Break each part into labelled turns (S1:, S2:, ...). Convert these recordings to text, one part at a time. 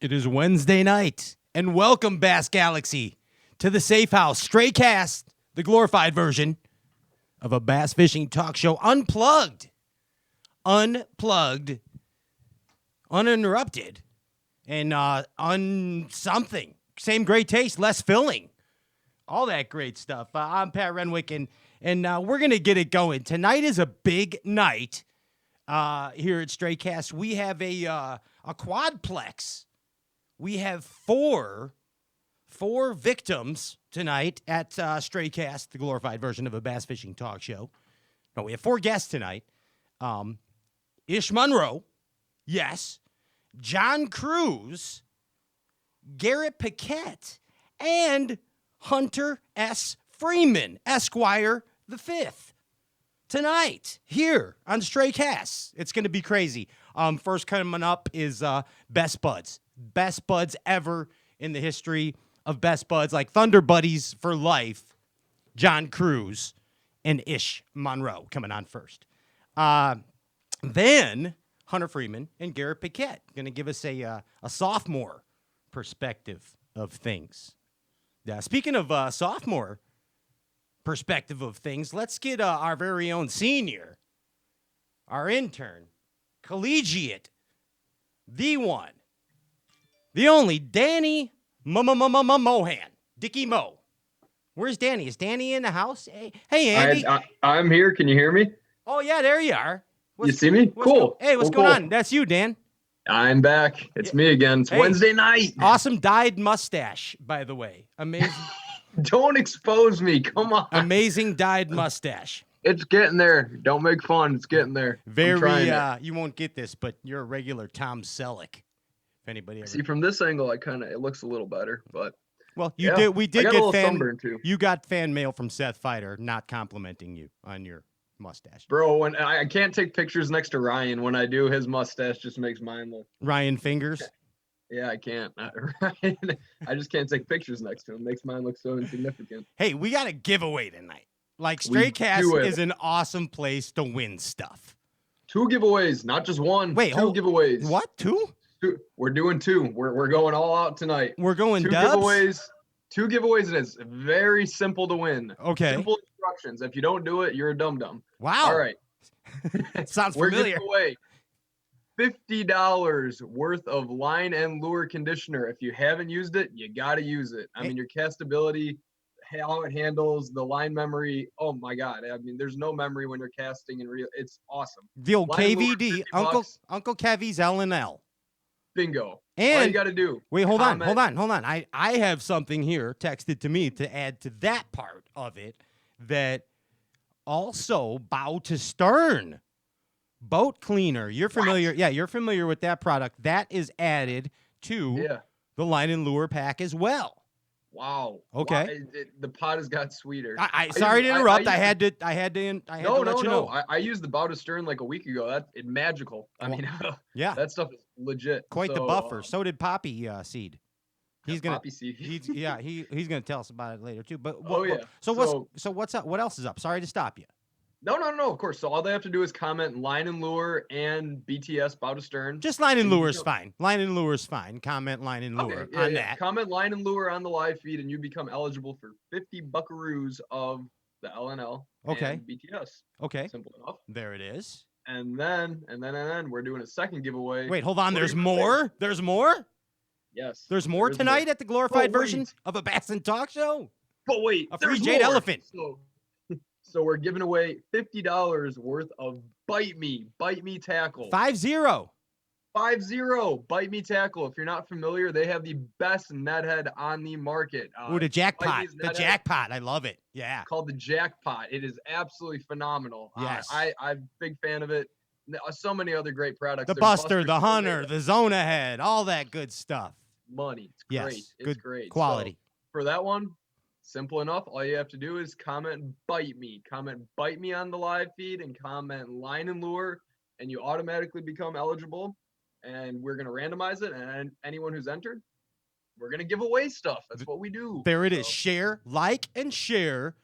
S1: It is Wednesday night, and welcome, Bass Galaxy, to the Safe House Stray Cast, the glorified version of a bass fishing talk show, unplugged, uninterrupted, and something. Same great taste, less filling, all that great stuff. I'm Pat Renwick, and we're gonna get it going. Tonight is a big night here at Stray Cast. We have a quadplex. We have four victims tonight at Stray Cast, the glorified version of a bass fishing talk show. No, we have four guests tonight. Ish Monroe, yes. John Cruz, Garrett Paquette, and Hunter S. Freeman, Esquire the Fifth. Tonight, here on Stray Cast. It's going to be crazy. First coming up is Best Buds. Best Buds ever in the history of Best Buds, like Thunder Buddies for life. John Cruz and Ish Monroe coming on first. Then Hunter Freeman and Garrett Paquette going to give us a sophomore perspective of things. Speaking of sophomore perspective of things, let's get our very own senior, our intern, collegiate, the one, the only, Danny Mohan, Dickie Mo. Where's Danny? Is Danny in the house? Hey Andy.
S2: I'm here. Can you hear me?
S1: Oh, yeah, there you are.
S2: You see me? Cool.
S1: What's going on? That's you, Dan.
S2: I'm back. It's me again. It's Wednesday night.
S1: Awesome dyed mustache, by the way. Amazing.
S2: Don't expose me. Come on.
S1: Amazing dyed mustache.
S2: It's getting there. Don't make fun. It's getting there.
S1: Very, you won't get this, but you're a regular Tom Selleck. If anybody ever...
S2: See, from this angle, it looks a little better, but...
S1: Well, we did get
S2: sunburn too.
S1: You got fan mail from Seth Fighter not complimenting you on your mustache.
S2: Bro, when I can't take pictures next to Ryan. When I do, his mustache just makes mine look...
S1: Ryan Fingers?
S2: Yeah, I can't. Ryan, I just can't take pictures next to him. It makes mine look so insignificant.
S1: Hey, we got a giveaway tonight. Like, Stray Cast is an awesome place to win stuff.
S2: 2 giveaways, not just one.
S1: Wait,
S2: 2 giveaways.
S1: What? 2?
S2: We're doing 2. We're going all out tonight.
S1: We're going
S2: 2
S1: dubs?
S2: giveaways. 2 giveaways, and it's very simple to win.
S1: Okay.
S2: Simple instructions. If you don't do it, you're a dum-dum.
S1: Wow.
S2: All right.
S1: Sounds
S2: We're
S1: familiar.
S2: giving away $50 worth of line and lure conditioner. If you haven't used it, you got to use it. I mean, your castability, how it handles, the line memory. Oh my God. I mean, there's no memory when you're casting in real. It's awesome.
S1: The old
S2: Line
S1: KVD, Uncle Kevy's L&L.
S2: Bingo.
S1: And
S2: all you got to do.
S1: Wait, hold on. I have something here texted to me to add to that part of it that also bow to stern. Boat cleaner. You're familiar. What? Yeah, you're familiar with that product. That is added to the line and lure pack as well.
S2: Wow.
S1: Okay.
S2: The pot has got sweeter.
S1: Sorry to interrupt. I had to let you know.
S2: I used the bow to stern like a week ago. That's magical. I mean,
S1: yeah,
S2: that stuff is legit.
S1: Quite the buffer. So did Poppy Seed.
S2: Poppy Seed.
S1: he's gonna tell us about it later too. But
S2: So
S1: what's up? What else is up? Sorry to stop you.
S2: No, of course. So all they have to do is comment line and lure and BTS bow to stern.
S1: Just line and lure is fine. Line and lure is fine. Comment line and lure on that.
S2: Comment line and lure on the live feed, and you become eligible for 50 buckaroos of the LNL and BTS.
S1: Okay.
S2: Simple enough.
S1: There it is.
S2: And then we're doing a second giveaway.
S1: Wait, hold on. There's more? There's more?
S2: Yes.
S1: There's more tonight at the glorified version of a Bass and Talk Show?
S2: But wait.
S1: A free Jade Elephant.
S2: So we're giving away $50 worth of Bite Me tackle.
S1: 50.
S2: 50 Bite Me tackle. If you're not familiar, they have the best net head on the market.
S1: The jackpot. The jackpot. I love it. Yeah.
S2: Called the jackpot. It is absolutely phenomenal.
S1: Yes.
S2: I'm a big fan of it. So many other great products.
S1: The Buster, the Hunter, the Zone Ahead, all that good stuff.
S2: Money. It's great.
S1: Yes.
S2: It's
S1: good
S2: great.
S1: Quality.
S2: So for that one, simple enough. All you have to do is comment Bite Me. Comment Bite Me on the live feed and comment line and lure, and you automatically become eligible. And we're going to randomize it. And anyone who's entered, we're going to give away stuff. That's what we do.
S1: There it is. Share, like, and share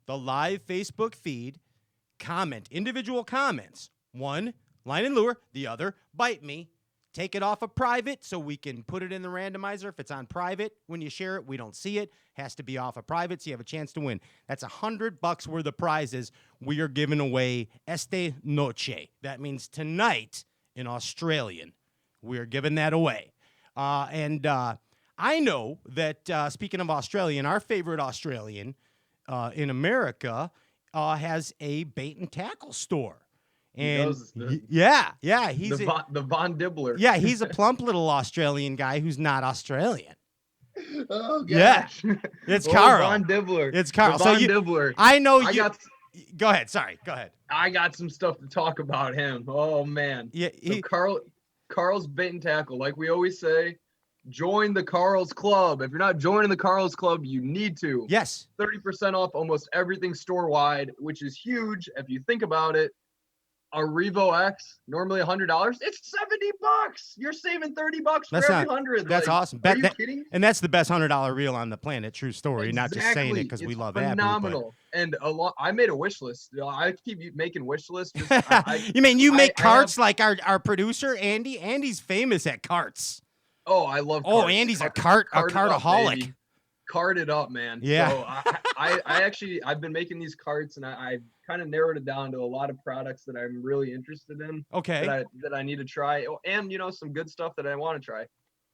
S1: the live Facebook feed. Comment. Individual comments. One, line and lure. The other, Bite Me. take it off of private so we can put it in the randomizer. If it's on private, when you share it, we don't see it. Has to be off of private, so you have a chance to win. That's $100 worth of prizes we are giving away esta noche. That means tonight in Australian. We are giving that away. And I know that, speaking of Australian, our favorite Australian in America has a bait and tackle store. And he's
S2: the Von Dibbler.
S1: Yeah, he's a plump little Australian guy who's not Australian.
S2: Oh
S1: gosh.
S2: Yeah,
S1: it's Carl.
S2: Von Dibbler.
S1: It's Carl.
S2: The Von Dibbler.
S1: I know you. Go ahead. Sorry. Go ahead.
S2: I got some stuff to talk about him. Oh man.
S1: Yeah.
S2: So Carl's bait and tackle. Like we always say, join the Carl's Club. If you're not joining the Carl's Club, you need to.
S1: Yes.
S2: 30% off almost everything store wide, which is huge if you think about it. A Revo X, normally $100, it's $70. You're saving $30 for every 100.
S1: That's awesome.
S2: Are you kidding?
S1: And that's the best $100 reel on the planet. True story.
S2: Exactly.
S1: Not just saying it because we love Abu.
S2: Phenomenal. And I made a wish list. I keep making wish lists.
S1: You mean you make carts like our producer Andy? Andy's famous at carts.
S2: Oh, I love carts.
S1: Oh, Andy's a cartaholic.
S2: Cart it up, man.
S1: Yeah.
S2: So I've been making these carts, and I kind of narrowed it down to a lot of products that I'm really interested in.
S1: Okay.
S2: That I need to try, and some good stuff that I want to try.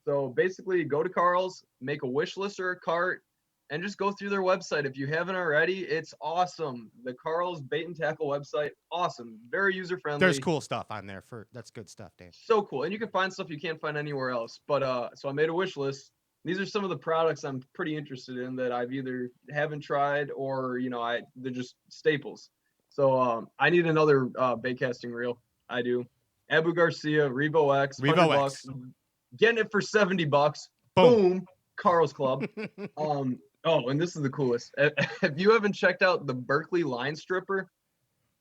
S2: So basically, go to Carl's, make a wish list or a cart, and just go through their website. If you haven't already, it's awesome. The Carl's Bait and Tackle website, awesome, very user friendly.
S1: There's cool stuff on there. That's good stuff, Dan.
S2: So cool, and you can find stuff you can't find anywhere else. But so I made a wish list. These are some of the products I'm pretty interested in that I've either haven't tried or they're just staples. So I need another bait casting reel. I do. Abu Garcia Revo X, $100, getting it for $70. Boom. Carl's Club. And this is the coolest. If you haven't checked out the Berkeley line stripper,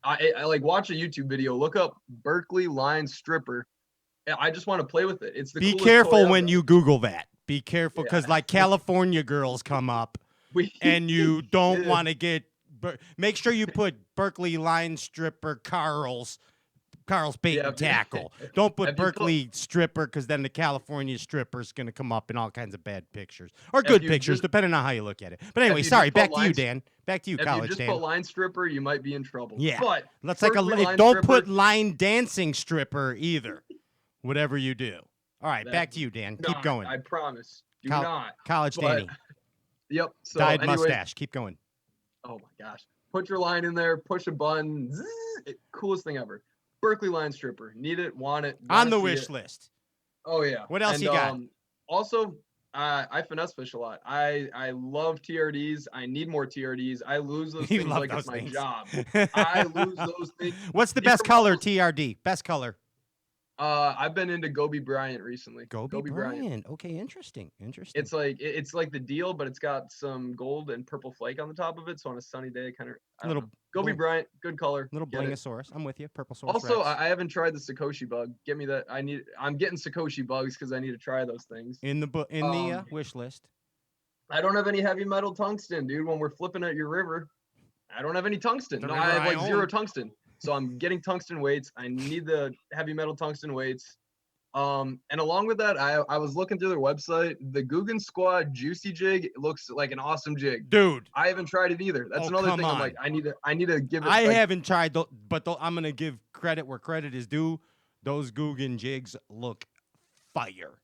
S2: I like watch a YouTube video. Look up Berkeley line stripper. I just want to play with it. It's the
S1: Be careful when you Google that. Be careful because like California girls come up and you don't want to get. Make sure you put Berkeley line stripper Carl's bait and tackle. Don't put Berkeley stripper because then the California stripper is going to come up in all kinds of bad pictures or good pictures, depending on how you look at it. But anyway, sorry. Back to you, Dan. Back to you, college Dan.
S2: If you just put line stripper, you might be in trouble.
S1: Yeah.
S2: But
S1: let's don't put line dancing stripper either. Whatever you do. All right, back to you, Dan. Keep going.
S2: I promise. Do not.
S1: College Danny.
S2: Yep. So
S1: dyed mustache. Keep going.
S2: Oh my gosh. Put your line in there. Push a button. Coolest thing ever. Berkeley line stripper. Need it. Want it.
S1: On the wish list.
S2: Oh yeah.
S1: What else you got?
S2: Also, I finesse fish a lot. I love TRDs. I need more TRDs. I lose those things like it's my job. I lose those things.
S1: What's the best color TRD? Best color.
S2: I've been into Gobi Bryant recently.
S1: Gobi Bryant. Okay, interesting.
S2: It's like the deal, but it's got some gold and purple flake on the top of it. So on a sunny day, kind of Gobi Bryant, good color.
S1: Little blingosaurus. I'm with you. Purple source.
S2: Also, I haven't tried the Sakoshi bug. Get me that. I'm getting Sakoshi bugs because I need to try those things.
S1: In the wish list.
S2: I don't have any heavy metal tungsten, dude. When we're flipping at your river, I don't have any tungsten. No, I have like zero tungsten. So I'm getting tungsten weights. I need the heavy metal tungsten weights. And along with that, I was looking through their website. The Guggen Squad Juicy Jig looks like an awesome jig.
S1: Dude.
S2: I haven't tried it either. That's another thing. I'm like, I need to give it.
S1: I haven't tried, but I'm going to give credit where credit is due. Those Guggen jigs look fire.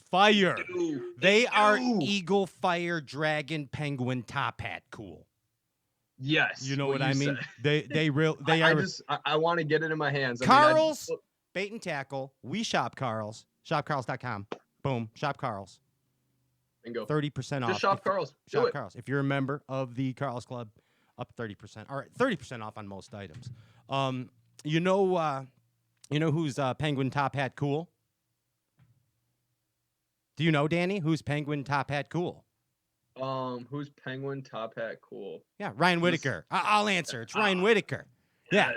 S1: Dude, they are eagle, fire, dragon, penguin, top hat cool.
S2: Yes,
S1: you know what I mean. They
S2: I want to get it in my hands.
S1: Carl's bait and tackle. We shop Carl's. Shopcarls.com. Boom. Shop Carl's.
S2: Bingo.
S1: 30% off.
S2: Just shop Carl's.
S1: Shop Carl's. If you're a member of the Carl's Club, up 30%. All right, 30% off on most items. You know who's penguin top hat cool? Do you know, Danny? Who's penguin top hat cool?
S2: Who's penguin top hat cool?
S1: Yeah, Ryan Whitaker. I'll answer. It's Ryan Whitaker. Yeah.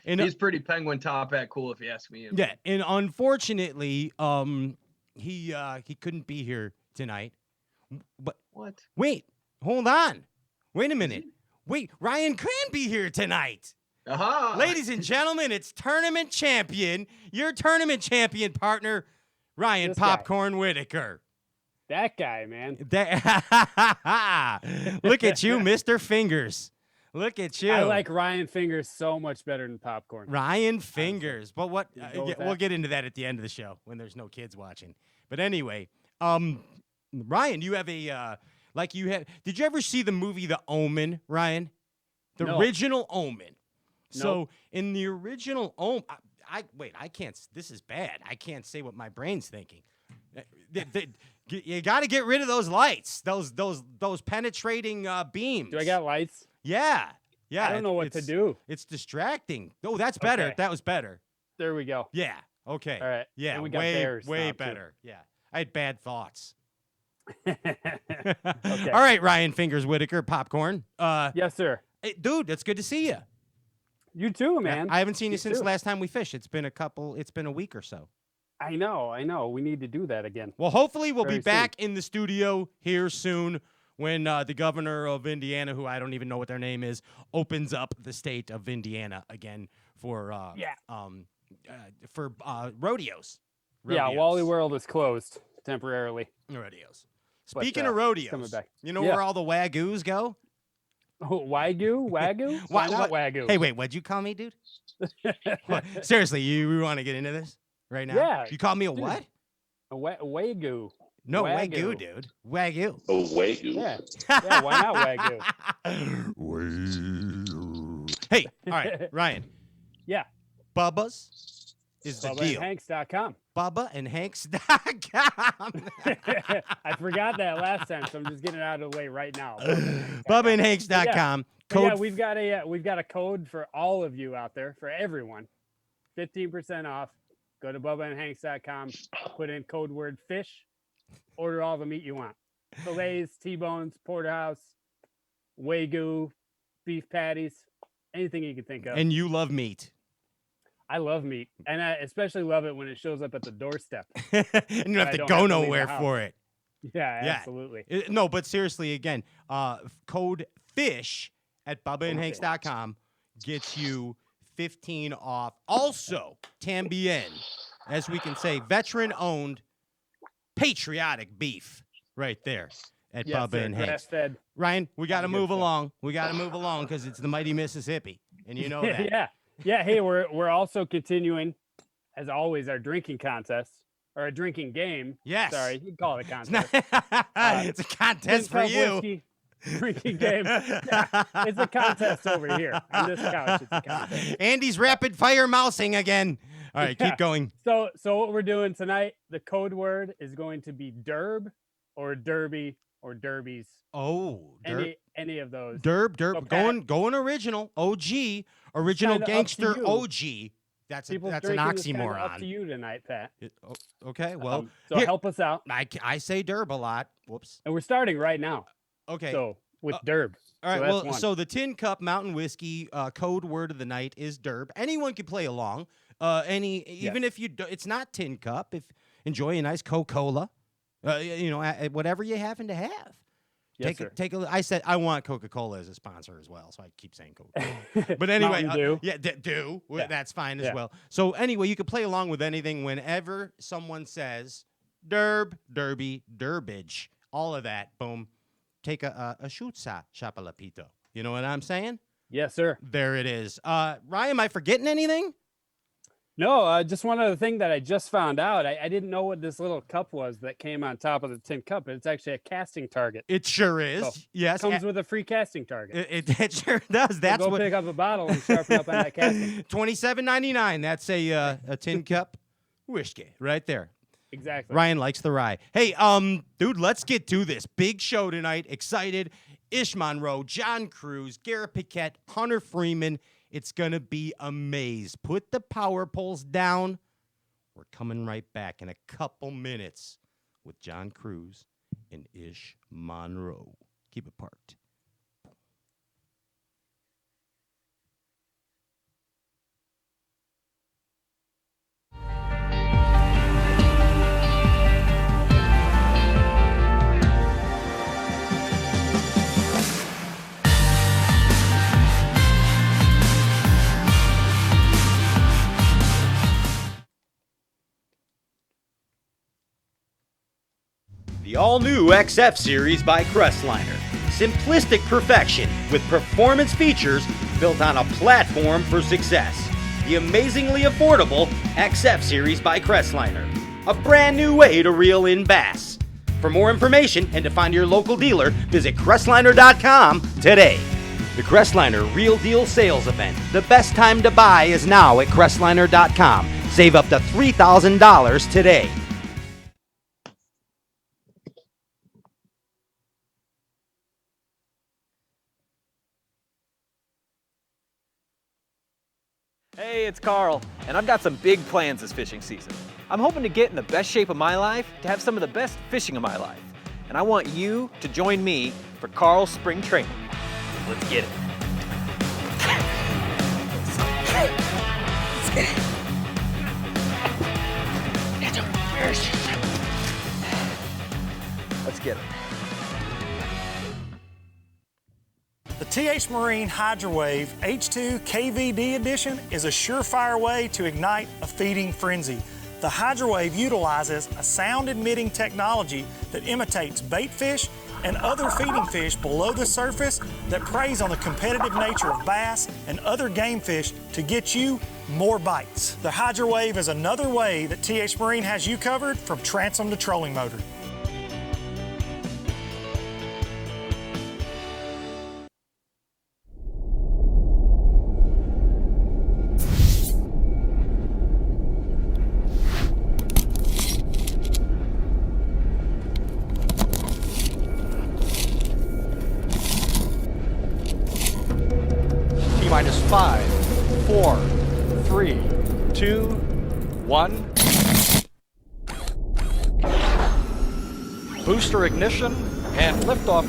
S2: And he's pretty penguin top hat cool if you ask me.
S1: Yeah, and unfortunately, he couldn't be here tonight. But
S2: what?
S1: Wait, hold on. Wait a minute. Wait, Ryan can be here tonight.
S2: Aha!
S1: Ladies and gentlemen, it's tournament champion, your tournament champion partner, Ryan
S3: This guy.
S1: Popcorn Whitaker.
S3: That guy, man.
S1: Look at you, Mr. Fingers. Look at you.
S3: I like Ryan Fingers so much better than Popcorn.
S1: Ryan Fingers. But what?
S3: go with
S1: We'll
S3: that?
S1: get into that at the end of the show when there's no kids watching. But anyway, Ryan, you have a Did you ever see the movie The Omen, Ryan? The
S3: No.
S1: original Omen. So
S3: Nope.
S1: in the original Omen, I can't. This is bad. I can't say what my brain's thinking. You got to get rid of those lights. Those penetrating beams.
S3: Do I got lights?
S1: Yeah.
S3: I don't know what to do.
S1: It's distracting. Oh, that's better.
S3: Okay.
S1: That was better.
S3: There we go.
S1: Yeah. Okay.
S3: All right.
S1: Yeah.
S3: And we got
S1: way
S3: bears
S1: way
S3: now, too.
S1: better. Yeah. I had bad thoughts.
S3: Okay.
S1: All right, Ryan Fingers Whitaker, Popcorn.
S3: Yes, sir.
S1: Hey, dude, it's good to see you.
S3: You too, man.
S1: I haven't seen you
S3: You
S1: since
S3: too.
S1: last time we fished. It's been a week or so.
S3: I know. We need to do that again.
S1: Well, hopefully we'll be
S3: Very soon.
S1: back in the studio here soon when the governor of Indiana, who I don't even know what their name is, opens up the state of Indiana again for rodeos.
S3: Yeah,
S1: Rodeos.
S3: Wally World is closed temporarily.
S1: Rodeos.
S3: But,
S1: Speaking of rodeos,
S3: coming back.
S1: you know
S3: Yeah.
S1: where all the wagoos go?
S3: Oh, Wagyu? Why not Wagyu?
S1: Hey, wait, what'd you call me, dude? What? Seriously, you want to get into this right now?
S3: Yeah,
S1: You called me a
S3: dude.
S1: what?
S3: A Wagyu.
S1: No,
S3: Wagyu.
S1: wagyu, dude. Wagyu.
S4: Oh, Wagyu.
S3: Yeah. Yeah, why not Wagyu?
S1: Hey, all right, Ryan.
S3: Yeah.
S1: Bubba's is the deal.
S3: BubbaandHanks.com.
S1: BubbaandHanks.com.
S3: I forgot that last time, so I'm just getting it out of the way right now.
S1: BubbaandHanks.com.
S3: But
S1: Code
S3: yeah, we've got a code for all of you out there, for everyone. 15% off. Go to BubbaandHanks.com. Put in code word fish. Order all the meat you want. Fillets, T-bones, porterhouse, Wagyu, beef patties, anything you can think of.
S1: and you love meat.
S3: I love meat, and I especially love it when it shows up at the doorstep.
S1: And you don't have
S3: I
S1: to
S3: don't
S1: go
S3: have to leave the
S1: nowhere
S3: house.
S1: for it.
S3: Yeah,
S1: Yeah.
S3: absolutely.
S1: No, but seriously, again, code FISH at BubbaandHanks.com gets you 15 off. Also, Tambien, as we can say, veteran-owned, patriotic beef right there at
S3: Yes,
S1: Bubba
S3: sir.
S1: and Hanks.
S3: Grass-fed.
S1: Ryan, we got to
S3: All the good
S1: move
S3: stuff.
S1: along. We got to move along because it's the mighty Mississippi, and you know that.
S3: Yeah. Hey, we're also continuing, as always, our drinking contest or a drinking game.
S1: Yes.
S3: Sorry, you can call it a
S1: It's,
S3: contest.
S1: not, it's a contest for
S3: Tin Cup
S1: you.
S3: Whiskey drinking game. Yeah, it's a contest over here on this couch. It's a contest.
S1: Andy's rapid fire mousing again. All right,
S3: Yeah.
S1: keep going.
S3: So what we're doing tonight, the code word is going to be derb or derby or derbies.
S1: Oh,
S3: Any of those.
S1: Derb,
S3: So, Pat-
S1: going original, OG, original
S3: kinda up to
S1: gangster,
S3: you.
S1: OG. That's an
S3: People's drinking is kinda up to
S1: oxymoron.
S3: you tonight, Pat.
S1: Okay, well,
S3: So
S1: here-
S3: help us out.
S1: I say derb a lot. Whoops.
S3: And we're starting right now.
S1: Okay.
S3: So with derb.
S1: All right.
S3: so that's
S1: Well,
S3: one.
S1: so the Tin Cup Mountain Whiskey code word of the night is derb. Anyone can play along. Even if you do, it's not Tin Cup. If enjoy a nice Coca-Cola, whatever you happen to have.
S3: Yes, sir.
S1: I said I want Coca-Cola as a sponsor as well, so I keep saying Coca-Cola. But anyway,
S3: Mountain Dew.
S1: Yeah. That's fine as
S3: Yeah.
S1: well. So anyway, you can play along with anything whenever someone says derb, derby, derbage, all of that. Boom, take a shoot chapalapito. You know what I'm saying?
S3: Yes, sir.
S1: There it is. Ryan, am I forgetting anything?
S3: No, just one other thing that I just found out. I didn't know what this little cup was that came on top of the tin cup, but it's actually a casting target.
S1: It sure is.
S3: So,
S1: Yes,
S3: Comes with a free casting target.
S1: it sure does.
S3: So
S1: That's
S3: go
S1: what.
S3: pick up a bottle and sharpen up on that casting.
S1: $27.99. That's a tin cup whiskey right there.
S3: Exactly.
S1: Ryan likes the rye. Hey, dude, let's get to this big show tonight. Excited. Ish Monroe, John Cruz, Garrett Paquette, Hunter Freeman. It's gonna be a maze. Put the power poles down. We're coming right back in a couple minutes with John Cruz and Ish Monroe. Keep it parked. The all-new XF series by Crestliner. Simplistic perfection with performance features built on a platform for success. The amazingly affordable XF series by Crestliner. A brand new way to reel in bass. For more information and to find your local dealer, visit Crestliner.com today. The Crestliner Real Deal Sales Event. The best time to buy is now at Crestliner.com. Save up to $3,000 today.
S4: Hey, it's Carl, and I've got some big plans this fishing season. I'm hoping to get in the best shape of my life to have some of the best fishing of my life. And I want you to join me for Carl's spring training. Let's get it. Let's get it.
S5: The TH Marine Hydrowave H2 KVD Edition is a surefire way to ignite a feeding frenzy. The Hydrowave utilizes a sound-emitting technology that imitates bait fish and other feeding fish below the surface that preys on the competitive nature of bass and other game fish to get you more bites. The Hydrowave is another way that TH Marine has you covered from transom to trolling motor.
S6: Minus 5, 4, 3, 2, 1. Booster ignition and liftoff.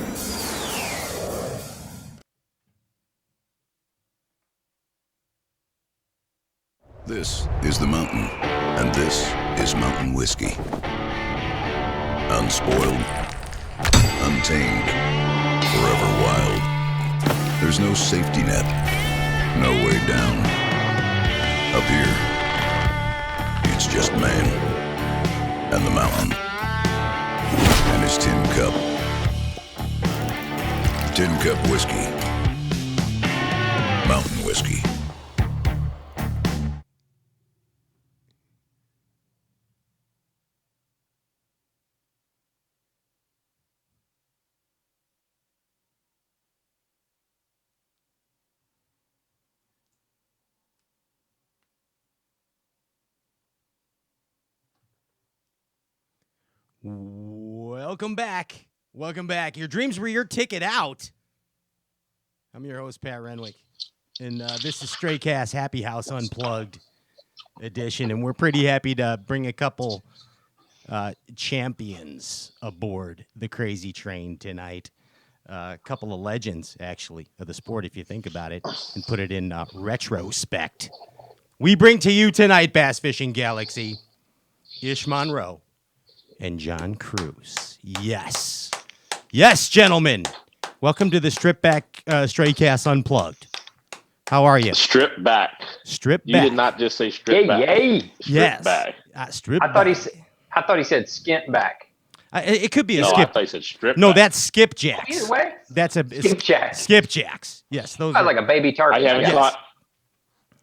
S7: This is the mountain, and this is mountain whiskey. Unspoiled, untamed, forever wild. There's no safety net, no way down. Up here, it's just man and the mountain and his tin cup. Tin Cup Whiskey. Mountain whiskey.
S1: Welcome back. Welcome back. Your dreams were your ticket out. I'm your host, Pat Renwick. And this is Stray Cast Happy House Unplugged edition. And we're pretty happy to bring a couple champions aboard the crazy train tonight. A couple of legends, actually, of the sport, if you think about it, and put it in retrospect. We bring to you tonight, Bass Fishing Galaxy, Ish Monroe and John Cruz. Yes. Yes, gentlemen. Welcome to the Strip Back Stray Cast Unplugged. How are you?
S8: Strip back.
S1: Strip back.
S8: You did not just say strip back.
S9: Yay!
S8: Strip
S1: Yes.
S8: back.
S1: Strip
S9: I thought
S1: back.
S9: I thought he said skint back.
S1: It could be a
S8: No, I
S1: skip.
S8: thought you said strip
S1: No,
S8: back.
S1: that's skipjacks.
S9: Either way,
S1: That's a
S9: skipjack.
S1: skipjacks. Yes, those
S9: Sounds
S1: are.
S9: like a baby tarpon.
S8: I haven't
S1: Yes.
S8: caught.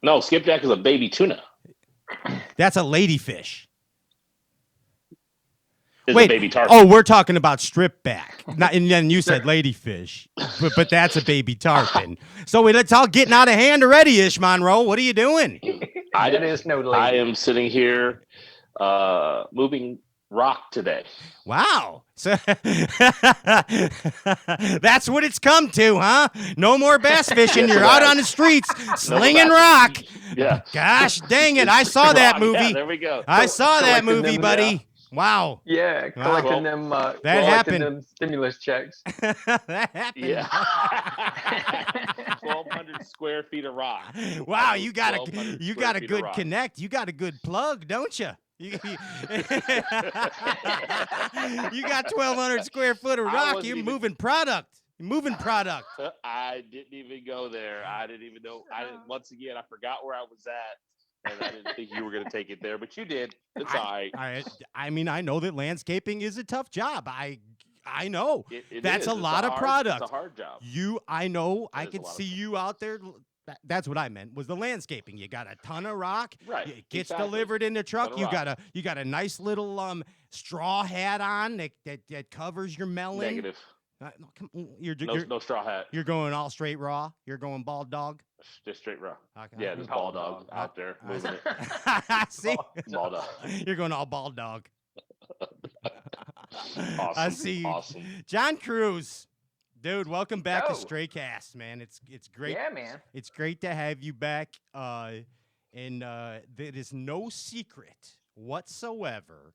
S8: No, skipjack is a baby tuna.
S1: That's a ladyfish.
S8: Is
S1: Wait.
S8: a baby tarpon.
S1: Oh, we're talking about strip back. Not, and then you said ladyfish, but that's a baby tarpon. So it's all getting out of hand already, Ish Monroe. What are you doing?
S9: That is no lady.
S8: I am sitting here moving rock today.
S1: Wow. So that's what it's come to, huh? No more bass fishing.
S8: Yes,
S1: You're
S8: it
S1: out
S8: has.
S1: on the streets
S8: No
S1: slinging
S8: bass.
S1: rock.
S8: Yeah.
S1: Gosh dang it. I saw that
S8: Rock,
S1: movie.
S8: Yeah, there we go.
S1: I saw that
S9: Collecting
S1: movie,
S9: them,
S1: buddy. Wow.
S9: Yeah, collecting them.
S1: That
S9: collecting
S1: happened.
S9: them stimulus checks.
S1: That happened.
S8: Yeah. 1,200 square feet of rock.
S1: Wow, you got
S8: 1,200
S1: you
S8: square
S1: got a
S8: feet of
S1: good
S8: rock.
S1: connect. You got a good plug, don't you? You got 1,200 square foot of
S8: I
S1: rock.
S8: wasn't
S1: You're
S8: even-
S1: moving product. You're moving product.
S8: I didn't even go there. I didn't even know. Once again, I forgot where I was at. and I didn't think you were going to take it there, but you did. It's all right.
S1: I mean, I know that landscaping is a tough job. I know. That's
S8: is.
S1: a lot of product.
S8: It's a hard job.
S1: I know. I
S8: It is
S1: could
S8: a lot of
S1: see you out there. That's what I meant, was the landscaping. You got a ton of rock.
S8: Right.
S1: It gets
S8: Exactly.
S1: delivered in the truck.
S8: Ton of
S1: You got a nice little straw hat on that covers your melon.
S8: Negative. No straw hat.
S1: You're going all straight raw. You're going bald dog.
S8: Just straight raw.
S1: Okay.
S8: Yeah, just bald dog out there moving it.
S1: See,
S8: Bald dog.
S1: you're going all bald dog.
S8: Awesome.
S1: I see.
S8: Awesome.
S1: John Cruz, dude, welcome back to
S9: Yo.
S1: Stray Cast, man. It's great.
S9: Yeah, man.
S1: It's great to have you back. And there is no secret whatsoever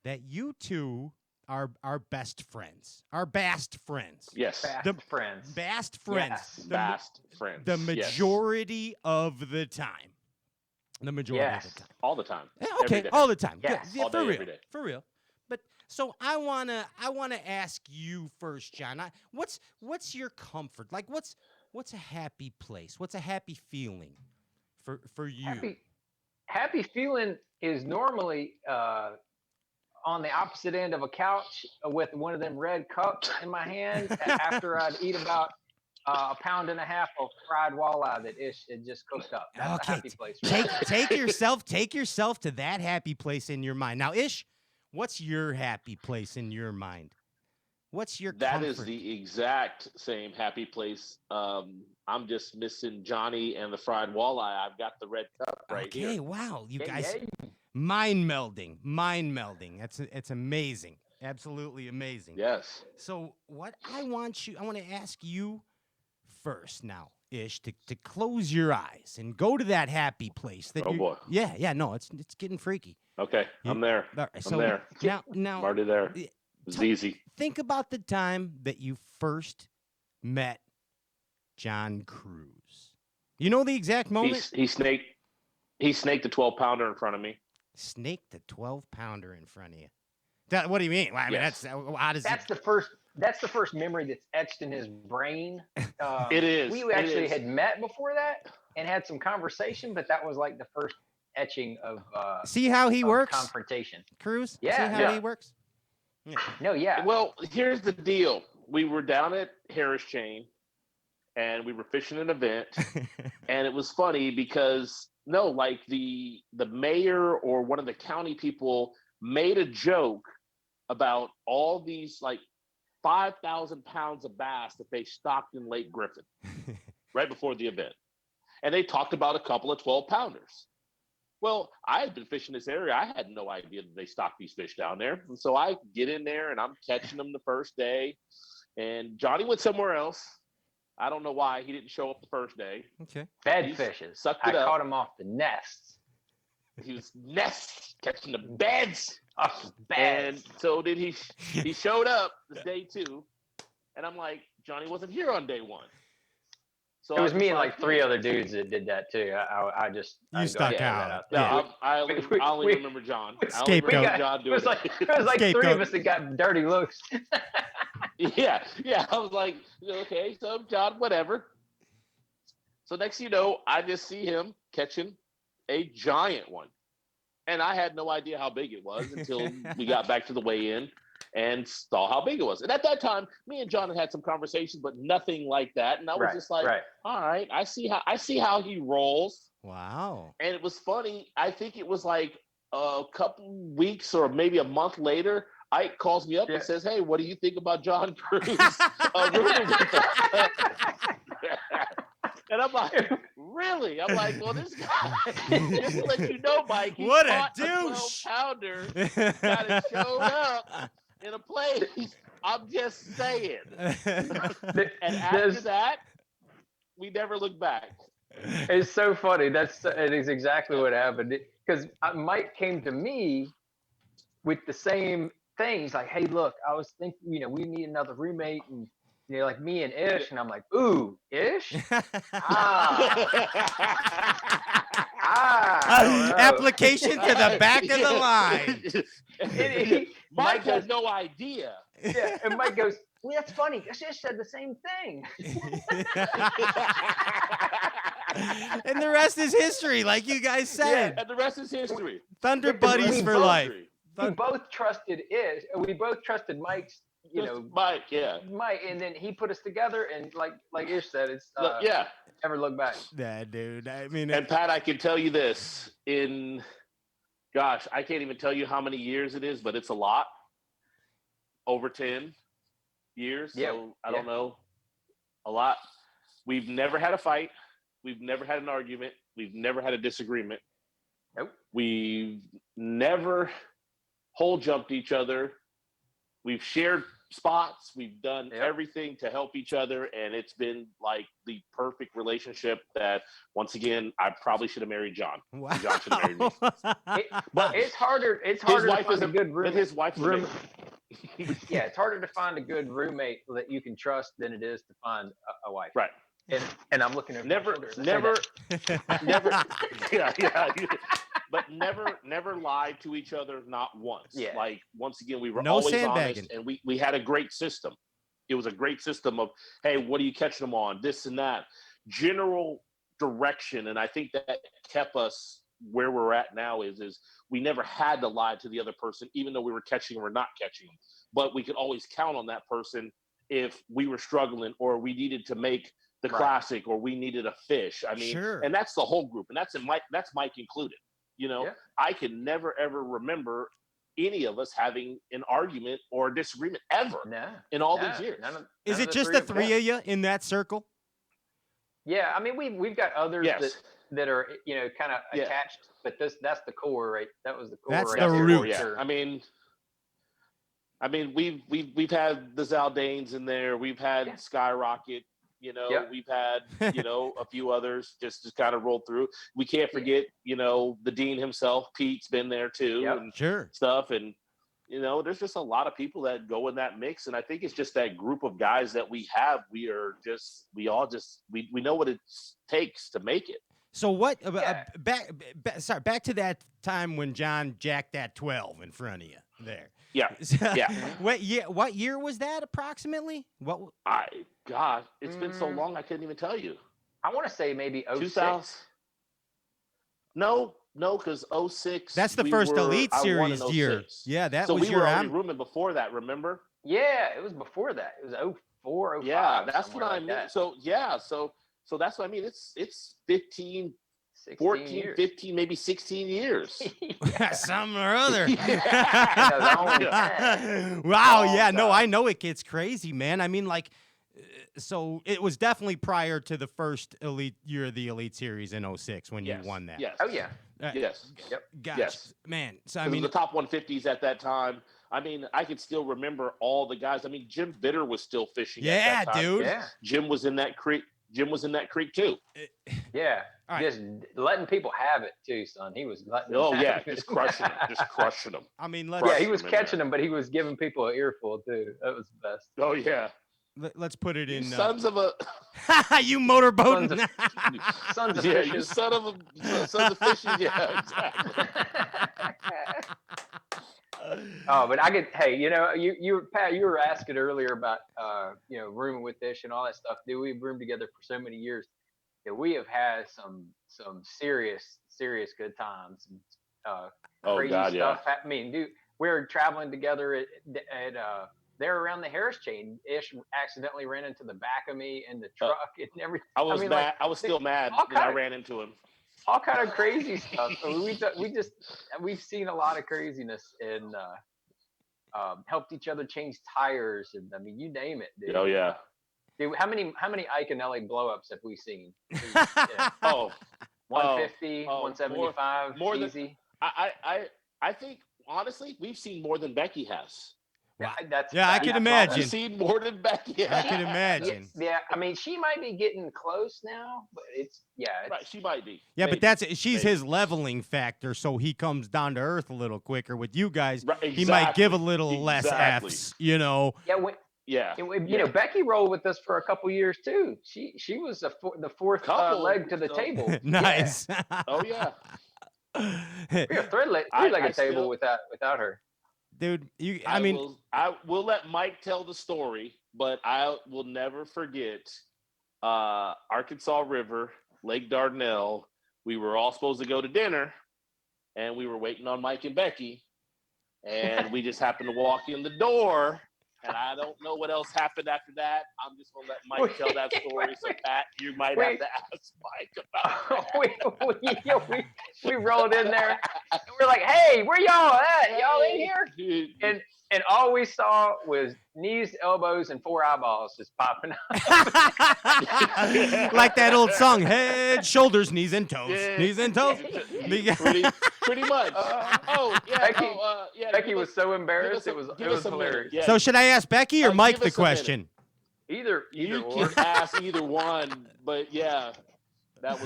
S1: that you two are best friends. Our best friends.
S8: Yes.
S9: Fast friends.
S1: Best friends.
S9: Yes.
S8: Best friends.
S1: The
S8: Yes.
S1: majority of the time. The majority of the time.
S8: All the time.
S1: Yeah,
S8: Every
S1: okay,
S8: day.
S1: all the time.
S9: Yes.
S1: Good. Yeah,
S8: All
S1: for
S8: day,
S1: real.
S8: every day.
S1: For real. But so I wanna ask you first, John. What's your comfort? Like what's a happy place? What's a happy feeling for you?
S9: Happy feeling is normally on the opposite end of a couch with one of them red cups in my hand after I'd eat about a pound and a half of fried walleye that Ish had just cooked up. That's a happy place.
S1: Take yourself to that happy place in your mind. Now, Ish, what's your happy place in your mind? What's your
S8: That
S1: comfort?
S8: is the exact same happy place. I'm just missing Johnny and the fried walleye. I've got the red cup right
S1: okay,
S8: here.
S1: wow, you
S9: Yeah,
S1: guys,
S9: yeah.
S1: mind melding. It's amazing, absolutely amazing.
S8: Yes.
S1: So what I want to ask you first now, Ish, to close your eyes and go to that happy place. That
S8: Oh,
S1: you-
S8: boy.
S1: Yeah, no, it's getting freaky.
S8: Okay, I'm there.
S1: All right,
S8: I'm
S1: so
S8: there.
S1: now
S8: I'm already there. It's easy.
S1: think about the time that you first met John Cruz. You know the exact moment?
S8: He snaked a 12-pounder in front of me.
S1: Snaked a 12-pounder in front of you. What do you mean? Well, I mean,
S8: Yes.
S1: how does
S9: That's
S1: it?
S9: the first memory that's etched in his brain.
S8: It is.
S9: We
S8: It
S9: actually
S8: is.
S9: had met before that and had some conversation, but that was like the first etching of
S1: See how he
S9: of
S1: works,
S9: confrontation.
S1: Cruz?
S9: Yeah,
S1: See how
S8: yeah.
S1: he works? Yeah.
S9: No, yeah.
S8: Well, here's the deal. We were down at Harris Chain, and we were fishing an event, and it was funny because the mayor or one of the county people made a joke about all these 5,000 pounds of bass that they stocked in Lake Griffin right before the event, and they talked about a couple of 12-pounders. Well, I had been fishing this area. I had no idea that they stocked these fish down there. And so I get in there and I'm catching them the first day. And Johnny went somewhere else. I don't know why he didn't show up the first day.
S1: Okay.
S9: Bed fishes.
S8: Sucked
S9: I
S8: it up.
S9: caught him off the nests.
S8: He was catching the beds.
S9: Off the
S8: And
S9: beds.
S8: so then he showed up this day 2. And I'm like, Johnny wasn't here on day 1. So
S9: It was
S8: I
S9: me and
S8: decided-
S9: like 3 other dudes that did that too. I just
S1: You
S9: I
S1: stuck
S9: gotta
S1: out.
S9: get that
S8: No,
S1: Yeah.
S8: I only
S9: We-
S8: remember John. I only
S1: Scapegoat.
S8: remember John
S9: It
S8: doing
S9: was like
S8: it.
S9: 3 of
S1: Scapegoat.
S9: us that got dirty looks.
S8: Yeah. I was like, okay, so John, whatever. So next you know, I just see him catching a giant one. And I had no idea how big it was until we got back to the weigh-in and saw how big it was. And at that time, me and John had some conversations, but nothing like that. And I was just like, all right, I see how he rolls.
S1: Wow.
S8: And it was funny. I think it was like a couple weeks or maybe a month later, Ike calls me up and says, "Hey, what do you think about John Cruz rooming with us?" And I'm like, "Really?" I'm like, "Well, this guy, just to let you know, Mike, he
S1: What a
S8: caught
S1: douche.
S8: 12-pounder, got it showed up in a place. I'm just saying." And after that, we never looked back.
S9: It's so funny. It is exactly what happened. Because Mike came to me with the same thing. He's like, "Hey, look, I was thinking, we need another roommate, and like me and Ish." And I'm like, "Ooh, Ish? I don't know."
S1: Application to the back of the line.
S8: Mike
S9: goes,
S8: had no idea.
S9: yeah, and Mike goes, "Well, that's funny. I just said the same thing."
S1: And the rest is history, like you guys said.
S8: And the rest is history.
S1: Thunder
S9: Because
S1: buddies
S9: we
S1: for
S9: both-
S1: life.
S9: We both trusted We both trusted Mike's.
S8: Mike, yeah.
S9: Mike, and then he put us together, and like Ish said, it's
S8: Yeah.
S9: never look back.
S1: Yeah, dude. I mean,
S8: And Pat, I can tell you this gosh, I can't even tell you how many years it is, but it's a lot. Over 10 years.
S9: Yeah.
S8: So I don't know. A lot. We've never had a fight. We've never had an argument. We've never had a disagreement.
S9: Nope.
S8: We've never hole jumped each other. We've shared spots. We've done everything to help each other, and it's been like the perfect relationship that, once again, I probably should have married John.
S1: wow.
S8: John should have married me.
S9: But it's harder. It's
S8: His
S9: harder to
S8: wife
S9: find
S8: is
S9: a good roommate.
S8: his wife is amazing.
S9: Yeah, it's harder to find a good roommate that you can trust than it is to find a wife.
S8: Right.
S9: And I'm looking at
S8: Never, yeah. But never lied to each other, not once.
S9: Yeah.
S8: Like, once again, we were
S1: No
S8: always
S1: sandbagging.
S8: honest, and we had a great system. It was a great system of, hey, what are you catching them on? This and that. General direction, and I think that kept us where we're at now is we never had to lie to the other person, even though we were catching them or not catching them. But we could always count on that person if we were struggling or we needed to make the classic or we needed a fish. I mean, and that's the whole group, and that's Mike included. You know, I can never ever remember any of us having an argument or a disagreement ever in all these years.
S1: Is it just the three of you in that circle?
S9: Yeah, I mean we've got others that are kind of attached, but that's the core, right? That was the core.
S1: That's
S9: right
S1: the
S9: there.
S1: root.
S8: Yeah. I mean, we've had the Zaldanes in there. We've had Skyrocket. We've had a few others just kind of roll through. We can't forget the Dean himself. Pete's been there too, and stuff. And there's just a lot of people that go in that mix. And I think it's just that group of guys that we have. We know what it takes to make it.
S1: So what? Back to that time when John jacked that 12 in front of you there.
S8: Yeah. Yeah.
S1: What year was that approximately?
S8: God, it's been so long I couldn't even tell you.
S9: I want to say maybe 06.
S8: 2000. No, because 06.
S1: That's the first Elite Series year. Yeah, that was
S8: we
S1: your.
S8: were already rooming before that. Remember?
S9: Yeah, it was before that. It was 04, 05.
S8: Yeah, that's what I mean.
S9: That.
S8: So that's what I mean. It's 15. 14,
S9: years.
S8: 15, maybe 16 years.
S1: Some or other.
S9: Yeah.
S1: Wow, yeah, no, I know it gets crazy, man. I mean, like, so it was definitely prior to the first Elite year of the Elite Series in 06 when you won that.
S8: Yes.
S9: Oh, yeah.
S8: Yes.
S9: Yep.
S1: Gosh,
S8: yes.
S1: Man. So, I
S8: mean,
S1: mean,
S8: the top 150s at that time. I mean, I can still remember all the guys. I mean, Jim Bitter was still fishing.
S1: Yeah,
S8: at that time.
S1: dude.
S9: Yeah.
S8: Jim was in that creek too.
S9: Yeah.
S1: Right.
S9: Just letting people have it too, son. He was letting
S8: Oh
S9: them
S8: yeah,
S9: have it.
S8: just crushing them.
S1: I mean,
S9: Yeah, he was catching them, but he was giving people an earful too. That was the best.
S8: Oh yeah.
S1: Let's put it in.
S8: Sons of a.
S1: You motorboating.
S9: Sons of
S8: yeah,
S9: fishes.
S8: you son of fishes. Yeah, exactly.
S9: Oh, but I could. Hey, you Pat, you were asking earlier about rooming with Ish and all that stuff. Dude, we've roomed together for so many years that we have had some serious good times. Crazy
S8: God,
S9: stuff.
S8: yeah.
S9: I mean, dude, we were traveling together at there around the Harris chain. Ish accidentally ran into the back of me in the truck and everything.
S8: I was mad.
S9: Like,
S8: I was still mad when I ran into him.
S9: All kind of crazy stuff. I mean, we've seen a lot of craziness and helped each other change tires, and I mean, you name it, dude.
S8: Oh yeah.
S9: Dude, how many Ike and Ellie blowups have we seen?
S8: Oh,
S9: 150, 175,
S8: more
S9: easy.
S8: I think honestly, we've seen more than Becky has.
S9: Wow.
S1: I can imagine.
S8: We've seen more than Becky has.
S1: I can imagine.
S9: Yeah, I mean, she might be getting close now, but it's
S8: right. She might be.
S1: Yeah,
S8: Maybe.
S1: but she's his leveling factor, so he comes down to earth a little quicker. With you guys,
S8: right, exactly.
S1: He might give a little less Fs,
S9: Yeah.
S8: Yeah.
S9: Becky rolled with us for a couple years too. She was the fourth leg to the table.
S1: Nice.
S9: Yeah.
S8: Oh yeah.
S9: We have three-legged table without her.
S1: Dude, I
S8: will let Mike tell the story, but I will never forget Arkansas River Lake Dardanelle. We were all supposed to go to dinner, and we were waiting on Mike and Becky, and we just happened to walk in the door. And I don't know what else happened after that. I'm just gonna let Mike tell that story. So Pat, you might have to ask Mike about that.
S9: we rolled in there and we're like, hey, where y'all at? Y'all in here? And all we saw was knees, elbows, and 4 eyeballs just popping up.
S1: Like that old song, head, shoulders, knees, and toes.
S8: Yeah.
S1: Knees and toes.
S8: Pretty much.
S9: Becky was so embarrassed. It was hilarious.
S8: Yeah.
S1: So should I ask Becky or Mike the question?
S9: Either
S8: You
S9: or.
S8: can ask either one, but yeah, that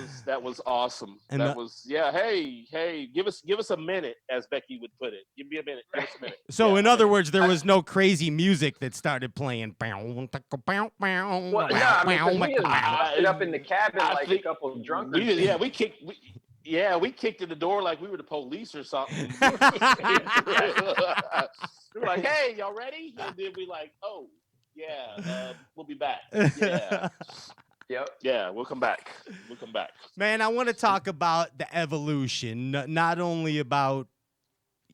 S8: was awesome.
S1: And
S8: Hey, give us a minute, as Becky would put it. Give me a minute. Give us a minute.
S1: So
S8: Yeah,
S1: in other words, there was no crazy music that started playing.
S9: Well, no, I mean, 'cause we just stood up in the cabin like a couple of drunkards.
S8: we kicked in the door like we were the police or something. We were like, hey, y'all ready? And then we like, oh, yeah, we'll be back. Yeah.
S9: Yep.
S8: Yeah, we'll come back.
S1: Man, I want to talk about the evolution, not only about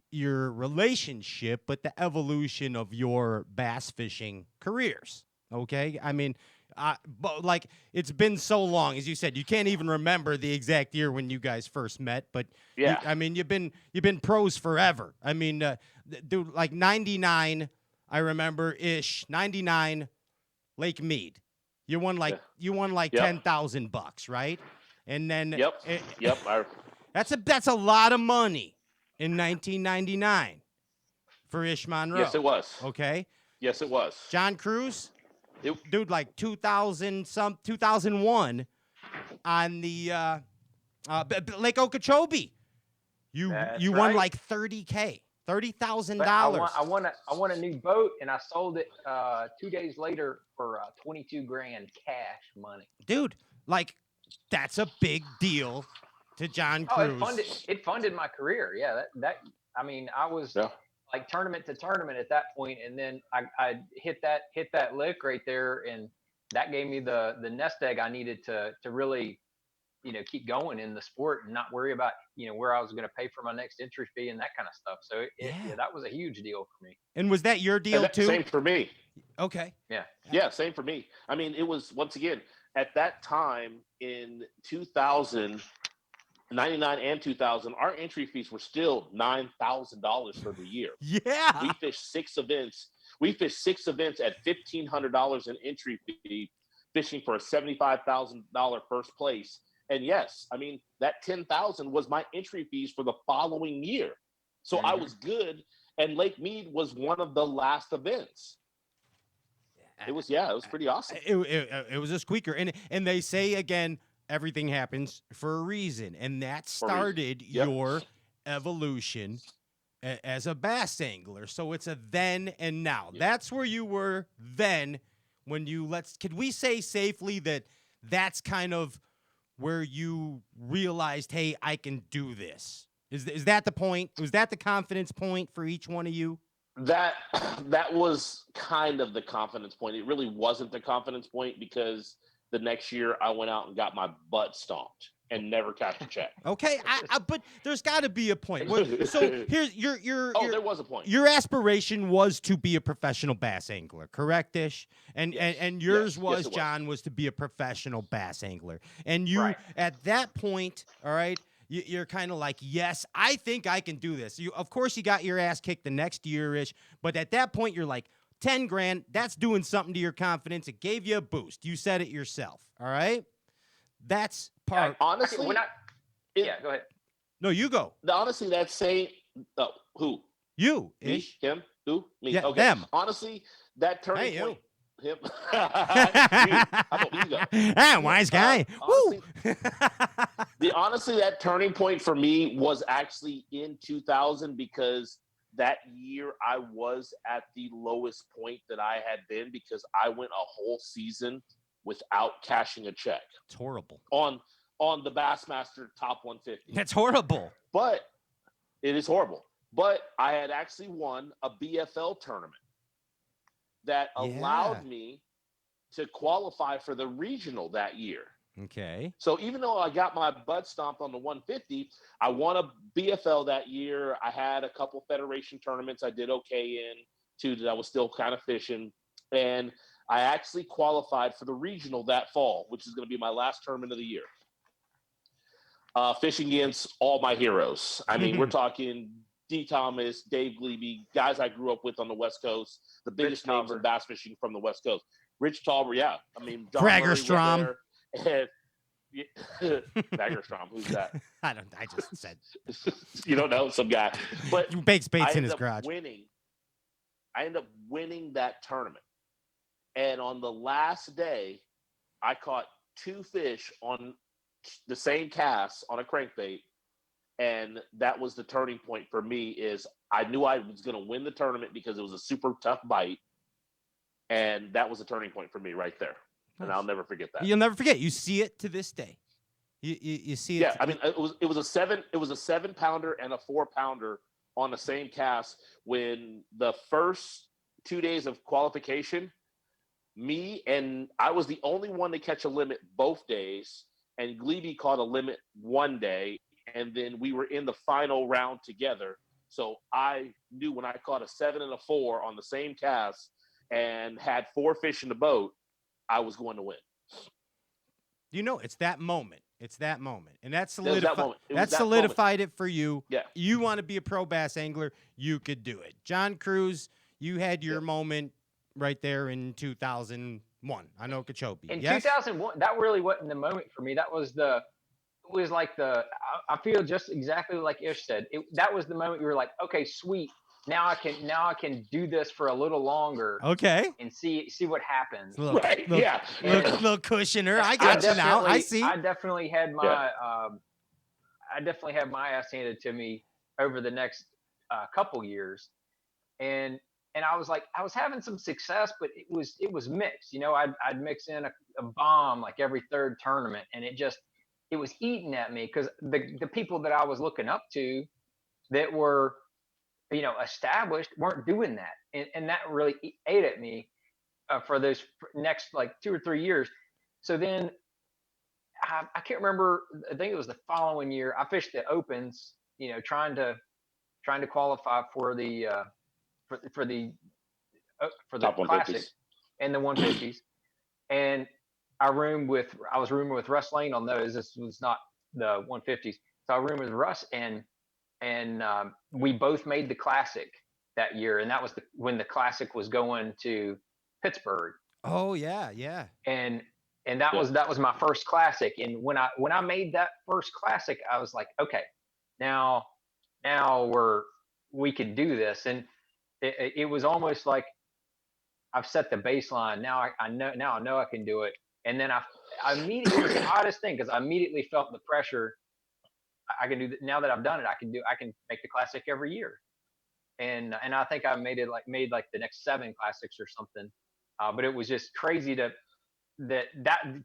S1: your relationship, but the evolution of your bass fishing careers. Okay? I mean, but like it's been so long, as you said, you can't even remember the exact year when you guys first met. But
S8: yeah,
S1: you've been pros forever. I mean, dude, like 99, I remember 99, Lake Mead. You won like $10,000, right? And then that's a lot of money in 1999 for Ish Monroe.
S8: Yes, it was.
S1: Okay.
S8: Yes, it was.
S1: John Cruz, dude, like 2001 on the Lake Okeechobee. You won like $30,000.
S9: I won a new boat, and I sold it 2 days later for $22,000 cash money.
S1: Dude, like that's a big deal to John Cruz.
S9: It funded my career. Yeah, I mean, I was like tournament to tournament at that point, and then I hit that lick right there, and that gave me the nest egg I needed to really, keep going in the sport and not worry about, where I was going to pay for my next entry fee and that kind of stuff. So that was a huge deal for me.
S1: And was that your deal too?
S8: Same for me.
S1: Okay.
S8: Yeah, same for me. I mean, it was, once again, at that time in 2000, 99 and 2000, our entry fees were still $9,000 for the year.
S1: Yeah.
S8: We fished 6 events. At $1,500 in entry fee, fishing for a $75,000 first place. And yes, I mean, that $10,000 was my entry fees for the following year. So I was good. And Lake Mead was one of the last events. It was pretty awesome.
S1: It was a squeaker. And they say, again, everything happens for a reason. And that started your evolution as a bass angler. So it's a then and now. Yep. That's where you were then when could we say safely that that's kind of where you realized, hey, I can do this? Is that the point? Was that the confidence point for each one of you?
S8: That was kind of the confidence point. It really wasn't the confidence point because the next year I went out and got my butt stomped and never cashed a check.
S1: Okay, but there's got to be a point. So here's your
S8: there was a point.
S1: Your aspiration was to be a professional bass angler, correct-ish? And yours was, John, was to be a professional bass angler. And you, at that point, all right, you're kind of like, yes, I think I can do this. Of course, you got your ass kicked the next year-ish, but at that point, you're like, $10,000, that's doing something to your confidence. It gave you a boost. You said it yourself, all right? That's part.
S8: Honestly,
S9: go ahead.
S1: No, you go.
S8: Honestly, that's saying who?
S1: You.
S8: Me, him, who? Me.
S1: Yeah,
S8: okay.
S1: them.
S8: Honestly, that turning point. Him.
S1: How about you go? Ah, wise guy.
S8: Honestly, that turning point for me was actually in 2000 because that year I was at the lowest point that I had been because I went a whole season without cashing a check.
S1: It's horrible.
S8: On the Bassmaster Top 150.
S1: That's horrible.
S8: But it is horrible. But I had actually won a BFL tournament that allowed me to qualify for the regional that year.
S1: Okay.
S8: So even though I got my butt stomped on the 150, I won a BFL that year. I had a couple federation tournaments I did okay in, too, that I was still kind of fishing. And I actually qualified for the regional that fall, which is going to be my last tournament of the year. Fishing against all my heroes. I mean, we're talking D. Thomas, Dave Glebe, guys I grew up with on the West Coast, the biggest names in bass fishing from the West Coast. Rich Tauber, yeah. I mean, John
S1: Fragerstrom.
S8: Murray was there. Fagerstrom, who's that?
S1: I just said.
S8: You don't know, some guy. But
S1: He bakes baits
S8: I
S1: in his
S8: ended up
S1: garage.
S8: I ended up winning that tournament. And on the last day, I caught 2 fish on the same cast on a crankbait. And that was the turning point for me. Is I knew I was going to win the tournament because it was a super tough bite. And that was a turning point for me right there. And I'll never forget that.
S1: You'll never forget. You see it to this day. You see it.
S8: Yeah, I mean, it was a 7-pounder and a 4-pounder on the same cast. When the first 2 days of qualification, I was the only one to catch a limit both days, and Glebe caught a limit one day, and then we were in the final round together. So I knew when I caught a 7 and a 4 on the same cast and had 4 fish in the boat, I was going to win.
S1: You know, it's that moment. It's that moment. And that
S8: It was that moment. It was that
S1: solidified it for you.
S8: Yeah.
S1: You want to be a pro bass angler, you could do it. John Cruz, you had your moment right there in 2001. I know Okeechobee.
S9: In
S1: Yes?
S9: 2001, that really wasn't the moment for me. That was I feel just exactly like Ish said. That was the moment you were like, okay, sweet. Now I can do this for a little longer.
S1: Okay.
S9: And see what happens.
S1: Little cushioner. I got you now. I see.
S9: I definitely had my I definitely had my ass handed to me over the next couple years, and I was having some success, but it was mixed. You know, I'd mix in a bomb like every third tournament, and it was eating at me because the people that I was looking up to that were, you know, established weren't doing that, and that really ate at me for those next like 2 or 3 years. So then I can't remember. I think it was the following year. I fished the opens, you know, trying to qualify for the for the
S8: Top
S9: classic
S8: 150s.
S9: and the 150s, and I was rooming with Russ Lane on those. This was not the 150s, so I roomed with Russ, and we both made the classic that year, and that was when the classic was going to Pittsburgh.
S1: Oh yeah.
S9: And that was my first classic. And when I made that first classic, I was like, okay, now we can do this. And it was almost like I've set the baseline. Now I know I can do it. And then I immediately, it was the oddest thing because I immediately felt the pressure. I can do that now that I've done it. I can make the classic every year. And I think I made like the next 7 classics or something. But it was just crazy that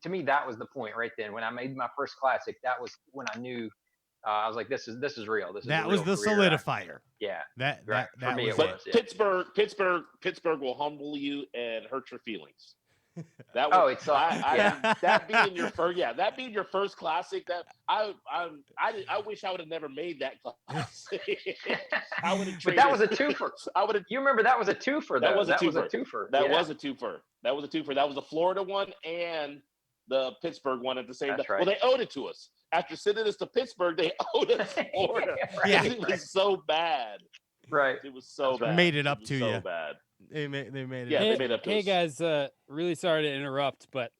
S9: to me, that was the point right then. When I made my first classic, that was when I knew I was like, this is real.
S1: That was the solidifier.
S9: Yeah.
S1: That
S9: for me
S1: was
S9: it
S1: it.
S9: was. Yeah.
S8: Pittsburgh will humble you and hurt your feelings.
S9: That
S8: being your first classic. That I wish I would have never made that classic. I would have.
S9: But that was a twofer. You remember that was a twofer.
S8: That was a twofer. That was a twofer. That was the Florida one and the Pittsburgh one at the same time.
S9: Right.
S8: Well, they owed it to us after sending us to Pittsburgh. They owed us Florida. It was so bad.
S9: Right.
S8: It was so bad.
S1: Made it up to
S8: so
S1: you.
S8: Bad.
S1: They made it.
S8: Yeah,
S3: Hey,
S8: they made up to us.
S3: guys, really sorry to interrupt, but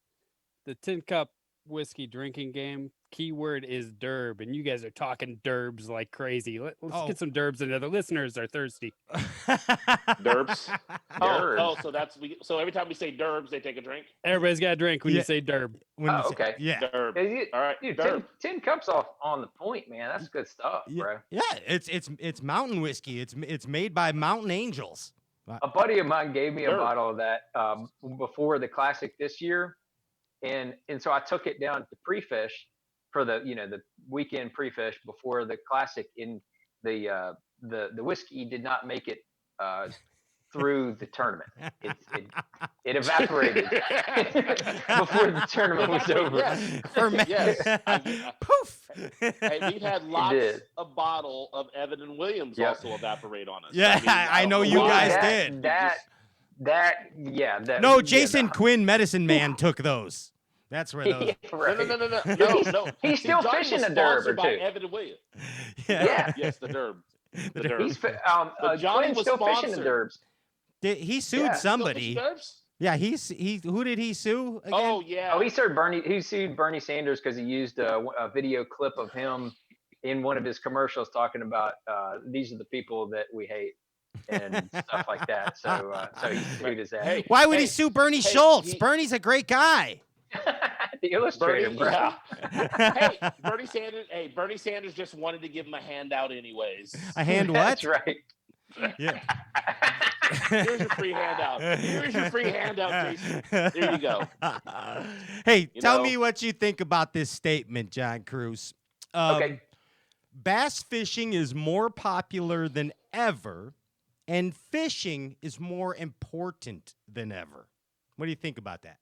S3: the Tin Cup whiskey drinking game keyword is derb, and you guys are talking derbs like crazy. Let's get some derbs in there. The listeners are thirsty.
S8: Derbs.
S9: Derb.
S8: So every time we say derbs, they take a drink.
S3: Everybody's got a drink when
S1: Yeah.
S3: you say derb.
S9: Okay.
S1: Yeah.
S8: Derb.
S9: All
S8: All right.
S9: Dude,
S8: derb.
S9: 10 cups off on the point, man. That's good stuff, bro.
S1: Yeah, it's mountain whiskey. It's made by mountain angels.
S9: A buddy of mine gave me a
S8: Derb.
S9: bottle of that before the classic this year, and so I took it down to pre-fish for the weekend pre-fish before the classic. In the whiskey did not make it through the tournament. It evaporated before the tournament was over.
S8: Yes.
S1: Poof.
S8: And we've had lots
S9: did.
S8: of bottle of Evan and Williams
S9: Yep.
S8: also evaporate on us.
S1: Yeah, I know you
S8: why.
S1: guys did. No, Jason Quinn, Medicine Man, took those. That's where those.
S9: Right.
S8: No.
S9: He's
S8: See,
S9: still
S8: Johnny
S9: fishing
S8: was
S9: a derb or
S8: sponsored by
S9: two.
S8: Evan and Williams.
S9: Yeah.
S8: Yes, the derb. The derb.
S9: He's
S8: But Johnny
S9: Quinn's
S8: was
S9: still fishing the
S8: sponsored.
S9: derbs.
S1: He sued
S9: Yeah.
S1: somebody.
S8: Still fishing derbs?
S1: Yeah, who did he sue again?
S8: Oh yeah.
S9: Oh, he sued Bernie Sanders because he used a video clip of him in one of his commercials talking about these are the people that we hate and stuff like that. So he sued his ass.
S8: Hey,
S1: Why would he sue Bernie Schultz? Bernie's a great guy.
S9: The illustrator,
S8: Bernie,
S9: bro.
S8: yeah. Bernie Sanders just wanted to give him a handout anyways.
S1: A hand what?
S9: That's right.
S1: Yeah.
S8: Here's your free handout. Here's your free handout, Jason. There you go.
S1: Hey, tell
S8: know?
S1: me what you think about this statement, John Cruz.
S9: Okay.
S1: Bass fishing is more popular than ever, and fishing is more important than ever. What do you think about that?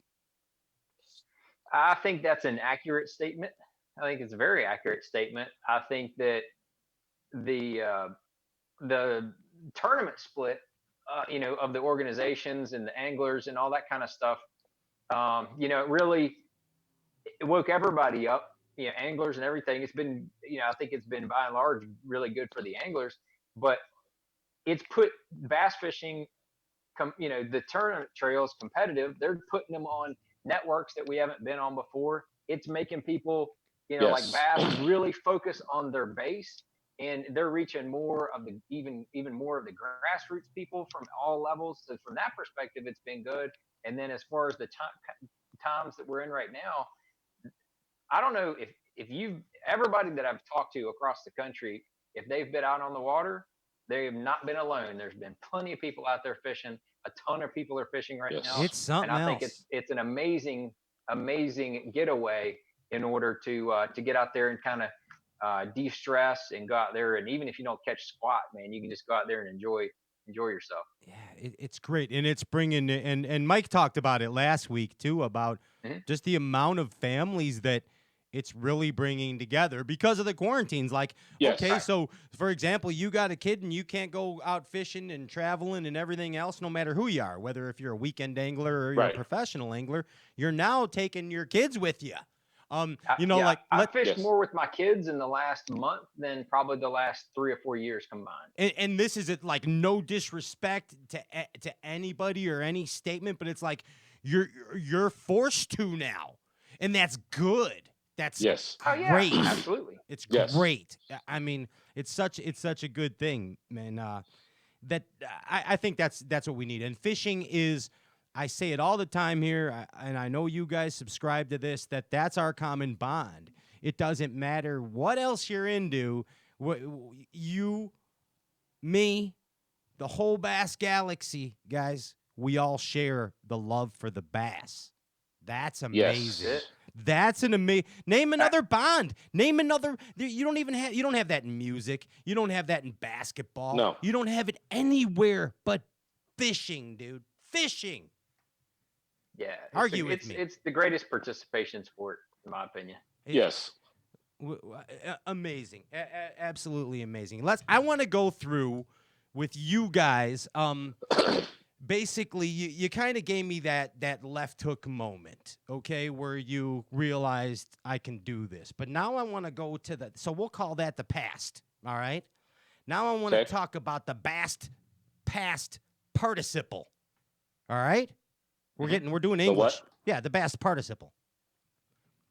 S9: I think that's an accurate statement. I think it's a very accurate statement. I think that the tournament split, of the organizations and the anglers and all that kind of stuff, it really woke everybody up. Anglers and everything. It's been, I think it's been by and large really good for the anglers, but it's put bass fishing, the tournament trails competitive. They're putting them on networks that we haven't been on before. It's making people, like bass really focus on their base, and they're reaching more of the even more of the grassroots people from all levels. So from that perspective, it's been good. And then as far as the times that we're in right now, I don't know if everybody that I've talked to across the country, if they've been out on the water, they have not been alone. There's been plenty of people out there fishing. A ton of people are fishing right now.
S1: It's something
S9: and I
S1: else.
S9: think it's an amazing getaway in order to get out there and kind of de-stress and go out there. And even if you don't catch squat, man, you can just go out there and enjoy yourself.
S1: Yeah, it's great, and it's bringing and Mike talked about it last week too about just the amount of families that it's really bringing together because of the quarantines. Like, okay, so for example, you got a kid and you can't go out fishing and traveling and everything else, no matter who you are, whether if you're a weekend angler or you're a professional angler, you're now taking your kids with you.
S9: I fished more with my kids in the last month than probably the last 3 or 4 years combined.
S1: And this is like no disrespect to anybody or any statement, but it's like you're forced to now, and that's good. That's great.
S9: Absolutely.
S1: It's great. I mean, it's such a good thing, man. That I think that's what we need. And fishing is, I say it all the time here, and I know you guys subscribe to this, that's our common bond. It doesn't matter what else you're into. You, me, the whole bass galaxy, guys, we all share the love for the bass. That's amazing.
S8: Yes.
S1: That's an amazing. Name another bond. Name another. You don't have that in music. You don't have that in basketball.
S8: No.
S1: You don't have it anywhere but fishing, dude. Fishing.
S9: Yeah.
S1: Argue with me.
S9: It's the greatest participation sport, in my opinion.
S8: Yes.
S1: Amazing. Absolutely amazing. I want to go through with you guys. Basically, you kind of gave me that left hook moment, okay, where you realized I can do this. But now I want to go to so we'll call that the past, all right? Now I want to talk about the past participle, all right? We're doing English.
S8: The what?
S1: Yeah, the past participle.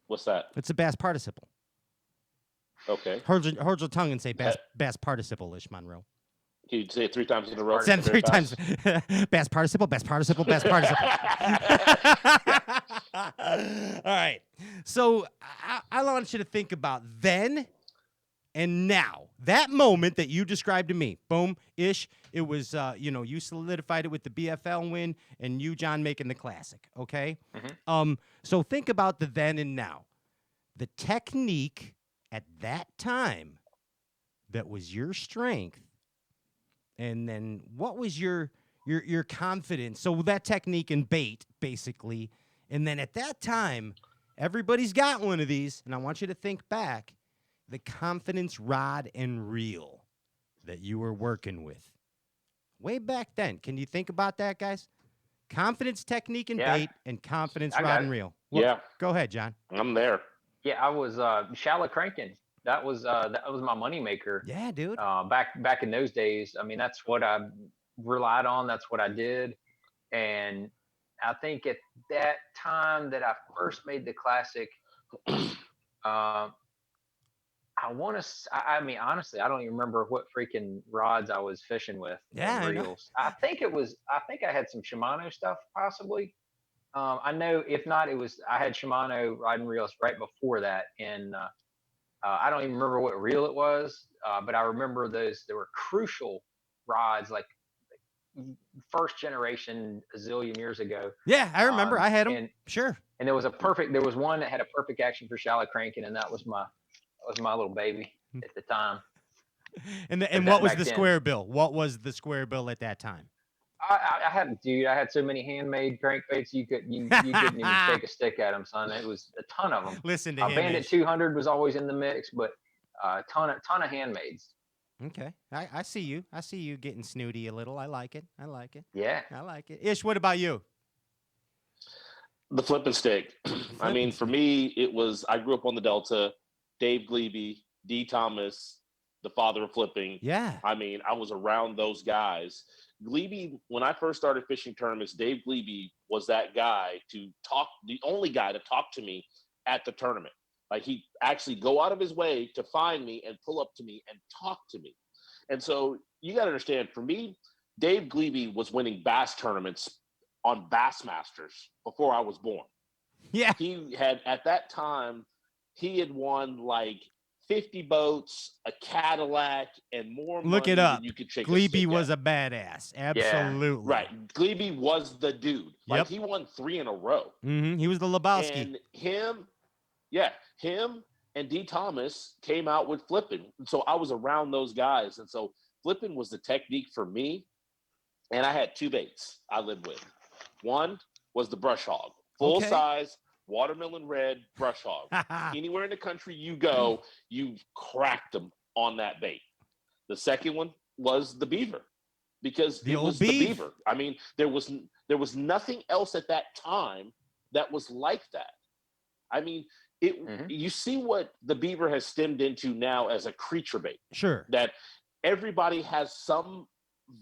S8: What's that?
S1: It's a past participle.
S8: Okay.
S1: Hold your tongue and say past participle-ish, Monroe.
S8: Can you say it 3 times in a row?
S1: Say it 3 times. Past participle, past participle, past participle. All right. So I want you to think about then and now. That moment that you described to me, boom-ish, it was, you solidified it with the BFL win and you, John, making the classic, okay?
S9: Mm-hmm.
S1: So think about the then and now. The technique at that time that was your strength. And then what was your your confidence. So that technique and bait, basically. And then at that time, everybody's got one of these, and I want you to think back, the confidence rod and reel that you were working with. Way back then. Can you think about that, guys? Confidence technique and
S9: Yeah.
S1: bait and confidence
S9: I got
S1: rod and
S9: it.
S1: reel.
S8: Yeah.
S1: Go ahead, John.
S8: I'm there.
S9: Yeah, I was shallow cranking. That was my moneymaker.
S1: Yeah, dude.
S9: Back in those days. I mean, that's what I relied on. That's what I did. And I think at that time that I first made the classic, I mean, honestly, I don't even remember what freaking rods I was fishing with.
S1: Yeah,
S9: and
S1: I know.
S9: reels. I think I had some Shimano stuff possibly. I know if not, I had Shimano rod and reels right before that. And I don't even remember what reel it was, but I remember there were crucial rods, like first generation a zillion years ago.
S1: Yeah, I remember. I had them.
S9: And,
S1: Sure.
S9: and there was one that had a perfect action for shallow cranking, and that was my little baby at the time.
S1: And what was the square bill? What was the square bill at that time?
S9: I had so many handmade crankbaits you couldn't even take a stick at them, son. It was a ton of them.
S1: Listen to him.
S9: Bandit 200 was always in the mix, but a ton of handmades.
S1: Okay, I see you. I see you getting snooty a little. I like it.
S9: Yeah,
S1: I like it. Ish, what about you?
S8: The flipping stick. I mean, for me, I grew up on the Delta. Dave Glebe, D. Thomas, the father of flipping.
S1: Yeah.
S8: I mean, I was around those guys. Glebe, when I first started fishing tournaments, Dave Glebe was that guy the only guy to talk to me at the tournament. Like, he'd actually go out of his way to find me and pull up to me and talk to me. And so you got to understand, for me, Dave Glebe was winning bass tournaments on Bassmasters before I was born.
S1: Yeah.
S8: He had, at that time, he had won like 50 boats, a Cadillac, and more
S1: Look
S8: money
S1: it up.
S8: than you could shake a
S1: Glebe
S8: stick
S1: was
S8: at.
S1: a badass. Absolutely.
S8: Right. Glebe was the dude. Like,
S1: Yep.
S8: he won 3 in a row.
S1: Mm-hmm. He was the Lebowski.
S8: And him and D. Thomas came out with flipping. And so I was around those guys. And so flipping was the technique for me. And I had 2 baits I lived with. One was the brush hog, full size, watermelon red brush hog. Anywhere in the country you go, you cracked them on that bait. The second one was the beaver, because it was the beaver. I mean, there was nothing else at that time that was like that. I mean, you see what the beaver has stemmed into now as a creature bait.
S1: Sure.
S8: That everybody has some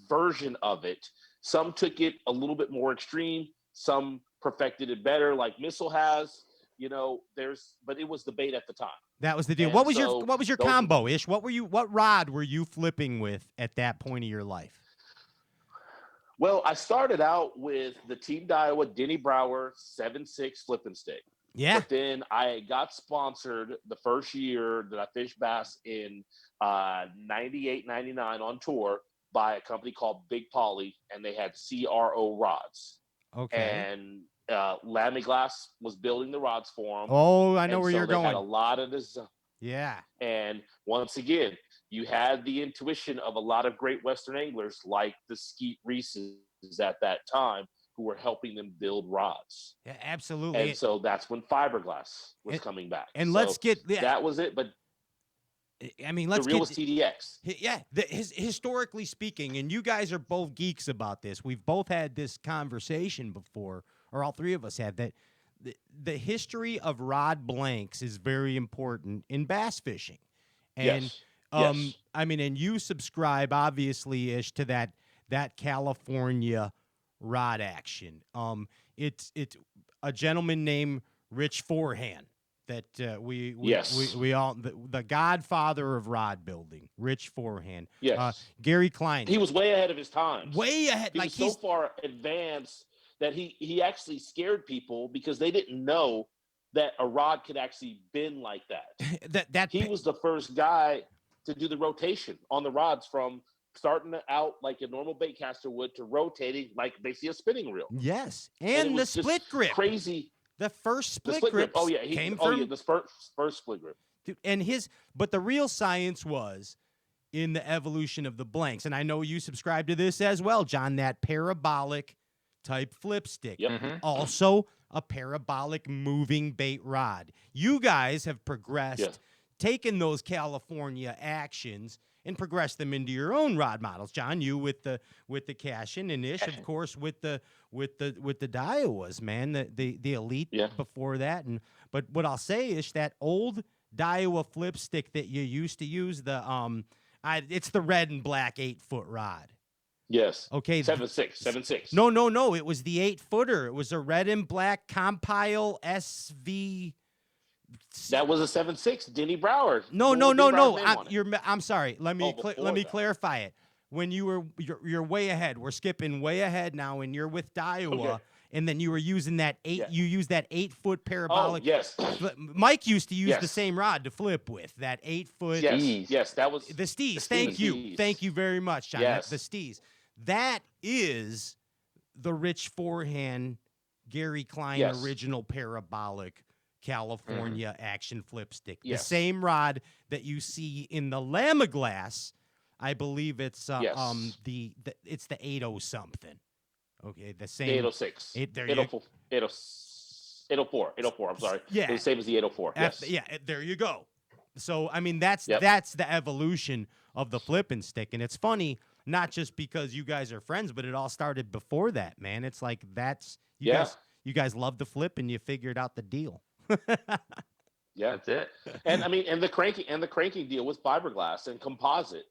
S8: version of it. Some took it a little bit more extreme. Some perfected it better, like Missile has. But it was the bait at the time.
S1: That was the deal.
S8: And
S1: What was
S8: so
S1: your combo, Ish? What rod were you flipping with at that point of your life?
S8: Well, I started out with the Team Daiwa Denny Brower 7.6 flipping stick.
S1: Yeah.
S8: But then I got sponsored the first year that I fished bass in 98, 99 on tour by a company called Big Polly, and they had CRO rods.
S1: Okay.
S8: And Lammy Glass was building the rods for them.
S1: Oh, I know where you're
S8: they
S1: going.
S8: Had a lot of this.
S1: Yeah.
S8: And once again, you had the intuition of a lot of great Western anglers like the Skeet Reeses at that time, who were helping them build rods.
S1: Yeah, absolutely.
S8: And so that's when fiberglass was coming back.
S1: And
S8: so
S1: let's get
S8: that was it. But
S1: I mean, let's
S8: the reel was TDX.
S1: Yeah, historically speaking, and you guys are both geeks about this. We've both had this conversation before, or all three of us have, that the history of rod blanks is very important in bass fishing. And
S8: Yes.
S1: I mean, and you subscribe obviously, Ish, to that California rod action. It's a gentleman named Rich Forehand that we all the godfather of rod building, Rich Forehand.
S8: Yes.
S1: Gary Klein.
S8: He was way ahead of his time.
S1: Way ahead.
S8: He was so far advanced that he actually scared people because they didn't know that a rod could actually bend like that. He was the first guy to do the rotation on the rods, from starting out like a normal bait caster would to rotating like basically a spinning reel.
S1: Yes, and the split grip.
S8: Crazy.
S1: The first split
S8: grip.
S1: Oh yeah,
S8: the first split grip.
S1: Dude, and but the real science was in the evolution of the blanks. And I know you subscribe to this as well, John, that parabolic type flip stick.
S8: Yep.
S1: Also a parabolic moving bait rod. You guys have progressed,
S8: Yes.
S1: taken those California actions and progressed them into your own rod models. John, you with the Cashin, and Ish, of course, with the Daiwas, man, the Elite before that. But what I'll say is that old Daiwa flip stick that you used to use, it's the red and black 8-foot rod.
S8: Yes.
S1: Okay.
S8: 7.6.
S1: No. It was the 8-footer. It was a red and black Compile SV.
S8: That was a 7.6. Denny Broward.
S1: No. I'm sorry. Let me
S8: that.
S1: clarify it. When you're way ahead. We're skipping way ahead now, and you're with Daiwa.
S8: Okay.
S1: And then you were using that 8. Yeah. You used that 8-foot parabolic.
S8: Oh, yes.
S1: Mike used to use the same rod to flip with, that 8-foot.
S8: Yes, that was
S1: the Steez. Thank you very much, John.
S8: Yes.
S1: The Steez. That is the Rich Forehand Gary Klein original parabolic California action flip stick.
S8: Yes.
S1: The same rod that you see in the Lama Glass. I believe it's it's the 80 something. Okay, the same
S8: 806. 804. I'm sorry.
S1: Yeah.
S8: It's the same as the 804. Yes.
S1: There you go. So I mean that's the evolution of the flipping stick, and it's funny not just because you guys are friends, but it all started before that, man. It's like you guys love to flip, and you figured out the deal.
S8: Yeah,
S9: that's it.
S8: And I mean, and the cranking deal was fiberglass and composite.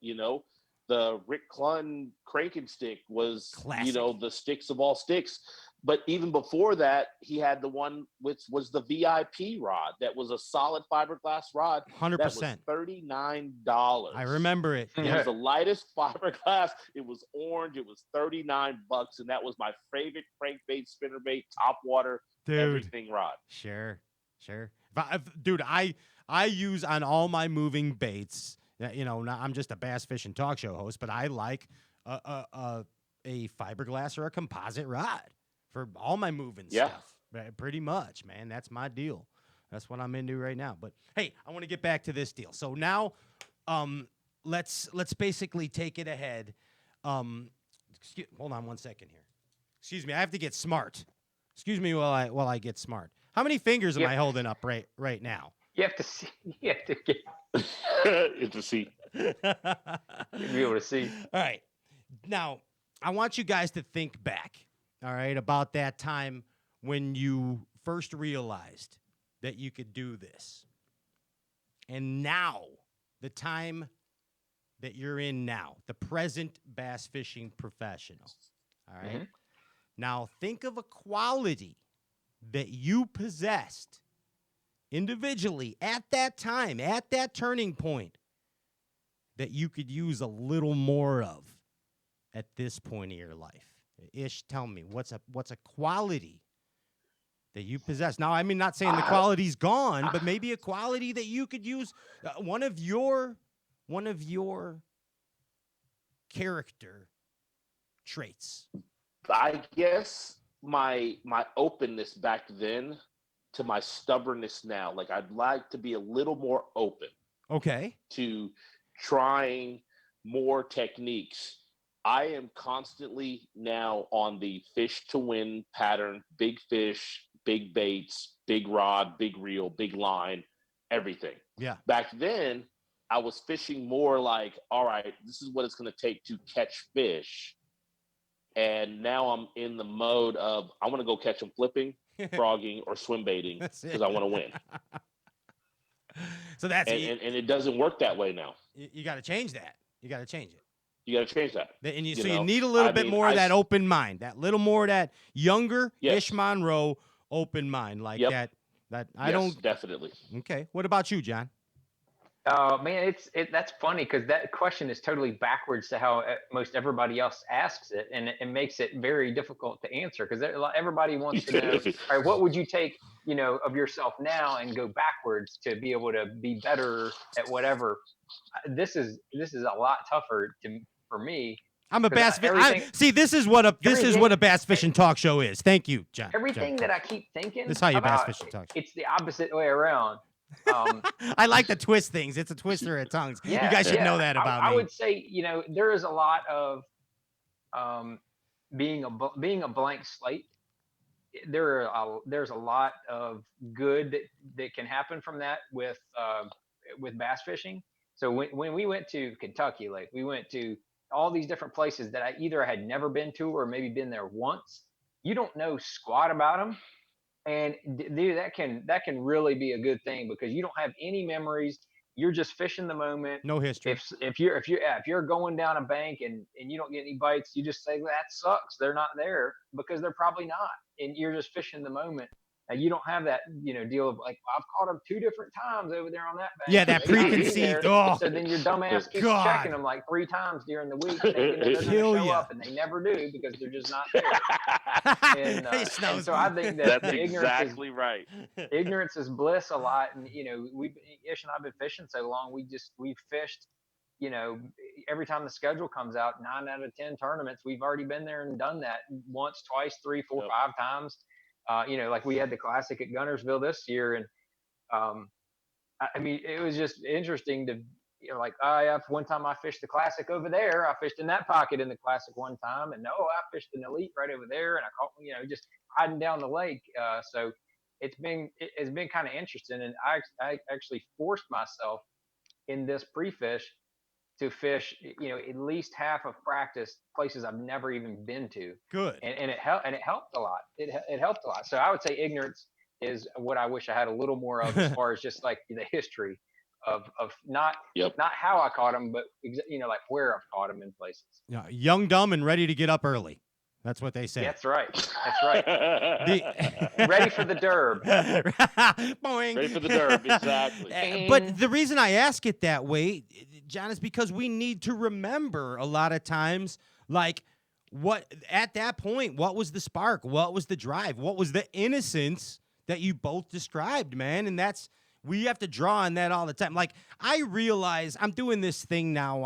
S8: The Rick Clunn cranking stick was,
S1: classic.
S8: The sticks of all sticks. But even before that, he had the one which was the VIP rod. That was a solid fiberglass rod.
S1: 100%.
S8: That was $39.
S1: I remember it.
S8: It was the lightest fiberglass. It was orange. It was $39, and that was my favorite crankbait, spinnerbait, topwater, everything rod.
S1: Sure. Dude, I use on all my moving baits. I'm just a bass fishing talk show host, but I like a fiberglass or a composite rod for all my moving stuff. Pretty much, man. That's my deal. That's what I'm into right now. But hey, I want to get back to this deal. So now, let's basically take it ahead. Hold on 1 second here. Excuse me, I have to get smart. Excuse me while I get smart. How many fingers am I holding up right now?
S9: You have to see. You have to get.
S8: It's a C.
S9: You'll be able to see.
S1: All right. Now, I want you guys to think back, all right, about that time when you first realized that you could do this. And now, the time that you're in now, the present bass fishing professional, all right?
S9: Mm-hmm.
S1: Now, think of a quality that you possessed individually at that time, at that turning point, that you could use a little more of at this point of your life. Ish, tell me, what's a quality that you possess? Now, I mean, not saying the quality's gone, but maybe a quality that you could use, one of your character traits.
S8: I guess my openness back then to my stubbornness now. Like, I'd like to be a little more open.
S1: Okay.
S8: To trying more techniques. I am constantly now on the fish to win pattern, big fish, big baits, big rod, big reel, big line, everything.
S1: Yeah.
S8: Back then, I was fishing more like, all right, this is what it's going to take to catch fish. And now I'm in the mode of, I want to go catch them flipping, frogging, or swim baiting because I want to win.
S1: So that's
S8: and it doesn't work that way now.
S1: You got to change that. You got to change it.
S8: You got to change that.
S1: And you need a little bit more of that open mind, that little more of that younger Ish Monroe open mind, like that. That I don't
S8: definitely.
S1: Okay. What about you, John?
S9: Oh man, that's funny because that question is totally backwards to how most everybody else asks it, and it makes it very difficult to answer because everybody wants to know, all right, what would you take, of yourself now and go backwards to be able to be better at whatever. This is a lot tougher for me.
S1: I'm a bass see, this is what a bass fishing talk show is. Thank you, John.
S9: Everything that I keep thinking.
S1: This is how you bass fishing talk show.
S9: It's the opposite way around.
S1: I like to twist things. It's a twister of tongues. You guys should know that about
S9: I
S1: me.
S9: would say, there is a lot of being a blank slate. There's a lot of good that can happen from that with bass fishing. So when we went to Kentucky Lake, we went to all these different places that I either had never been to or maybe been there once. You don't know squat about them, and dude, that can really be a good thing because you don't have any memories. You're just fishing the moment.
S1: No history.
S9: If you're going down a bank and you don't get any bites, you just say, well, that sucks. They're not there because they're probably not, and you're just fishing the moment. And you don't have that, deal of like, well, I've caught them 2 different times over there on that bank.
S1: Yeah, that preconceived. Oh,
S9: so then your dumbass keeps checking them like 3 times during the week, thinking that they're going to show up, and they never do because they're just not there. And so I think that
S8: that's exactly right.
S9: Ignorance is bliss a lot, and Ish and I've been fishing so long. We've fished. Every time the schedule comes out, 9 out of 10 tournaments, we've already been there and done that once, twice, 3, 4, 5 times. Like we had the Classic at Gunnersville this year, and I mean, it was just interesting to, one time I fished the Classic over there. I fished in that pocket in the Classic one time, and I fished an Elite right over there, and I caught, just hiding down the lake. So it's been kind of interesting, and I actually forced myself in this pre-fish to fish, at least half of practice places I've never even been to.
S1: Good.
S9: And it helped a lot. It helped a lot. So I would say ignorance is what I wish I had a little more of as far as just like the history of not how I caught them, but like where I've caught them in places.
S1: Yeah, young, dumb, and ready to get up early. That's what they say.
S9: That's right. Ready for the derb.
S1: Boing.
S8: Ready for the derb, exactly.
S1: But the reason I ask it that way, John, is because we need to remember a lot of times, like, what at that point, what was the spark? What was the drive? What was the innocence that you both described, man? And we have to draw on that all the time. Like, I realize I'm doing this thing now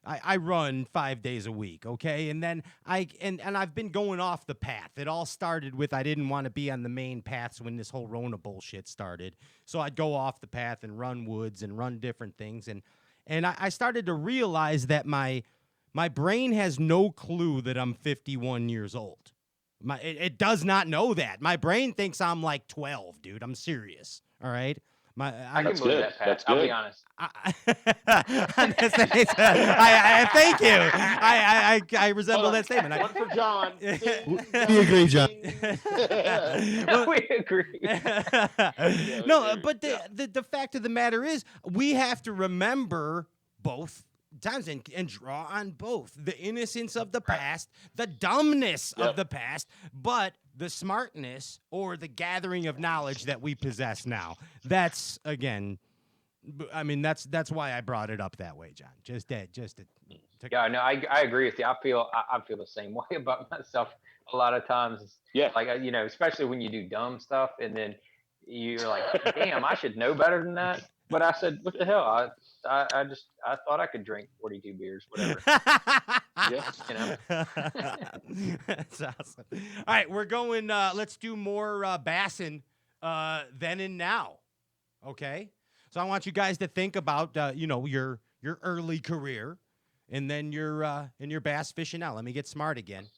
S1: I run 5 days a week, okay? And then I've been going off the path. It all started with I didn't want to be on the main paths when this whole Rona bullshit started. So I'd go off the path and run woods and run different things. And I started to realize that my brain has no clue that I'm 51 years old. It does not know that. My brain thinks I'm like 12, dude. I'm serious, all right?
S9: I can believe that, Pat. I'll be honest.
S1: Thank you. I resemble that statement.
S8: One for John.
S10: We agree, John.
S9: We agree.
S1: No, but the fact of the matter is, we have to remember both times and draw on both the innocence of the past, the dumbness of the past, but the smartness or the gathering of knowledge that we possess now. That's, again, I mean, that's why I brought it up that way, John.
S9: Yeah, no, I agree with you. I feel the same way about myself a lot of times.
S8: Yeah.
S9: Like, especially when you do dumb stuff and then you're like, damn, I should know better than that. But I said, what the hell? I thought I could drink 42 beers, whatever.
S1: That's awesome. All right, we're going. Let's do more bassing then and now. Okay, so I want you guys to think about your early career, and then your bass fishing now. Let me get smart again.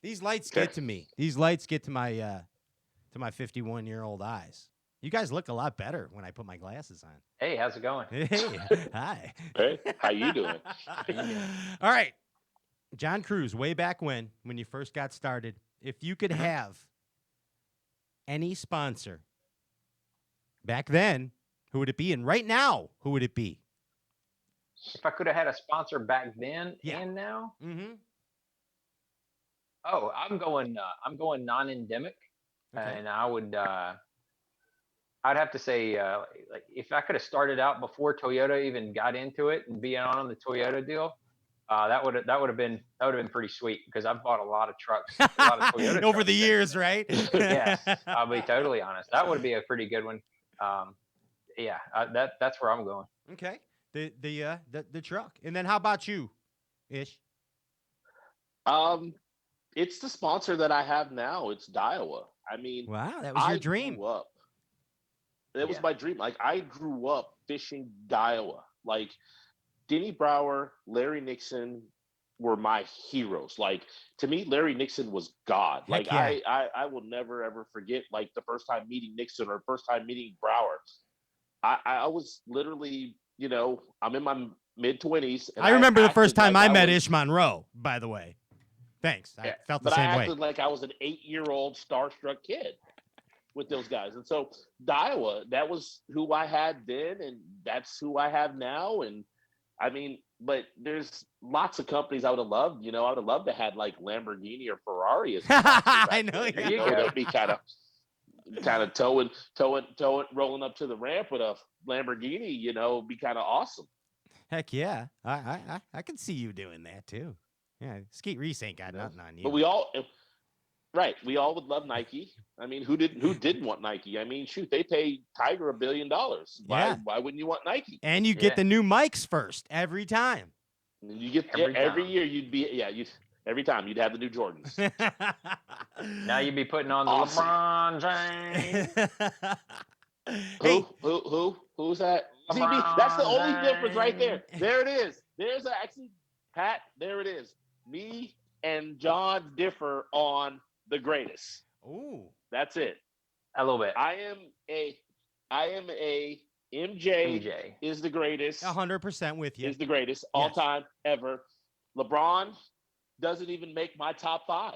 S1: These lights get to me. These lights get to my 51-year-old eyes. You guys look a lot better when I put my glasses on.
S9: Hey, how's it going?
S1: Hey, hi.
S8: Hey, how you doing?
S1: All right. John Cruz, way back when you first got started, if you could have any sponsor back then, who would it be? And right now, who would it be?
S9: If I could have had a sponsor back then and now?
S1: Mm-hmm.
S9: Oh, I'm going non-endemic.
S1: Okay.
S9: And I would I'd have to say, like, if I could have started out before Toyota even got into it and being on the Toyota deal, that would have been pretty sweet because I've bought a lot of trucks, a lot of Toyota
S1: over
S9: trucks
S1: the years, right?
S9: Yes, I'll be totally honest. That would be a pretty good one. That's where I'm going.
S1: Okay, the truck, and then how about you, Ish?
S8: It's the sponsor that I have now. It's Daiwa. I mean,
S1: wow, that was your dream.
S8: Grew up. It was my dream. Like I grew up fishing Daiwa. Like Denny Brower, Larry Nixon were my heroes. Like to me, Larry Nixon was God.
S1: Heck
S8: Like
S1: yeah.
S8: I will never ever forget like the first time meeting Nixon or first time meeting Brower. I was literally, I'm in my mid-20s.
S1: I remember the first time I met
S8: was,
S1: Ish Monroe, by the way. Thanks. I felt the
S8: but
S1: same
S8: I
S1: way.
S8: acted like I was an 8-year-old starstruck kid with those guys. And so Daiwa, that was who I had then, and that's who I have now. And I mean, but there's lots of companies I would have loved. I would have loved to have like Lamborghini or Ferrari as
S1: I know.
S8: That'd be kind of towing, rolling up to the ramp with a Lamborghini. Be kind of awesome.
S1: Heck yeah. I can see you doing that too. Yeah, Skeet Reese ain't got nothing on you.
S8: But we all would love Nike. I mean, who didn't want Nike? I mean, shoot, they pay Tiger $1 billion. Why wouldn't you want Nike?
S1: And you get the new mics first every time.
S8: You get every year every time you'd have the new Jordans.
S9: Now you'd be putting on the LeBron James.
S8: Who's that? CB, that's the only difference right there. There it is. There's actually Pat. There it is. Me and John differ on the greatest.
S1: Ooh,
S8: that's it.
S9: A little bit.
S8: I am a MJ is the greatest.
S1: 100% with you.
S8: Is the greatest all time ever. LeBron doesn't even make my top 5.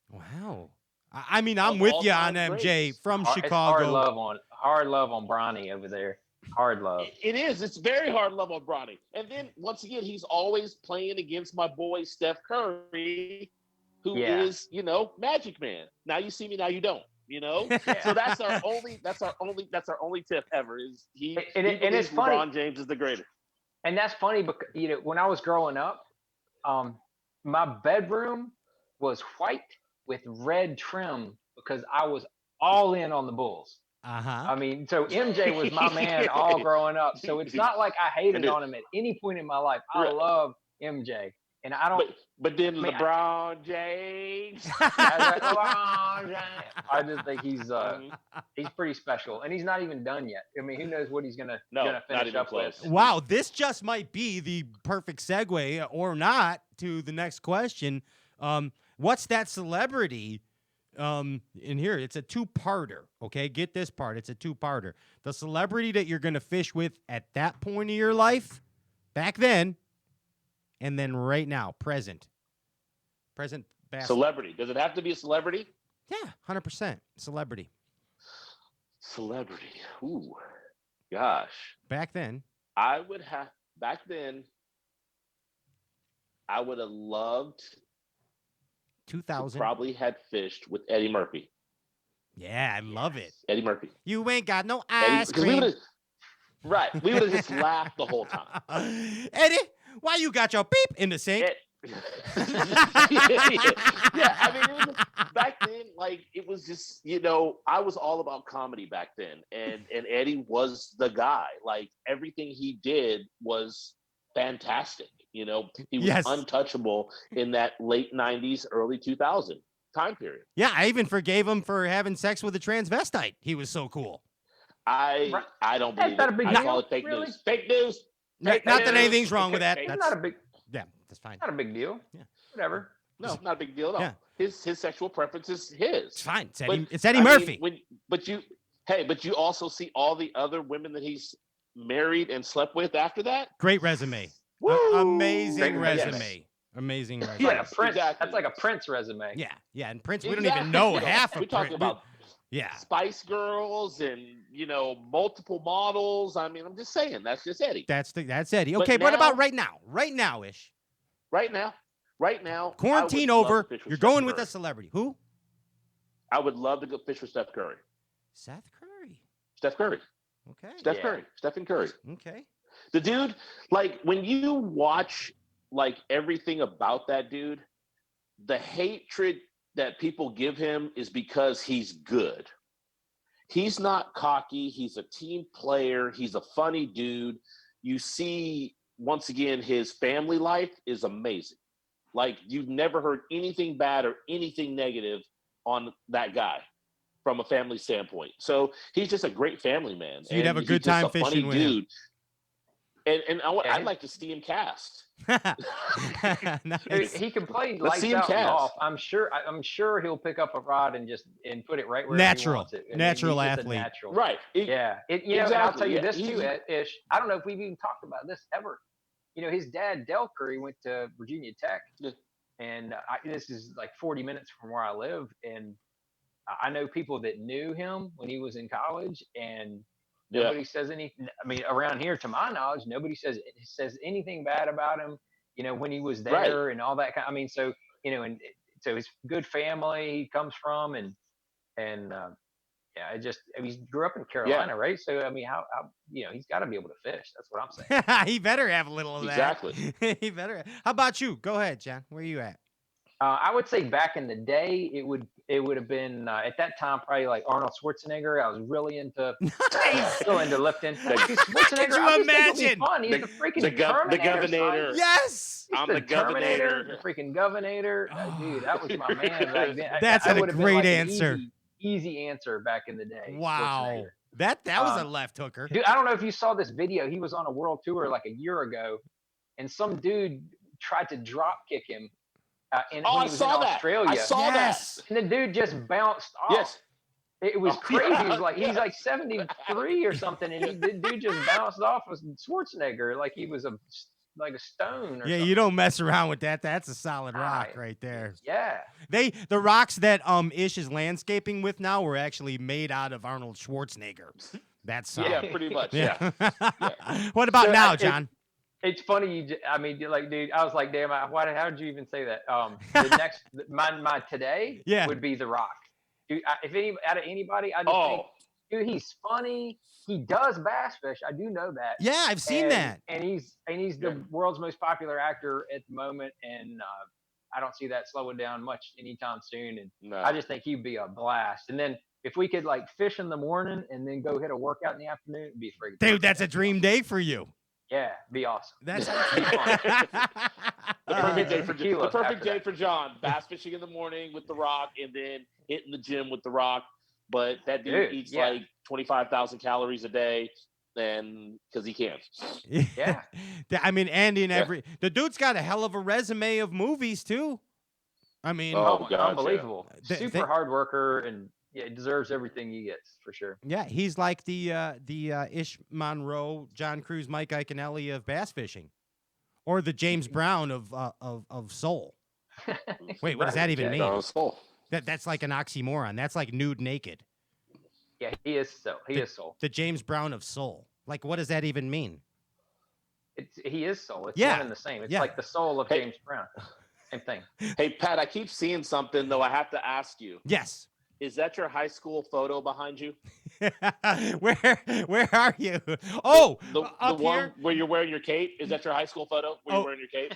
S1: Wow. I mean, I'm with you on MJ from Chicago.
S9: Hard love on Bronny over there. Hard love.
S8: It is. It's very hard love on Bronny. And then once again, he's always playing against my boy Steph Curry, who is, Magic Man. Now you see me, now you don't. So that's our only tip ever. Is he? And it's funny. LeBron James is the greatest.
S9: And that's funny because when I was growing up, my bedroom was white with red trim because I was all in on the Bulls. I mean, so MJ was my man all growing up. So it's not like I hated on him at any point in my life. I love MJ. And I don't.
S8: But then LeBron James.
S9: I just think he's pretty special, and he's not even done yet. I mean, who knows what he's gonna finish up with?
S1: Wow, this just might be the perfect segue, or not, to the next question. What's that celebrity? In here, it's a 2-parter. Okay, get this part. It's a 2-parter. The celebrity that you're gonna fish with at that point of your life, back then. And then right now, present bass.
S8: Celebrity. Does it have to be a celebrity?
S1: Yeah, 100% celebrity.
S8: Celebrity. Ooh, gosh.
S1: Back then,
S8: I would have loved
S1: 2000.
S8: Probably had fished with Eddie Murphy.
S1: Yeah, I love it.
S8: Eddie Murphy.
S1: You ain't got no ice cream.
S8: We would have just laughed the whole time.
S1: Eddie, why you got your beep in the sink?
S8: I mean, it was back then, like, it was just, I was all about comedy back then. And Eddie was the guy. Like, everything he did was fantastic. He was untouchable in that late 90s, early 2000 time period.
S1: Yeah, I even forgave him for having sex with a transvestite. He was so cool.
S8: I don't believe it. I call it fake news. Fake news.
S1: Not that anything's wrong with that.
S9: That's not a big.
S1: Yeah, that's fine.
S9: Not a big deal.
S1: Yeah,
S9: whatever.
S8: No, not a big deal at all.
S1: Yeah.
S8: His sexual preference is his.
S1: It's fine. It's Eddie Murphy.
S8: But you also see all the other women that he's married and slept with after that.
S1: Great resume. Amazing resume. Yes. Amazing resume.
S9: Yeah, Prince. Exactly. That's like a Prince resume.
S1: Yeah, and Prince. We don't even know half of.
S8: We're talking about.
S1: Yeah,
S8: Spice Girls and multiple models. I mean, I'm just saying that's just Eddie.
S1: That's Eddie. Okay, what about right now? Right now-ish.
S8: Right now.
S1: Quarantine over. You're going with a celebrity. Who?
S8: I would love to go fish with Steph Curry.
S1: Steph Curry. Okay.
S8: Stephen Curry.
S1: Okay.
S8: The dude, like when you watch like everything about that dude, the hatred that people give him is because he's good. He's not cocky. He's a team player. He's a funny dude. You see, once again, his family life is amazing. Like, you've never heard anything bad or anything negative on that guy from a family standpoint. So he's just a great family man.
S1: So you'd have a
S8: he's
S1: good
S8: just
S1: time fishing
S8: funny
S1: with him.
S8: dude. And I'd like to see him cast.
S1: Nice.
S9: He can play
S8: Let's
S9: lights
S8: see him
S9: out
S8: cast.
S9: golf. I'm sure he'll pick up a rod and put it right where he
S1: Natural.
S9: wants it. I mean,
S1: Natural
S9: he's just a
S1: athlete.
S9: natural.
S8: Right.
S9: Yeah. And I'll tell you
S8: Exactly.
S9: this too, Ish. I don't know if we've even talked about this ever. His dad, Del Curry, went to Virginia Tech,
S8: Yeah.
S9: and this is like 40 minutes from where I live, and I know people that knew him when he was in college, and nobody says anything. I mean, around here, to my knowledge, nobody says anything bad about him. When he was there and all that kind. I mean, so and so his good family he comes from, and he grew up in Carolina, right? So I mean, how he's got to be able to fish. That's what I'm saying.
S1: He better have a little of that.
S8: Exactly.
S1: He better. How about you? Go ahead, John. Where you at?
S9: I would say back in the day, it would have been at that time probably like Arnold Schwarzenegger. I was really still into lifting. Schwarzenegger,
S1: Could you imagine?
S9: Fun. He's the freaking Terminator.
S8: The Governor.
S1: Yes.
S8: I'm the Governor.
S9: The freaking Governor. Dude, that was my man back then.
S1: That's a great answer.
S9: Easy answer back in the day.
S1: Wow. That was a left hooker.
S9: Dude, I don't know if you saw this video. He was on a world tour like a year ago, and some dude tried to drop kick him. When he was in Australia.
S8: I saw that.
S9: And the dude just bounced off.
S8: Yes.
S9: It was crazy. It was like he's like 73 or something, and the dude just bounced off with Schwarzenegger like he was a stone. Or something.
S1: You don't mess around with that. That's a solid rock right there.
S9: Yeah.
S1: The rocks that Ish is landscaping with now were actually made out of Arnold Schwarzenegger. That's
S8: pretty much. Yeah.
S1: What about now, John?
S9: It's funny. Dude, I was like, damn, how did you even say that? The next, my today would be The Rock. Dude, out of anybody, I just think, dude, he's funny. He does bass fish. I do know that.
S1: Yeah, I've seen that.
S9: And he's the world's most popular actor at the moment, and I don't see that slowing down much anytime soon. And I just think he'd be a blast. And then if we could fish in the morning and then go hit a workout in the afternoon, it'd be freaking.
S1: Dude, that's a dream day for you.
S9: Yeah, be awesome.
S1: That's
S8: the perfect day for John. Bass fishing in the morning with The Rock, and then hitting the gym with The Rock. But that dude eats like 25,000 calories a day, and because he can.
S9: Yeah.
S1: I mean, the dude's got a hell of a resume of movies too. I mean,
S9: unbelievable. Super hard worker, and he deserves everything he gets for sure.
S1: Yeah, he's like the Ish Monroe, John Cruz, Mike Iaconelli of bass fishing, or the James Brown of soul. Wait, what does that even mean?
S8: Soul.
S1: That's like an oxymoron. That's like nude naked.
S9: Yeah, he is soul. He is soul.
S1: The James Brown of soul. Like, what does that even mean?
S9: He is soul. It's
S1: one
S9: and the same. It's like the soul of James Brown. Same thing.
S8: Hey, Pat, I keep seeing something though. I have to ask you.
S1: Yes.
S8: Is that your high school photo behind you?
S1: Where are you? Oh,
S8: the one
S1: here?
S8: where you're wearing your cape. Is that your high school photo where you're wearing your cape?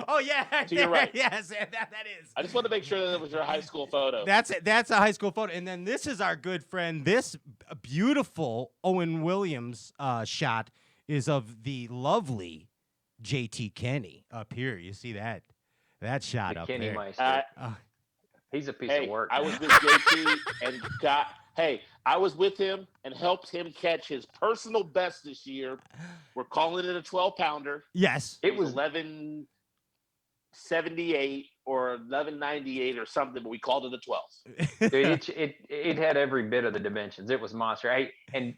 S1: Oh yeah,
S8: to your right.
S1: Yes, that is.
S8: I just want to make sure that was your high school photo.
S1: That's it. That's a high school photo. And then this is our good friend. This beautiful Owen Williams shot is of the lovely JT Kenny up here. You see that shot up
S9: Kenny
S1: there.
S9: Meister. He's a piece of work.
S8: I was with JT and I was with him and helped him catch his personal best this year. We're calling it a 12-pounder.
S1: Yes.
S8: It was 1178 or 1198 or something, but we called it a 12.
S9: Dude, it had every bit of the dimensions. It was monster. And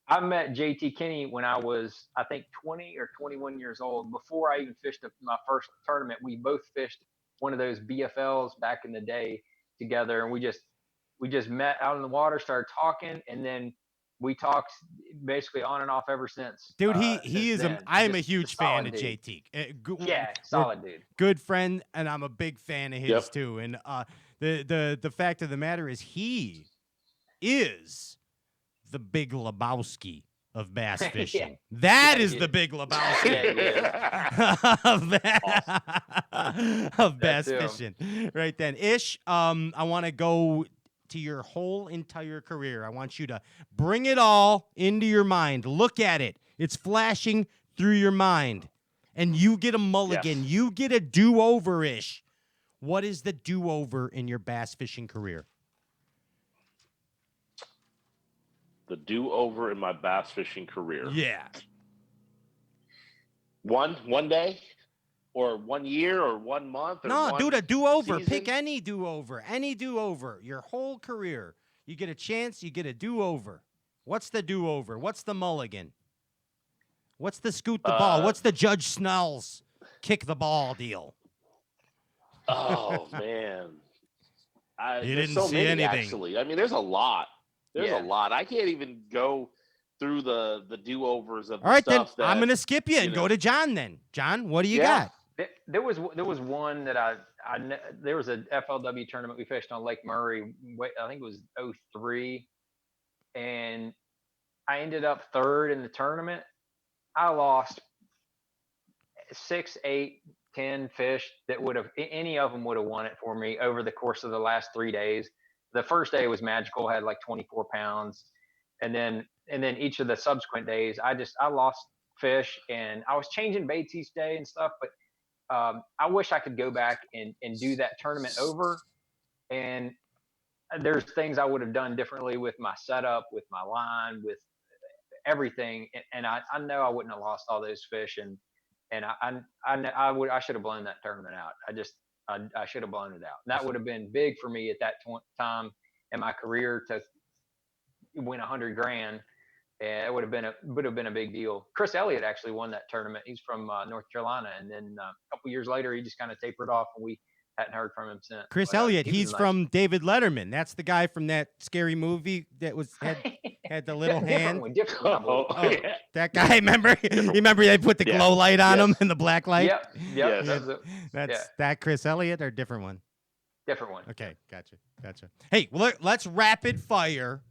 S9: I met JT Kenny when I was, I think, 20 or 21 years old. Before I even fished my first tournament, we both fished one of those BFLs back in the day together, and we just met out in the water, started talking, and then we talked basically on and off ever since.
S1: Dude, he is. I am a huge fan of
S9: dude.
S1: JT.
S9: Solid dude.
S1: Good friend, and I'm a big fan of his too. And the fact of the matter is, he is the Big Lebowski of bass fishing. That is the Big Lebowski of bass fishing. Right then. Ish, I want to go to your whole entire career. I want you to bring it all into your mind. Look at it. It's flashing through your mind. And you get a mulligan. Yes. You get a do-over-ish. What is the do-over in your bass fishing career?
S8: The do-over in my bass fishing career.
S1: Yeah.
S8: One day, or 1 year, or 1 month, or
S1: No,
S8: one
S1: dude, a do-over.
S8: season?
S1: Pick any do-over. Any do-over. Your whole career. You get a chance, you get a do-over. What's the do-over? What's the mulligan? What's the scoot the ball? What's the Judge Snell's kick the ball deal?
S8: Oh, man.
S1: You
S8: There's
S1: didn't
S8: so
S1: see
S8: many,
S1: anything.
S8: actually. I mean, there's a lot. There's
S9: Yeah.
S8: a lot. I can't even go through the do-overs of
S1: All right, then
S8: stuff that
S1: I'm going to skip you and
S8: you
S1: go
S8: know.
S1: to John then. John, what do you
S8: Yeah.
S1: got?
S9: There was one that there was a FLW tournament we fished on Lake Murray. I think it was 03, and I ended up third in the tournament. I lost 6, 8, 10 fish that would have, any of them would have won it for me over the course of the last 3 days. The first day was magical, had like 24 pounds. And then each of the subsequent days, I lost fish, and I was changing baits each day and stuff. But I wish I could go back and do that tournament over. And there's things I would have done differently with my setup, with my line, with everything. And I know I wouldn't have lost all those fish. And I should have blown that tournament out. I should have blown it out. And that would have been big for me at that time in my career to win $100 grand. And it would have been a big deal. Chris Elliott actually won that tournament. He's from North Carolina, and then a couple years later, he just kind of tapered off, and we hadn't heard from him since.
S1: Chris
S9: But,
S1: Elliott,
S9: he was
S1: he's
S9: nice.
S1: from David Letterman. That's the guy from that scary movie that had the little hand.
S9: Different one.
S8: Oh, yeah.
S1: That guy, remember? You remember they put the
S8: Yeah.
S1: glow light on
S8: Yes.
S1: him and the black light?
S9: Yep.
S8: Yes.
S1: That's that Chris Elliott or different one?
S9: Different one.
S1: Okay, gotcha. Hey, well, let's rapid fire.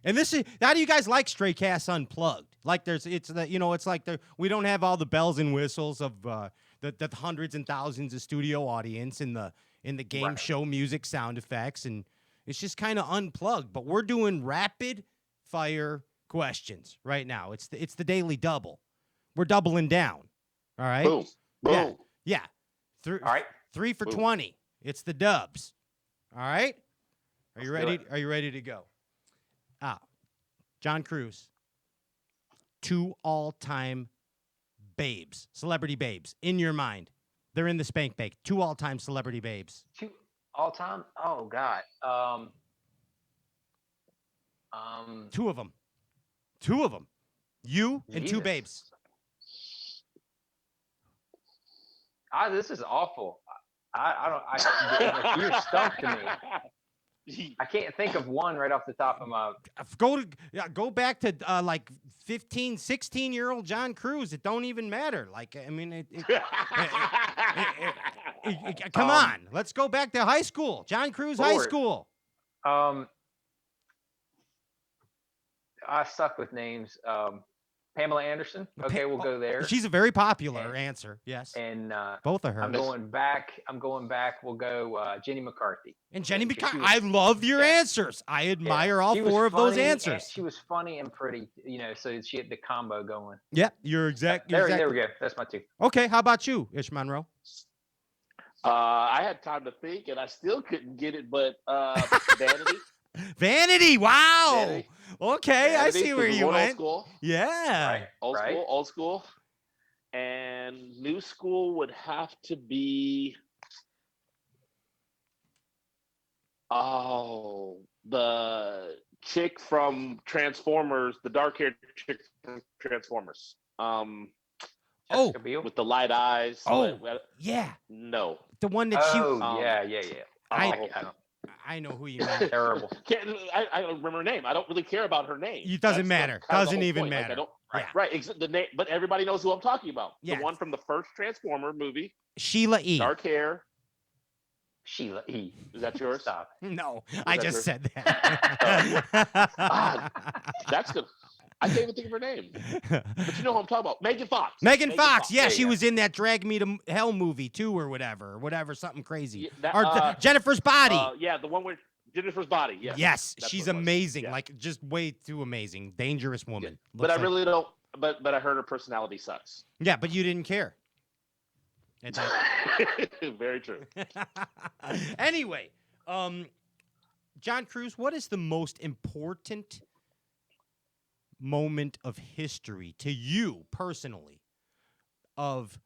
S1: And this is, how do you guys like Stray Cast Unplugged? Like it's like we don't have all the bells and whistles of the hundreds and thousands of studio audience in the game
S9: Right.
S1: show music sound effects, and it's just kind of unplugged. But we're doing rapid fire questions right now. It's the daily double. We're doubling down. All right.
S8: Boom. Boom.
S1: Yeah.
S9: All right.
S1: 3 for
S8: Boom.
S1: 20. It's the dubs. All right. Are you
S9: Let's do
S1: ready?
S9: it.
S1: Are you ready to go? John Cruz. 2 all-time babes, celebrity babes in your mind. They're in the spank bank. 2 all-time celebrity babes.
S9: 2 all time. Oh God.
S1: 2 of them. 2 of them. You and 2
S9: Jesus.
S1: babes.
S9: This is awful. You're stumped to me. I can't think of one right off the top of my.
S1: Go back to like 15, 16-year-old John Cruz. It don't even matter. Like, I mean, come on. Let's go back to high school. John Cruz High
S9: Lord.
S1: School.
S9: I suck with names. Pamela Anderson. Okay, we'll go there.
S1: She's a very popular answer. Yes.
S9: And
S1: Both of her.
S9: I'm going back. We'll go Jenny McCarthy.
S1: And Jenny
S9: Because
S1: McCarthy.
S9: she was-
S1: I love your
S9: yeah.
S1: answers. I admire all
S9: She was
S1: 4 of those
S9: funny, and
S1: answers.
S9: She was funny and pretty, so she had the combo going.
S1: Yeah, you're exactly.
S9: There we go. That's my 2.
S1: Okay, how about you, Ish Monroe?
S8: I had time to think, and I still couldn't get it, but Vanity.
S1: Vanity. Wow.
S8: Vanity.
S1: Okay, I
S8: Vanity,
S1: see where
S8: 'cause we
S1: you
S8: went
S1: went.
S8: Old school.
S1: Yeah.
S9: Right.
S8: Old school. And new school would have to be the chick from Transformers, the dark-haired chick from Transformers.
S1: Oh,
S9: Jessica Biel?
S8: With the light eyes.
S1: Oh. Yeah.
S8: No.
S1: The one that
S9: Oh,
S1: she.
S9: yeah.
S1: I know who you meant.
S9: Terrible.
S8: I don't remember her name. I don't really care about her name.
S1: It doesn't
S8: That's
S1: matter.
S8: kind of the
S1: Doesn't
S8: whole
S1: even
S8: point. Like,
S1: matter.
S8: I don't,
S1: Yeah.
S8: Right. The name, but everybody knows who I'm talking about.
S1: Yeah.
S8: The one from the first Transformer movie.
S1: Sheila E.
S8: Dark hair.
S9: Sheila E.
S8: Is that yours?
S9: Stop.
S1: No, I
S8: that
S1: just
S8: her?
S1: said that.
S8: That's good. I can't even think of her name. But you know who I'm talking about. Megan Fox.
S1: Megan Fox. Yeah,
S8: There
S1: she
S8: you
S1: was in that Drag Me to Hell movie too, or whatever, something crazy.
S8: Yeah, that,
S1: or Jennifer's Body.
S8: Yeah, the one with Jennifer's Body. Yes.
S1: Yes,
S8: That's
S1: she's
S8: what it was.
S1: amazing.
S8: Yeah.
S1: Like just way too amazing. Dangerous woman.
S8: But
S1: Looks
S8: I
S1: like-
S8: really don't. But I heard her personality sucks.
S1: Yeah, but you didn't care. It's
S8: Very true.
S1: anyway, John Cruz, what is the most important moment of history to you personally, of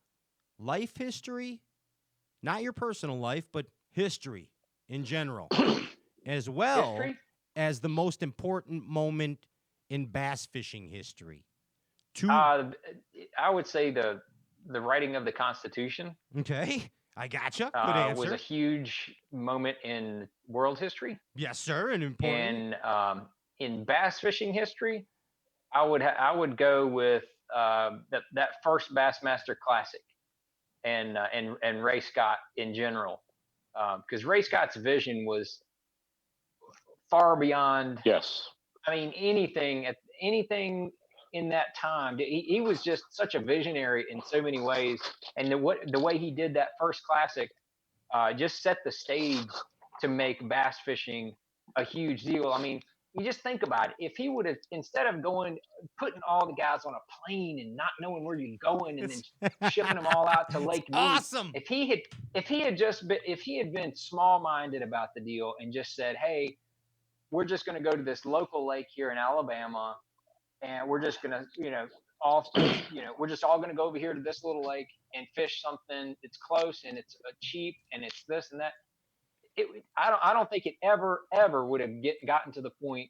S1: life history, not your personal life, but history in general, as well
S9: History?
S1: as the most important moment in bass fishing history?
S9: I would say the writing of the Constitution
S1: Okay, I gotcha. Good
S9: was
S1: answer.
S9: a huge moment in world history.
S1: Yes, sir, and important.
S9: And in bass fishing history, I would go with that first Bassmaster Classic and Ray Scott in general, because Ray Scott's vision was far beyond.
S8: Yes.
S9: I mean, anything in that time. He was just such a visionary in so many ways, and the way he did that first classic just set the stage to make bass fishing a huge deal. I mean, you just think about it. If he would have, instead of putting all the guys on a plane and not knowing where you're going and then shipping them all out to Lake Mead,
S1: awesome.
S9: If he had been small-minded about the deal and just said, hey, we're just going to go to this local lake here in Alabama, and we're just going to, we're just all going to go over here to this little lake and fish something that's close and it's cheap and it's this and that. I don't think it ever would have gotten to the point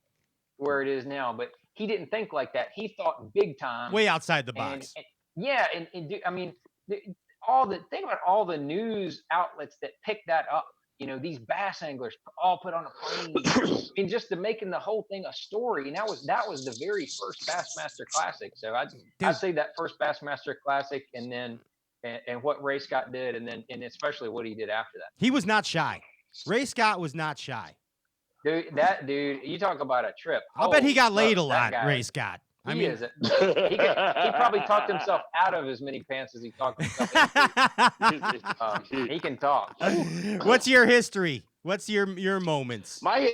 S9: where it is now. But he didn't think like that. He thought big time,
S1: way outside the box.
S9: I mean, think about all the news outlets that picked that up. These bass anglers all put on a plane. I mean, just to making the whole thing a story. And that was the very first Bassmaster Classic. So I'd say that first Bassmaster Classic, and then and what Ray Scott did, and especially what he did after that.
S1: He was not shy. Ray Scott was not shy.
S9: Dude, you talk about a trip.
S1: I'll bet he got laid a lot, Ray Scott.
S9: He probably talked himself out of as many pants as he talked himself into. He can talk.
S1: What's your history? What's your moments?
S8: My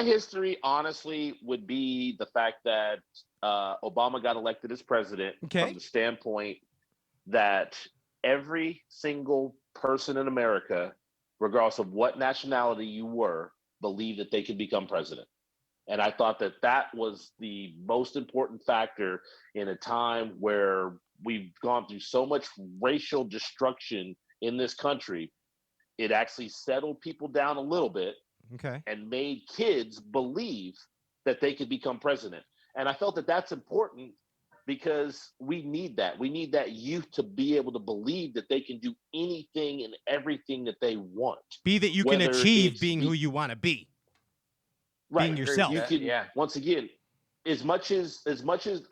S8: history, honestly, would be the fact that Obama got elected as president from the standpoint that every single person in America, regardless of what nationality you were, believed that they could become president. And I thought that was the most important factor in a time where we've gone through so much racial destruction in this country. It actually settled people down a little bit, and made kids believe that they could become president. And I felt that that's important because we need that. We need that youth to be able to believe that they can do anything and everything that they want.
S1: Be that you can achieve being who you want to be.
S8: Right.
S1: Being yourself.
S8: You can, once again, as much as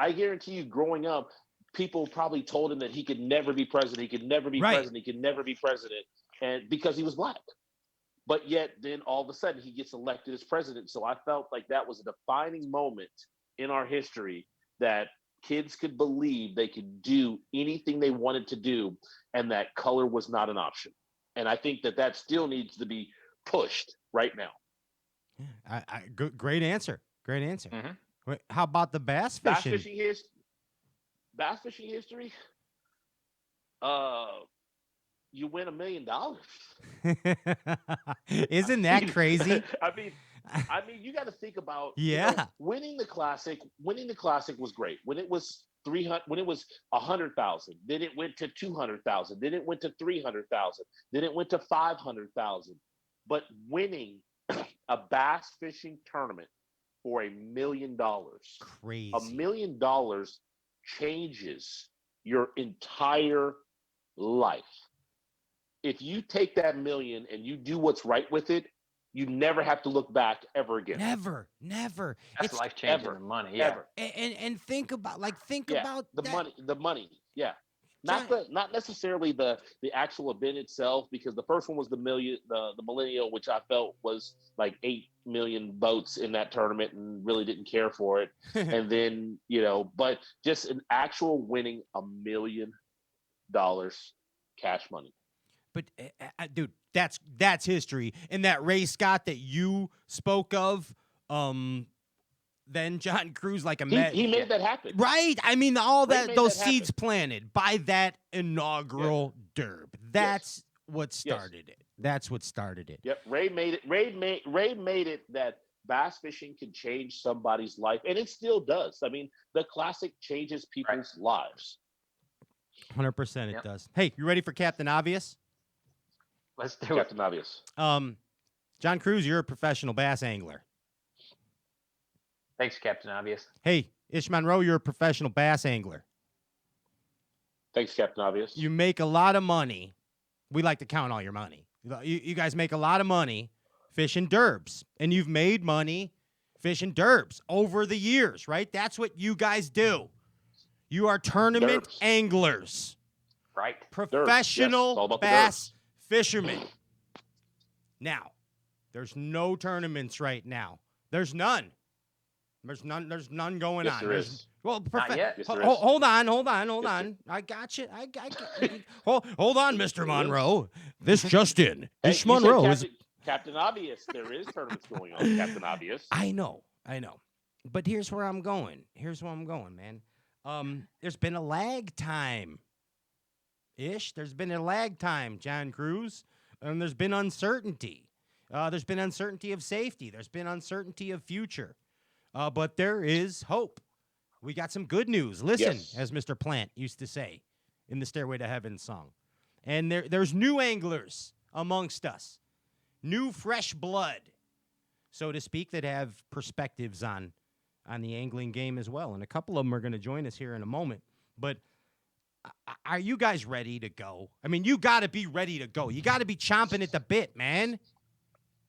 S8: I guarantee you, growing up, people probably told him that he could never be president. He could never be president. He could never be president, and because he was black. But yet, then all of a sudden, he gets elected as president. So I felt like that was a defining moment in our history that kids could believe they could do anything they wanted to do, and that color was not an option. And I think that still needs to be pushed right now.
S1: Great answer. Great answer.
S9: Mm-hmm.
S1: Wait, how about the bass fishing?
S8: Bass fishing history. You win $1 million.
S1: Isn't that crazy?
S8: I mean, you got to think about winning the classic. Winning the classic was great when it was 300. When it was 100,000, then it went to 200,000. Then it went to 300,000. Then it went to 500,000. But winning a bass fishing tournament for $1 million.
S1: Crazy.
S8: $1 million changes your entire life. If you take that million and you do what's right with it, you never have to look back ever again.
S1: Never.
S9: That's life changing money. Yeah.
S8: Ever.
S1: And think about about
S8: the
S1: that.
S8: money. Yeah. Not necessarily the actual event itself, because the first one was the millennial, which I felt was like 8 million votes in that tournament and really didn't care for it. And then, but just an actual winning $1 million cash money.
S1: But dude, that's history. And that Ray Scott that you spoke of, then John Cruz
S8: he made that happen.
S1: Right. I mean, those seeds planted by that inaugural derb. That's what started it. That's what started it.
S8: Yep. Ray made it that bass fishing can change somebody's life, and it still does. I mean, the classic changes people's lives.
S1: 100% it does. Hey, you ready for Captain Obvious?
S9: Let's do
S8: Captain Obvious.
S1: John Cruz, you're a professional bass angler.
S9: Thanks, Captain Obvious.
S1: Hey, Ish Monroe, you're a professional bass angler.
S8: Thanks, Captain Obvious.
S1: You make a lot of money. We like to count all your money. You guys make a lot of money fishing derbs, and you've made money fishing derbs over the years, right? That's what you guys do. You are tournament anglers.
S9: Right.
S1: Professional bass fishermen. Now, there's no tournaments right now. There's none. There's none going on.
S8: There is.
S1: Well,
S9: Not yet.
S8: Yes,
S1: hold on. I got you. Hold on, Mr. Monroe. This just in.
S8: Hey,
S1: Ish
S8: you said
S1: Monroe is.
S8: Captain Obvious. There is tournaments going on, Captain Obvious.
S1: I know. But here's where I'm going. Man. There's been a lag time. There's been a lag time, John Cruz. And there's been uncertainty. There's been uncertainty of safety. There's been uncertainty of future. But there is hope. We got some good news. Listen, as Mr. Plant used to say in the Stairway to Heaven song. And there's new anglers amongst us. New fresh blood, so to speak, that have perspectives on the angling game as well. And a couple of them are going to join us here in a moment. But are you guys ready to go? I mean, you got to be ready to go. You got to be chomping at the bit, man.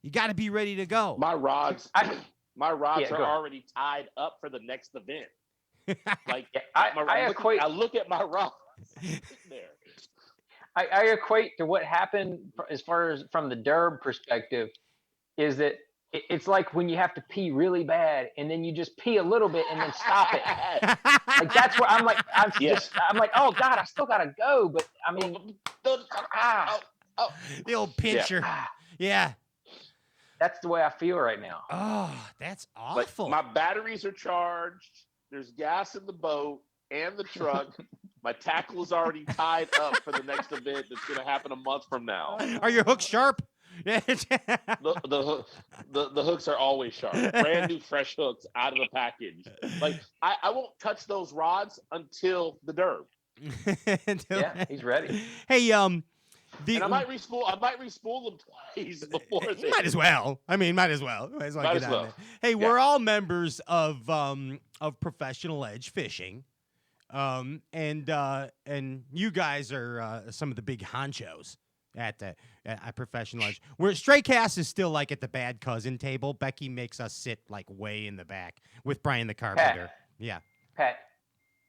S1: You got to be ready to go.
S8: My rods are already tied up for the next event. Like I look at my rods there.
S9: I equate to what happened as far as from the derb perspective is that it's like when you have to pee really bad and then you just pee a little bit and then stop it. Like that's where I'm like, I'm like, oh God, I still gotta go. But I mean,
S1: the old pincher. Yeah.
S9: That's the way I feel right now.
S1: Oh, that's awful.
S8: But my batteries are charged. There's gas in the boat and the truck. My tackle is already tied up for the next event that's going to happen a month from now.
S1: Are your hooks sharp?
S8: the hooks are always sharp. Brand new, fresh hooks out of the package. Like I won't touch those rods until the derb.
S9: Yeah, he's ready.
S1: Hey,
S8: and I might respool them twice before.
S1: You might as well. I mean, might as well. Hey, we're all members of Professional Edge Fishing. And you guys are some of the big honchos at Professional Edge. Where Stray Cast is still like at the bad cousin table. Becky makes us sit like way in the back with Brian the Carpenter.
S9: Pat,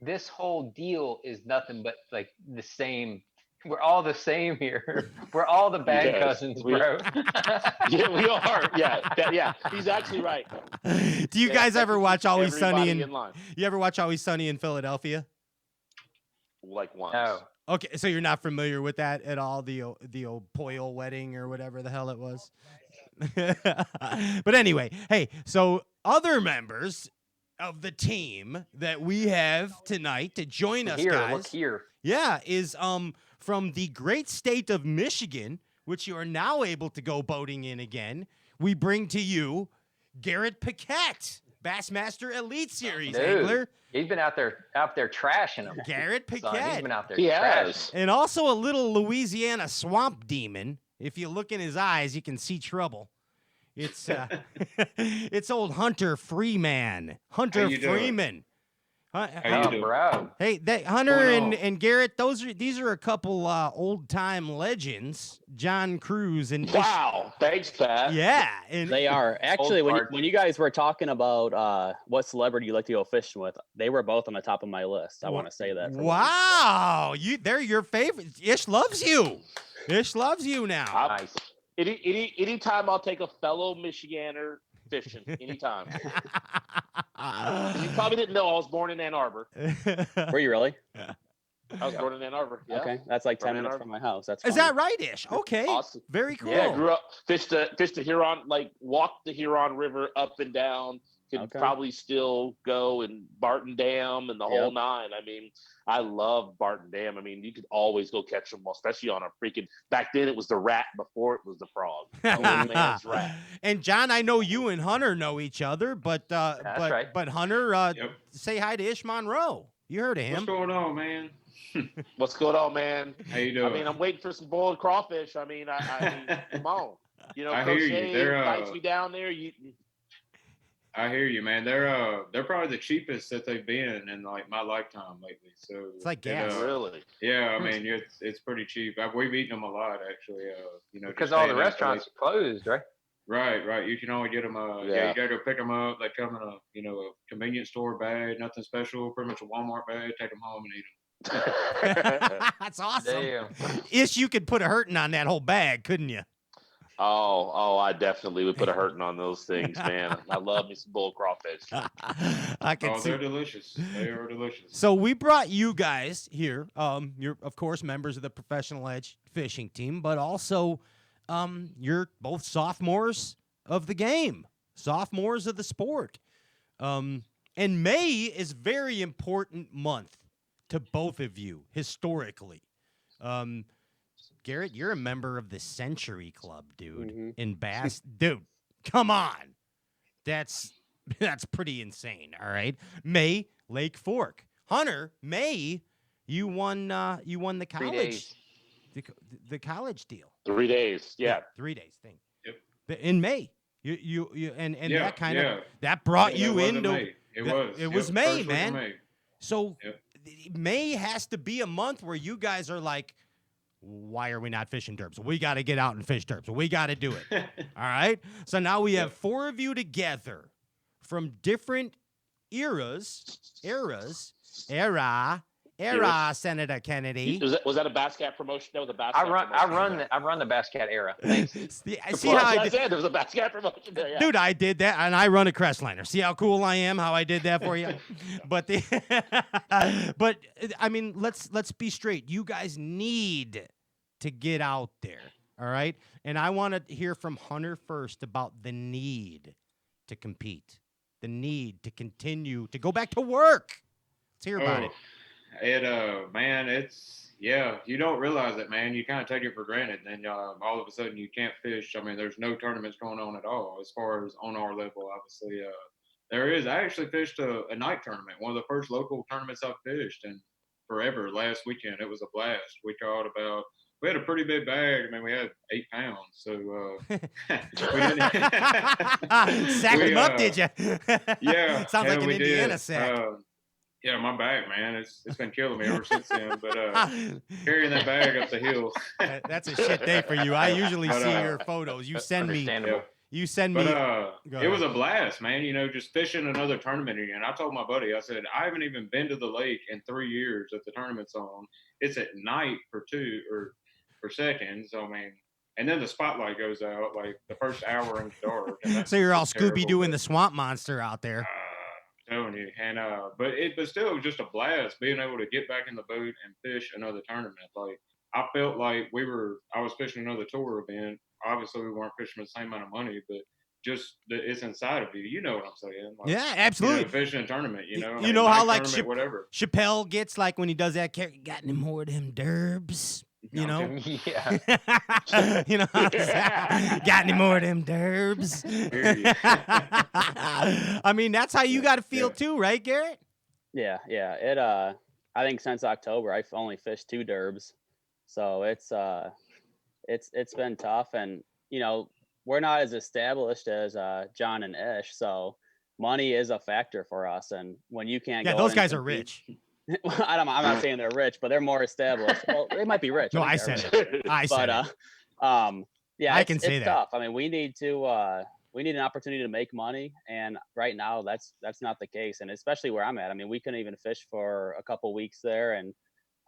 S9: this whole deal is nothing but like the same. We're all the same here. We're all the bad cousins, bro.
S8: Yeah, we are. Yeah. He's actually right.
S1: Do you guys ever watch Always Sunny
S8: in
S1: You ever watch Always Sunny in Philadelphia?
S8: Like once.
S9: No.
S1: Okay, so you're not familiar with that at all, the old Poyle wedding or whatever the hell it was. But anyway, hey, so other members of the team that we have tonight to join us, guys.
S9: Look here.
S1: Yeah, is from the great state of Michigan, which you are now able to go boating in again. We bring to you Garrett Paquette, Bassmaster Elite Series angler.
S9: He's been out there trashing them.
S1: Garrett Paquette.
S9: He's been out there
S8: trashing.
S1: And also a little Louisiana swamp demon. If you look in his eyes, you can see trouble. It's it's old Hunter Freeman. Hunter Freeman.
S11: How you doing?
S9: Bro.
S1: Hey, Hunter and Garrett, these are a couple old time legends. John Cruz and
S8: wow, thanks, Pat.
S1: Yeah, and
S11: They are actually when you guys were talking about what celebrity you like to go fishing with, they were both on the top of my list. I want to say that.
S1: Wow, they're your favorite. Ish loves you. Ish loves you now.
S9: Nice.
S8: Anytime I'll take a fellow Michiganer fishing, anytime. You probably didn't know I was born in Ann Arbor.
S11: Were you really?
S8: I was born in Ann Arbor. Yeah.
S11: Okay, that's like 10 minutes from my house. That's
S1: Is that right, Ish? Okay,
S8: awesome.
S1: Very cool.
S8: Yeah, grew up fished the Huron, like walked the Huron River up and down, could probably still go in Barton Dam and the whole nine. I mean, I love Barton Dam. I mean, you could always go catch them, especially on a freaking. Back then, it was the rat before it was the frog. Old man's rat.
S1: And John, I know you and Hunter know each other, but
S9: right.
S1: but Hunter, say hi to Ish Monroe. You heard of him?
S12: What's going on, man?
S8: What's going on, man?
S12: How you doing?
S8: I mean, I'm waiting for some boiled crawfish. I mean, I mean, come on. You know,
S12: I hear you.
S8: Crochet invites me down there.
S12: I hear you, man. They're probably the cheapest that they've been in like my lifetime lately. So
S1: it's like gas.
S8: Really?
S12: Yeah, I mean it's pretty cheap. We've eaten them a lot actually. You know,
S9: because all the restaurants are closed, right?
S12: Right. You can only get them. You gotta go pick them up. They come in a convenience store bag, nothing special, pretty much a Walmart bag. Take them home and eat them.
S1: That's awesome.
S9: Damn.
S1: Ish, you could put a hurting on that whole bag, couldn't you?
S8: Oh, I definitely would put a hurting on those things, man. I love me some bull crawfish.
S1: I can see.
S12: They're delicious. They are delicious.
S1: So we brought you guys here. You're of course members of the Professional Edge fishing team, but also you're both sophomores of the game, sophomores of the sport. And May is very important month to both of you historically. Garrett, you're a member of the Century Club, dude, in Bass. Dude, come on. That's pretty insane, all right? May, Lake Fork. Hunter, May, you won the college the college deal.
S8: 3 days, yeah.
S1: 3 days thing.
S12: Yep.
S1: In May. You and that kind of that brought you into
S12: May. It was
S1: May, man.
S12: May.
S1: So May has to be a month where you guys are like, why are we not fishing derps? We got to get out and fish derps. We got to do it. All right? So now we have four of you together from different eras, Senator Kennedy.
S8: Was that a Bass Cat promotion? That was a Bass Cat
S9: promotion. I run the Bass Cat era. Thanks.
S1: See how I did?
S8: There was a Bass Cat promotion there. Yeah.
S1: Dude, I did that, and I run a Crestliner. See how cool I am? How I did that for you? But I mean, let's be straight. You guys need to get out there, all right? And I want to hear from Hunter first about the need to compete, the need to continue to go back to work. Let's hear about it.
S12: Man, you don't realize it, man. You kind of take it for granted. Then all of a sudden you can't fish. I mean, there's no tournaments going on at all as far as on our level, obviously. There is. I actually fished a night tournament, one of the first local tournaments I've fished in forever last weekend. It was a blast. We had a pretty big bag. I mean, we had 8 pounds. So we didn't
S1: sack them up, did you?
S12: Yeah.
S1: Sounds like an Indiana sack.
S12: Yeah, my back, man, it's been killing me ever since then. But carrying that bag up the hill.
S1: That's a shit day for you. I usually see your photos. You send me. You send me.
S12: It was a blast, man. You know, just fishing another tournament again. I told my buddy, I said, I haven't even been to the lake in 3 years that the tournament's on. It's at night for seconds. I mean, and then the spotlight goes out like the first hour in the dark.
S1: So you're all Scooby Dooing the swamp monster out there.
S12: Telling you, and but still, it was just a blast being able to get back in the boat and fish another tournament. Like I felt like I was fishing another tour event. Obviously, we weren't fishing the same amount of money, but just it's inside of you. You know what I'm saying? Like,
S1: yeah, absolutely.
S12: Fishing a tournament, you know.
S1: You know how like
S12: whatever
S1: Chappelle gets like when he does that. Got any more of them derbs? You know?
S9: Yeah.
S1: You know how got any more of them derbs? I mean, that's how you got to feel too, right, Garrett?
S11: Yeah. It I think since October I've only fished 2 derbs. So it's been tough, and you know, we're not as established as John and Ish, so money is a factor for us, and when you can't go
S1: those guys are rich.
S11: I'm not saying they're rich, but they're more established. Well, they might be rich.
S1: No, I said it. I said it.
S11: Yeah,
S1: I can say
S11: it's
S1: that.
S11: tough. I mean, we need an opportunity to make money, and right now that's not the case. And especially where I'm at, I mean, we couldn't even fish for a couple weeks there, and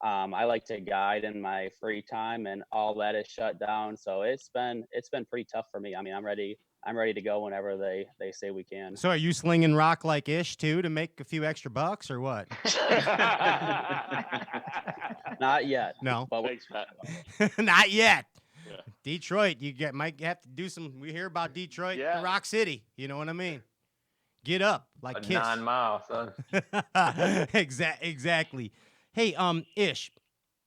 S11: I like to guide in my free time, and all that is shut down. So it's been pretty tough for me. I mean, I'm ready to go whenever they say we can.
S1: So are you slinging rock like Ish too to make a few extra bucks or what?
S11: Not yet.
S1: No.
S11: But
S8: Thanks, Pat.
S1: Not yet.
S8: Yeah.
S1: Detroit, might have to do some. We hear about Detroit, the Rock City. You know what I mean? Get up like
S9: A
S1: Kiss.
S9: 9 mile, son.
S1: Exactly. Hey, Ish,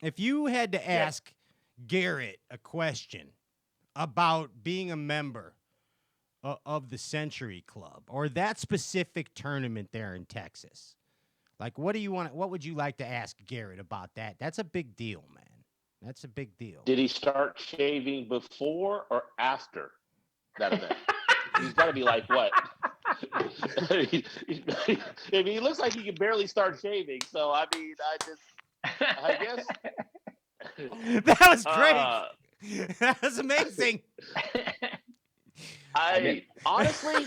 S1: if you had to ask Garrett a question about being a member of the Century Club or that specific tournament there in Texas, like what would you like to ask Garrett about that? That's a big deal, man. That's a big deal.
S8: Did he start shaving before or after that event? He's got to be like what? I mean, he looks like he can barely start shaving. So I mean, I guess
S1: That was great. That was amazing.
S8: Honestly,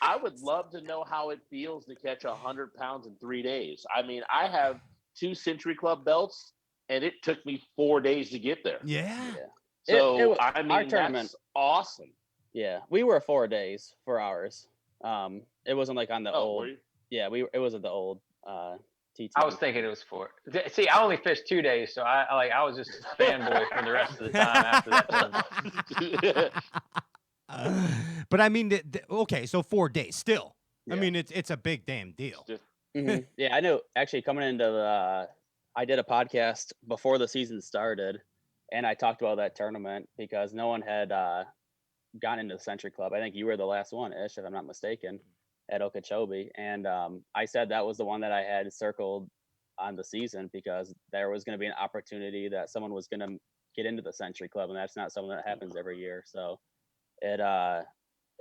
S8: I would love to know how it feels to catch 100 pounds in 3 days. I mean, I have 2 Century Club belts, and it took me 4 days to get there.
S1: Yeah.
S8: So I mean,
S11: our tournament,
S8: that's awesome.
S11: Yeah, we were 4 days for ours. It wasn't like on the old.
S8: Were you?
S11: Yeah, it was at the old TT.
S9: I was thinking it was 4. See, I only fished 2 days, so I was just a fanboy for the rest of the time after that.
S1: But I mean, okay, so 4 days still.
S11: Yeah.
S1: I mean, it's a big damn deal.
S11: Mhm. Yeah, I know. Actually, coming into I did a podcast before the season started, and I talked about that tournament because no one had gotten into the Century Club. I think you were the last one, Ish, if I'm not mistaken, at Okeechobee. And I said that was the one that I had circled on the season because there was going to be an opportunity that someone was going to get into the Century Club, and that's not something that happens every year. So it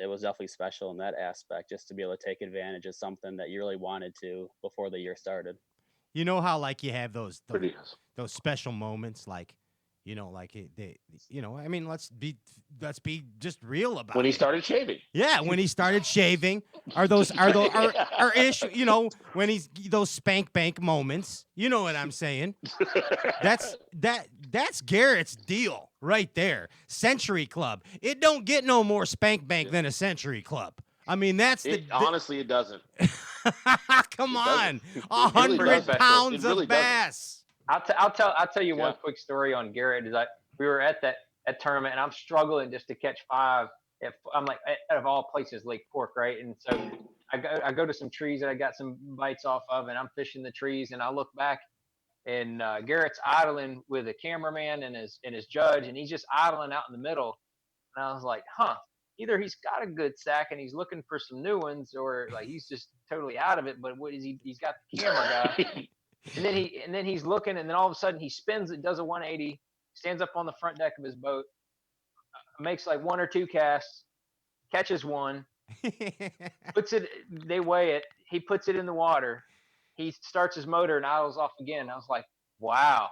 S11: was definitely special in that aspect, just to be able to take advantage of something that you really wanted to before the year started.
S1: You know how like you have those special moments, like, you know, like I mean, let's be just real about
S8: When he
S1: it.
S8: started shaving.
S1: Yeah, when he started shaving, are Ish, you know, when he's those spank bank moments, you know what I'm saying? That's Garrett's deal right there. Century Club. It don't get no more spank bank than a Century Club. I mean, that's
S8: honestly, it doesn't.
S1: Come
S8: It
S1: on,
S8: doesn't.
S1: 100 pounds
S8: really
S1: of bass.
S9: I'll tell you one quick story on Garrett. Is we were at that tournament, and I'm struggling just to catch 5. I'm like, out of all places, Lake Fork, right? And so I go to some trees that I got some bites off of, and I'm fishing the trees, and I look back, and Garrett's idling with a cameraman and his judge, and he's just idling out in the middle. And I was like, either he's got a good sack and he's looking for some new ones, or like he's just totally out of it. But what is he? He's got the camera guy. And then he's looking, and then all of a sudden he spins it, does a 180, stands up on the front deck of his boat, makes like 1 or 2 casts, catches one, puts it. They weigh it. He puts it in the water. He starts his motor and idles off again. I was like, wow.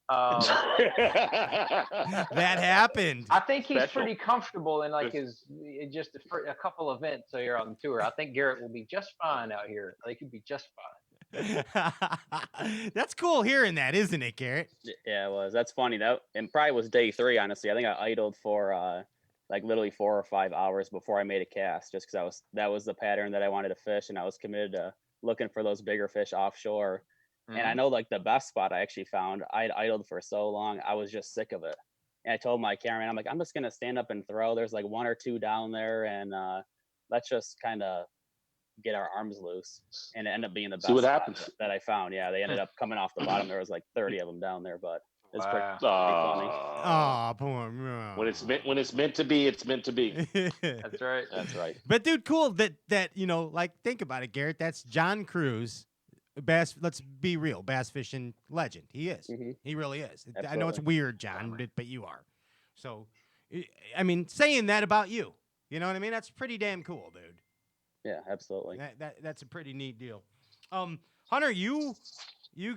S1: That happened.
S9: I think he's pretty comfortable in like his just a couple events here on the tour. I think Garrett will be just fine out here. They could be just fine.
S1: That's cool hearing that, isn't it, Garrett?
S11: Yeah, it was. That's funny. And probably was day 3, honestly. I think I idled for like literally 4 or 5 hours before I made a cast, just because that was the pattern that I wanted to fish, and I was committed to looking for those bigger fish offshore. And I know like the best spot I actually found, I had idled for so long, I was just sick of it. And I told my cameraman, I'm like, I'm just going to stand up and throw. There's like 1 or 2 down there, and let's just kind of get our arms loose. And it ended up being the best
S8: See what
S11: spot
S8: happens.
S11: that I found. Yeah, they ended up coming off the bottom. There was like 30 of them down there, but it's pretty funny.
S1: Oh, poor.
S8: When it's meant to be, it's meant to be.
S9: That's right.
S11: That's right.
S1: But dude, cool that you know, like, think about it, Garrett. That's John Cruz, bass. Let's be real, bass fishing legend. He is.
S11: Mm-hmm.
S1: He really is.
S11: Absolutely.
S1: I know it's weird, John, but you are. So, I mean, saying that about you, you know what I mean? That's pretty damn cool, dude.
S11: Yeah, absolutely.
S1: That's a pretty neat deal. Hunter, you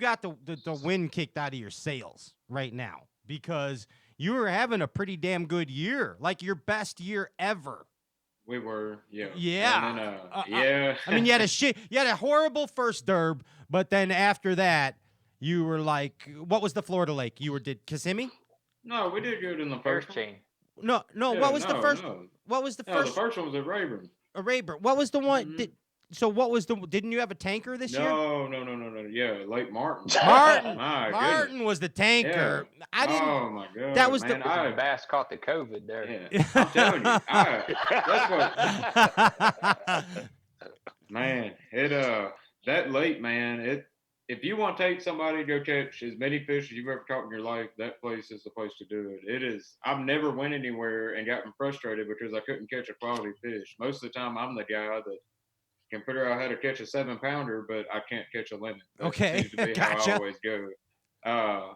S1: got the wind kicked out of your sails right now because you were having a pretty damn good year, like your best year ever.
S12: We were, yeah.
S1: Yeah.
S12: And then,
S1: I mean, you had a horrible first derb, but then after that, you were like, what was the Florida lake? Did Kissimmee?
S12: No, we did good in the first
S9: chain.
S1: No.
S12: Yeah,
S1: What was the first?
S12: No.
S1: What was the
S12: No,
S1: first?
S12: the first one was at Rayburn.
S1: A Rayburn. What was the one?
S12: Mhm.
S1: Didn't you have a tanker this year?
S12: No. Yeah, Lake Martin.
S1: Martin.
S12: My
S1: Martin
S12: goodness.
S1: was the tanker.
S12: Yeah.
S1: I didn't.
S12: Oh my god.
S1: That was
S12: man,
S9: The bass caught the COVID there.
S12: Yeah, I'm telling you. Man, that lake, man, if you want to take somebody to go catch as many fish as you've ever caught in your life, that place is the place to do it. It is. I've never went anywhere and gotten frustrated because I couldn't catch a quality fish. Most of the time, I'm the guy that can figure out how to catch a 7-pounder, but I can't catch a limit. That
S1: Okay,
S12: seems to be how I
S1: gotcha.
S12: always go.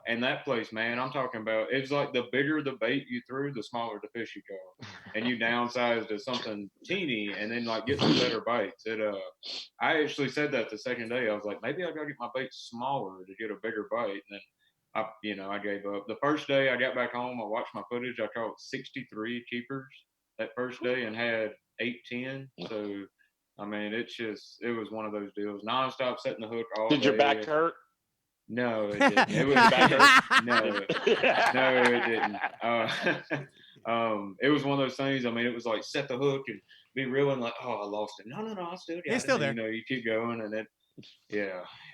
S12: And that place, man, I'm talking about, it's like the bigger the bait you threw, the smaller the fish you caught. And you downsize to something teeny and then like get some better bites. I actually said that the second day. I was like, maybe I gotta get my bait smaller to get a bigger bite. And then I gave up. The first day I got back home, I watched my footage. I caught 63 keepers that first day and had 8-10. So I mean, it was one of those deals. Nonstop setting the hook all day.
S8: Did your back hurt?
S12: No, it didn't. It was no, it didn't. It was one of those things. I mean, it was like set the hook and be reeling like, oh, I lost it. No, I still got it.
S1: It's still there.
S12: You keep going, and it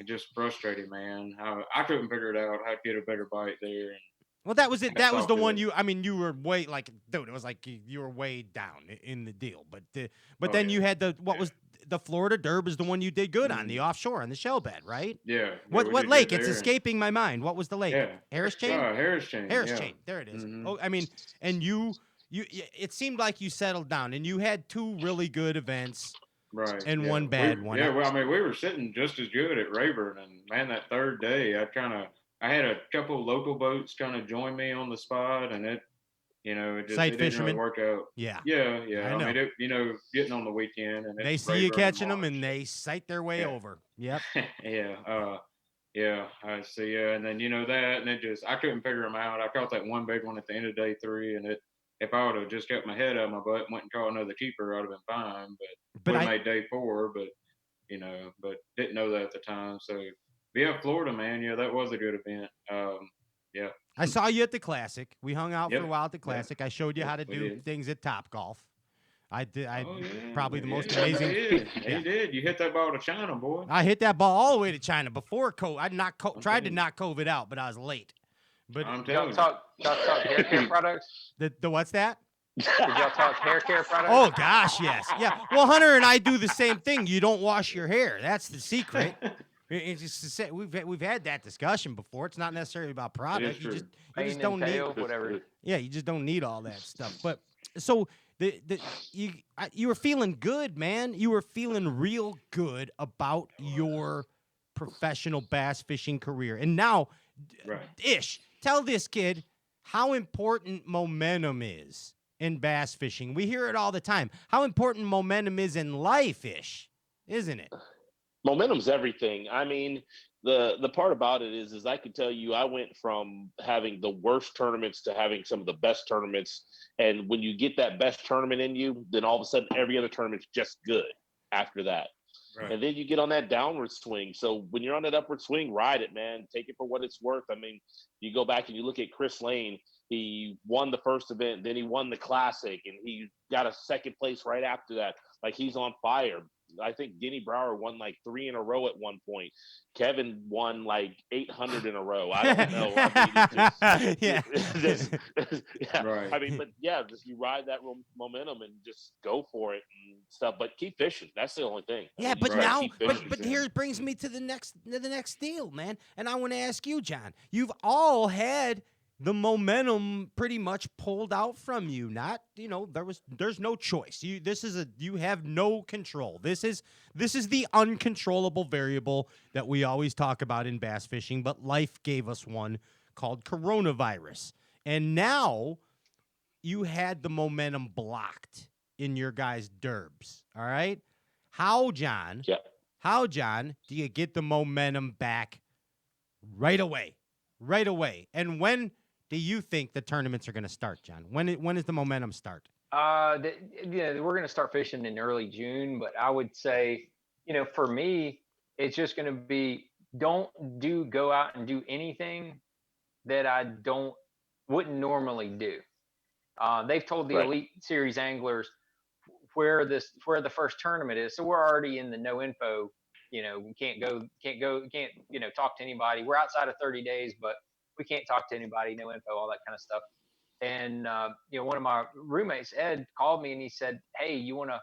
S12: just frustrated, man. I couldn't figure it out how to get a better bite there. And
S1: Well, that was it. That was the one
S12: you.
S1: you were way like, dude. It was like you were way down in the deal. But
S12: Oh,
S1: then
S12: yeah.
S1: you had was the Florida Derb is the one you did good on, the offshore on the shell bed, right?
S12: Yeah.
S1: What
S12: we did
S1: lake?
S12: good
S1: It's
S12: there.
S1: escaping my mind. What was the lake?
S12: Yeah.
S1: Harris Chain.
S12: Harris Chain.
S1: Harris
S12: yeah.
S1: Chain. There it is.
S12: Mhm.
S1: Oh, I mean, and you. It seemed like you settled down, and you had 2 really good events.
S12: Right.
S1: And
S12: yeah.
S1: one bad one.
S12: Yeah, well, I mean, we were sitting just as good at Rayburn, and man, that third day, I had a couple of local boats kind of join me on the spot, and it
S1: Sight
S12: didn't
S1: fishermen?
S12: really work out.
S1: Yeah.
S12: Yeah.
S1: I know.
S12: I mean, getting on the weekend, and
S1: They
S12: it's
S1: see you
S12: Rayburn in
S1: catching them,
S12: March.
S1: and they sight their way
S12: Yeah.
S1: over. Yep.
S12: Yeah, I see. And then that, and I couldn't figure them out. I caught that one big one at the end of day 3, and if I would have just kept my head out of my butt and went and caught another keeper, I'd have been fine. But we made day 4, but didn't know that at the time. So, but yeah, Florida, man, yeah, that was a good event. Yeah.
S1: I saw you at the Classic. We hung out for
S12: Yep.
S1: a while at the Classic. I showed you how to
S12: we
S1: do
S12: did.
S1: things at Top Golf. I did.
S12: Oh, yeah.
S1: Probably the most
S12: Yeah,
S1: amazing.
S12: He did. You hit that ball to China, boy.
S1: I hit that ball all the way to China before COVID. I tried to knock COVID out, but I was late. But
S12: I'm
S9: Y'all
S12: telling you.
S9: talk hair care products?
S1: the what's that?
S9: Did y'all talk hair care products?
S1: Oh gosh, yes, yeah. Well, Hunter and I do the same thing. You don't wash your hair. That's the secret. It's just to say, we've had that discussion before. It's not necessarily about product. You
S12: true.
S1: just
S9: Mane
S1: don't
S9: and
S1: need.
S9: tail, whatever.
S1: Yeah, you just don't need all that stuff. But so you were feeling good, man. You were feeling real good about your professional bass fishing career, and now,
S12: Right.
S1: Ish, tell this kid how important momentum is in bass fishing. We hear it all the time. How important momentum is in life, Ish, isn't it?
S8: Momentum's everything. I mean, the part about it is I can tell you, I went from having the worst tournaments to having some of the best tournaments. And when you get that best tournament in you, then all of a sudden every other tournament's just good after that.
S12: Right.
S8: And then you get on that downward swing. So when you're on that upward swing, ride it, man. Take it for what it's worth. I mean, you go back and you look at Chris Lane. He won the first event, then he won the Classic, and he got a second place right after that. Like, he's on fire. I think Denny Brower won like 3 in a row at one point. Kevin won like 800 in a row. I don't know. I mean, yeah.
S12: Right.
S8: I mean, but yeah, just you ride that momentum and just go for it and stuff. But keep fishing. That's the only thing. I
S1: Yeah,
S8: mean, you
S1: but
S8: gotta
S1: now,
S8: keep fishing.
S1: but here it brings me to the next deal, man. And I want to ask you, John. You've all had the momentum pretty much pulled out from you. Not, there's no choice. You have no control. This is the uncontrollable variable that we always talk about in bass fishing, but life gave us one called coronavirus. And now you had the momentum blocked in your guys' derbs. All right? How, John, do you get the momentum back right away? Right away. And when do you think the tournaments are going to start, John? When does the momentum start?
S9: We're going to start fishing in early June, but I would say, for me, it's just going to be don't go out and do anything that I wouldn't normally do. They've told the Elite Series anglers where the first tournament is, so we're already in the no info. We can't talk to anybody. We're outside of 30 days, but we can't talk to anybody, no info, all that kind of stuff. And one of my roommates, Ed, called me and he said, "Hey, you wanna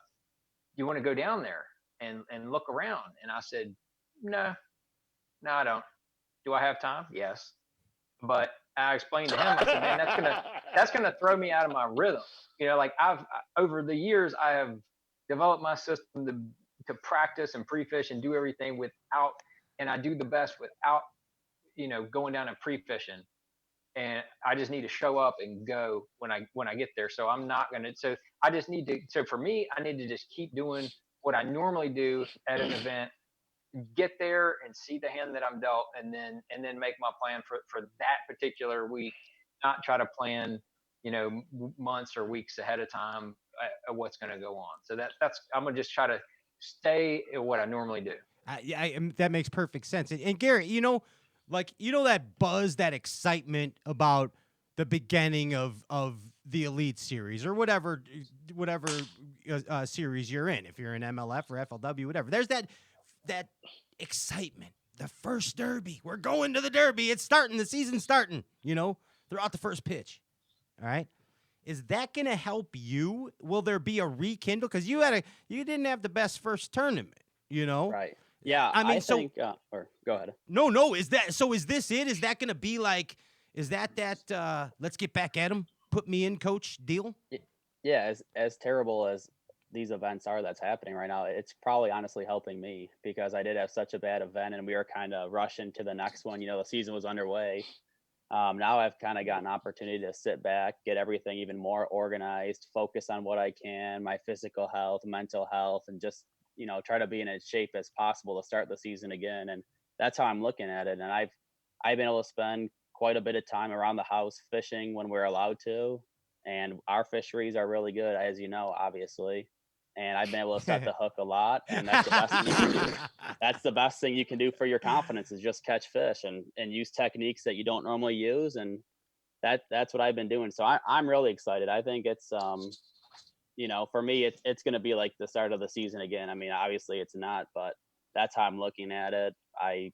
S9: go down there?" and look around. And I said, no, I don't. Do I have time? Yes. But I explained to him, I said, man, that's gonna throw me out of my rhythm. Like over the years, I have developed my system to practice and pre-fish and do everything without, and I do the best without, going down and pre-fishing. And I just need to show up and go when I get there. So I'm not gonna. So I just need to. So for me, I need to just keep doing what I normally do at an event. Get there and see the hand that I'm dealt, and then make my plan for that particular week. Not try to plan, months or weeks ahead of time what's going to go on. So that's I'm gonna just try to stay at what I normally do.
S1: That makes perfect sense. And Garrett, that buzz, that excitement about the beginning of the Elite Series or whatever series you're in. If you're in MLF or FLW, whatever. There's that excitement. The first Derby. We're going to the Derby. It's starting. The season's starting. Throughout the first pitch. All right. Is that going to help you? Will there be a rekindle? Because you didn't have the best first tournament.
S11: Right. Yeah. I think. Or go ahead.
S1: No. Is this it? Is that going to be like? Is that let's get back at him? Put me in, coach. Deal.
S11: Yeah. As terrible as these events are that's happening right now, it's probably honestly helping me because I did have such a bad event and we were kind of rushing to the next one. The season was underway. Now I've kind of got an opportunity to sit back, get everything even more organized, focus on what I can, my physical health, mental health, and just, try to be in as shape as possible to start the season again. And that's how I'm looking at it. And I've been able to spend quite a bit of time around the house fishing when we're allowed to. And our fisheries are really good, as you know, obviously. And I've been able to set the hook a lot, and that's the best thing you can do. That's the best thing you can do for your confidence is just catch fish and use techniques that you don't normally use, and that's what I've been doing. So I'm really excited. I think it's for me it's going to be like the start of the season again. I mean, obviously it's not, but that's how I'm looking at it. I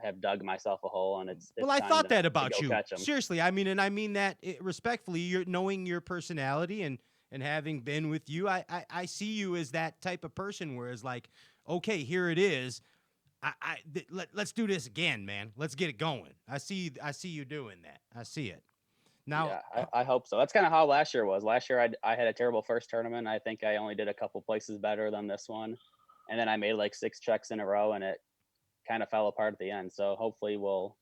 S11: have dug myself a hole, and it's
S1: well, I thought that about you.
S11: Catch 'em.
S1: Seriously, I mean, and I mean that respectfully. You're knowing your personality and having been with you, I see you as that type of person where it's like, okay, here it is. Let's do this again, man. Let's get it going. I see you doing that. I see it. Now,
S11: yeah, I hope so. That's kind of how last year was. Last year I had a terrible first tournament. I think I only did a couple places better than this one. And then I made like 6 checks in a row and it kind of fell apart at the end. So hopefully we'll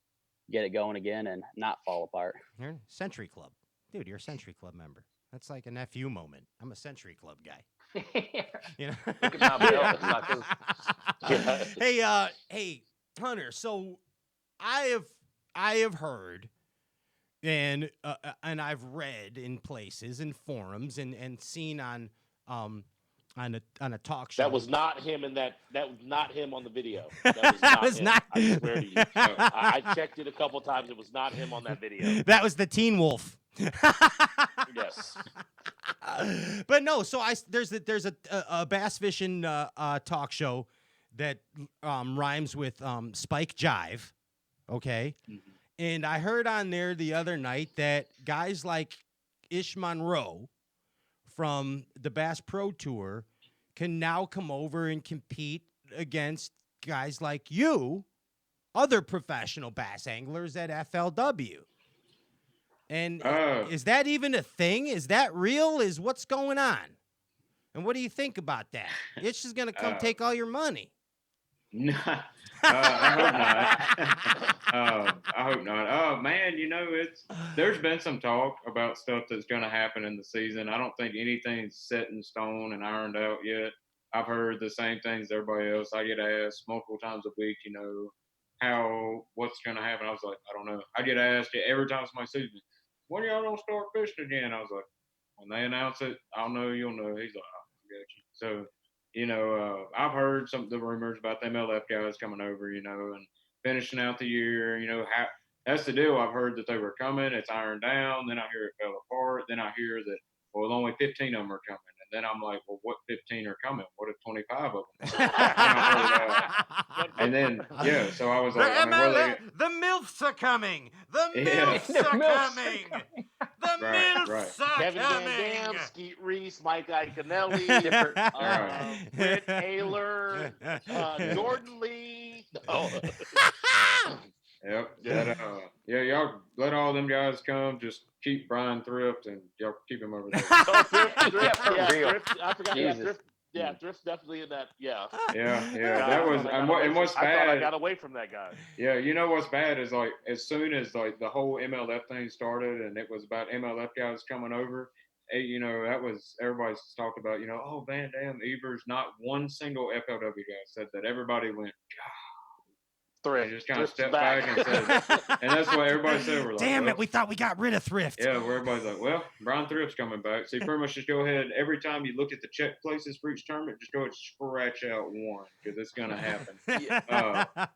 S11: get it going again and not fall apart.
S1: You're in Century Club. Dude, you're a Century Club member. That's like an FU moment. I'm a Century Club guy.
S9: Look at my belt.
S1: Hey, Hunter. So I have heard, and I've read in places and forums and seen on a talk show.
S8: That was not him that was not him on the video. That was not him. I swear to you. I checked it a couple times. It was not him on that video.
S1: That was the Teen Wolf.
S8: Yes.
S1: But no, so there's a bass fishing talk show that rhymes with Spike Jive, okay? Mm-hmm. And I heard on there the other night that guys like Ish Monroe from the Bass Pro Tour can now come over and compete against guys like you, other professional bass anglers at FLW. And is that even a thing? Is that real? Is what's going on? And what do you think about that? It's just going to come take all your money.
S12: No, I hope not. I hope not. Oh man, there's been some talk about stuff that's going to happen in the season. I don't think anything's set in stone and ironed out yet. I've heard the same things as everybody else. I get asked multiple times a week, what's going to happen. I was like, I don't know. I get asked every time somebody sees me, when are y'all going to start fishing again? I was like, when they announce it, I'll know, you'll know. He's like, I got you. So, I've heard some of the rumors about the MLF guys coming over, and finishing out the year, that's the deal. I've heard that they were coming. It's ironed down. Then I hear it fell apart. Then I hear that, well, only 15 of them are coming. And then I'm like, well, what 15 are coming? What if 25 of them? And then, so I was like,
S1: the MLF, the MILFs are coming. The MILFs are coming. The the milfs are
S8: Kevin
S1: coming.
S8: Van Dam, Skeet Reese, Mike Iaconelli, Britt Ayler, Jordan Lee. Oh.
S12: Yep. Yeah, y'all let all them guys come. Just keep Brian Thrift and y'all keep him over there.
S8: Thrift, I forgot. Thrift's definitely in that. Yeah.
S12: That was. And what's bad?
S8: I thought I got away from that guy.
S12: Yeah, you know what's bad is like as soon as like the whole MLF thing started and it was about MLF guys coming over. That was everybody's talked about. Oh, Van Dam, Evers, not one single FLW guy said that. Everybody went,
S8: Thrift.
S12: Just kind of stepped back and said, and that's what everybody said. We're like,
S1: damn it, we thought we got rid of Thrift.
S12: Yeah, where everybody's like, well, Brian Thrift's coming back. So you pretty much just go ahead. Every time you look at the check places for each tournament, just go ahead and scratch out one because it's going to happen.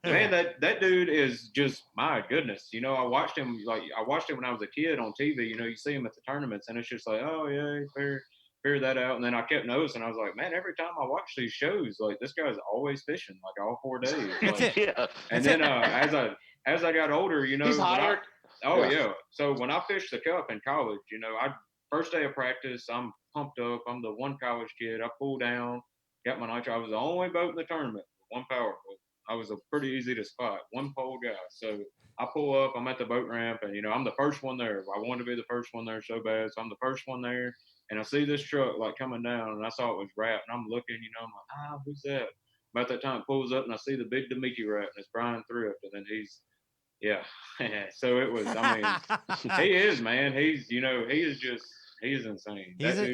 S12: Man, that dude is just, my goodness. I watched him when I was a kid on TV. You see him at the tournaments, and it's just like, oh, yeah, figure that out. And then I kept noticing, I was like, man, every time I watch these shows, like this guy's always fishing like all 4 days. Like, and then as I got older,
S8: he's hired.
S12: So when I fished the Cup in college, first day of practice, I'm pumped up. I'm the one college kid. I pull down, got my nitro. I was the only boat in the tournament, one power boat. I was a pretty easy to spot, one pole guy. So I pull up, I'm at the boat ramp, and I'm the first one there. I wanted to be the first one there so bad, so I'm the first one there. And I see this truck like coming down, and I saw it was wrapped, and I'm looking, I'm like, who's that? About that time it pulls up, and I see the big Demiki wrap, and it's Brian Thrift, and then so it was. I mean, he is, man. He's, he is insane.
S1: He's a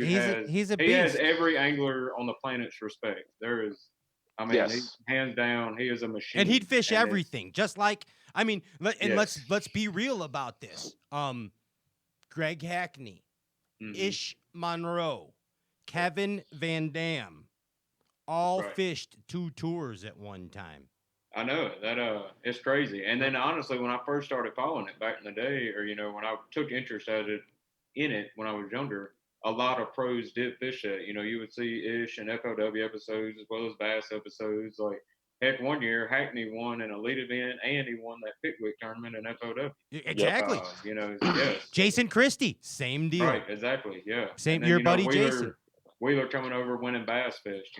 S1: beast.
S12: He has every angler on the planet's respect. There is. I mean, hands down, he is a machine.
S1: And he'd fish everything, just like. I mean, let's be real about this. Greg Hackney, Ish Monroe, Kevin Van Dam, all fished 2 tours at one time.
S12: I know that it's crazy. And then honestly, when I first started following it back in the day, or when I took interest in it when I was younger, a lot of pros did fish it. You would see Ish and FLW episodes as well as Bass episodes. Like heck, one year Hackney won an elite event and he won that Pickwick tournament in FLW.
S1: Exactly.
S12: Yes.
S1: Jason Christie, same deal.
S12: Right. Exactly. Yeah.
S1: Same. Your buddy Jason.
S12: Wheeler coming over winning Bass Fest.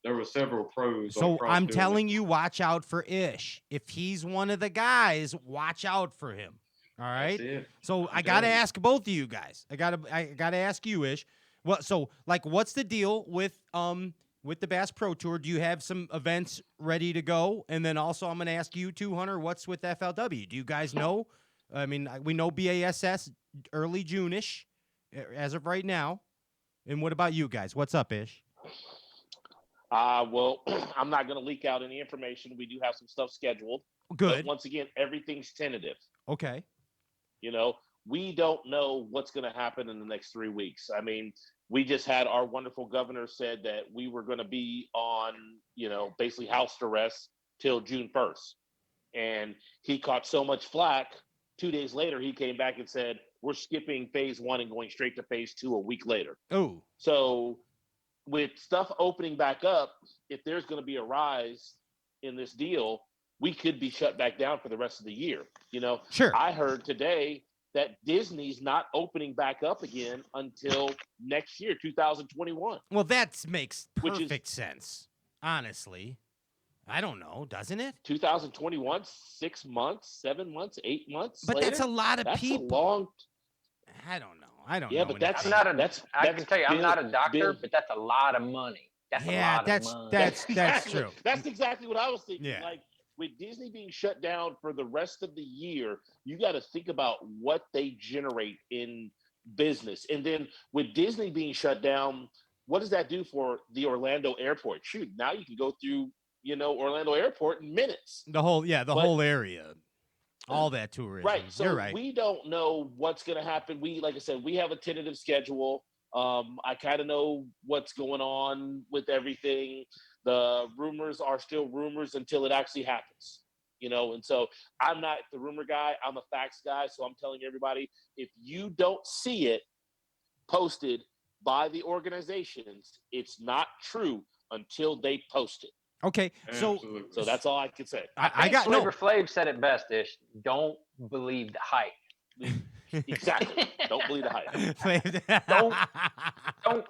S12: There was several pros.
S1: So I'm telling you, watch out for Ish. If he's one of the guys, watch out for him. All right. So I gotta ask both of you guys. I gotta ask you, Ish. Well, so like, what's the deal with the Bass Pro Tour? Do you have some events ready to go? And then also, I'm gonna ask you too, Hunter. What's with FLW? Do you guys know? I mean, we know BASS early June-ish as of right now. And what about you guys? What's up, Ish?
S8: Well, I'm not going to leak out any information. We do have some stuff scheduled.
S1: Good.
S8: But once again, everything's tentative.
S1: Okay.
S8: We don't know what's going to happen in the next 3 weeks. I mean, we just had our wonderful governor said that we were going to be on, basically house arrest till June 1st. And he caught so much flack. 2 days later, he came back and said, we're skipping phase 1 and going straight to phase 2 a week later.
S1: Oh.
S8: So with stuff opening back up, if there's going to be a rise in this deal, we could be shut back down for the rest of the year.
S1: Sure.
S8: I heard today that Disney's not opening back up again until next year, 2021.
S1: Well, that makes perfect sense. Honestly, I don't know, doesn't it?
S8: 2021, 6 months, 7 months, 8 months.
S1: But
S8: later?
S1: That's a lot of people. I don't know. I
S8: but that's
S9: I can tell you, I'm not a doctor, but that's a lot of money. That's a lot of money.
S1: That's true.
S8: That's exactly what I was thinking.
S1: Yeah.
S8: Like with Disney being shut down for the rest of the year, you got to think about what they generate in business. And then with Disney being shut down, what does that do for the Orlando airport? Shoot, now you can go through, Orlando airport in minutes.
S1: The whole area. All that tourism.
S8: Right. So
S1: you're right.
S8: We don't know what's going to happen. Like I said, we have a tentative schedule. I kind of know what's going on with everything. The rumors are still rumors until it actually happens, and so I'm not the rumor guy. I'm a facts guy. So I'm telling everybody, if you don't see it posted by the organizations, it's not true until they post it.
S1: Okay, so
S8: that's all I can say.
S9: I got Flavor Flav said it best. Ish, don't believe the hype.
S8: Exactly. Don't believe the hype.
S9: Don't.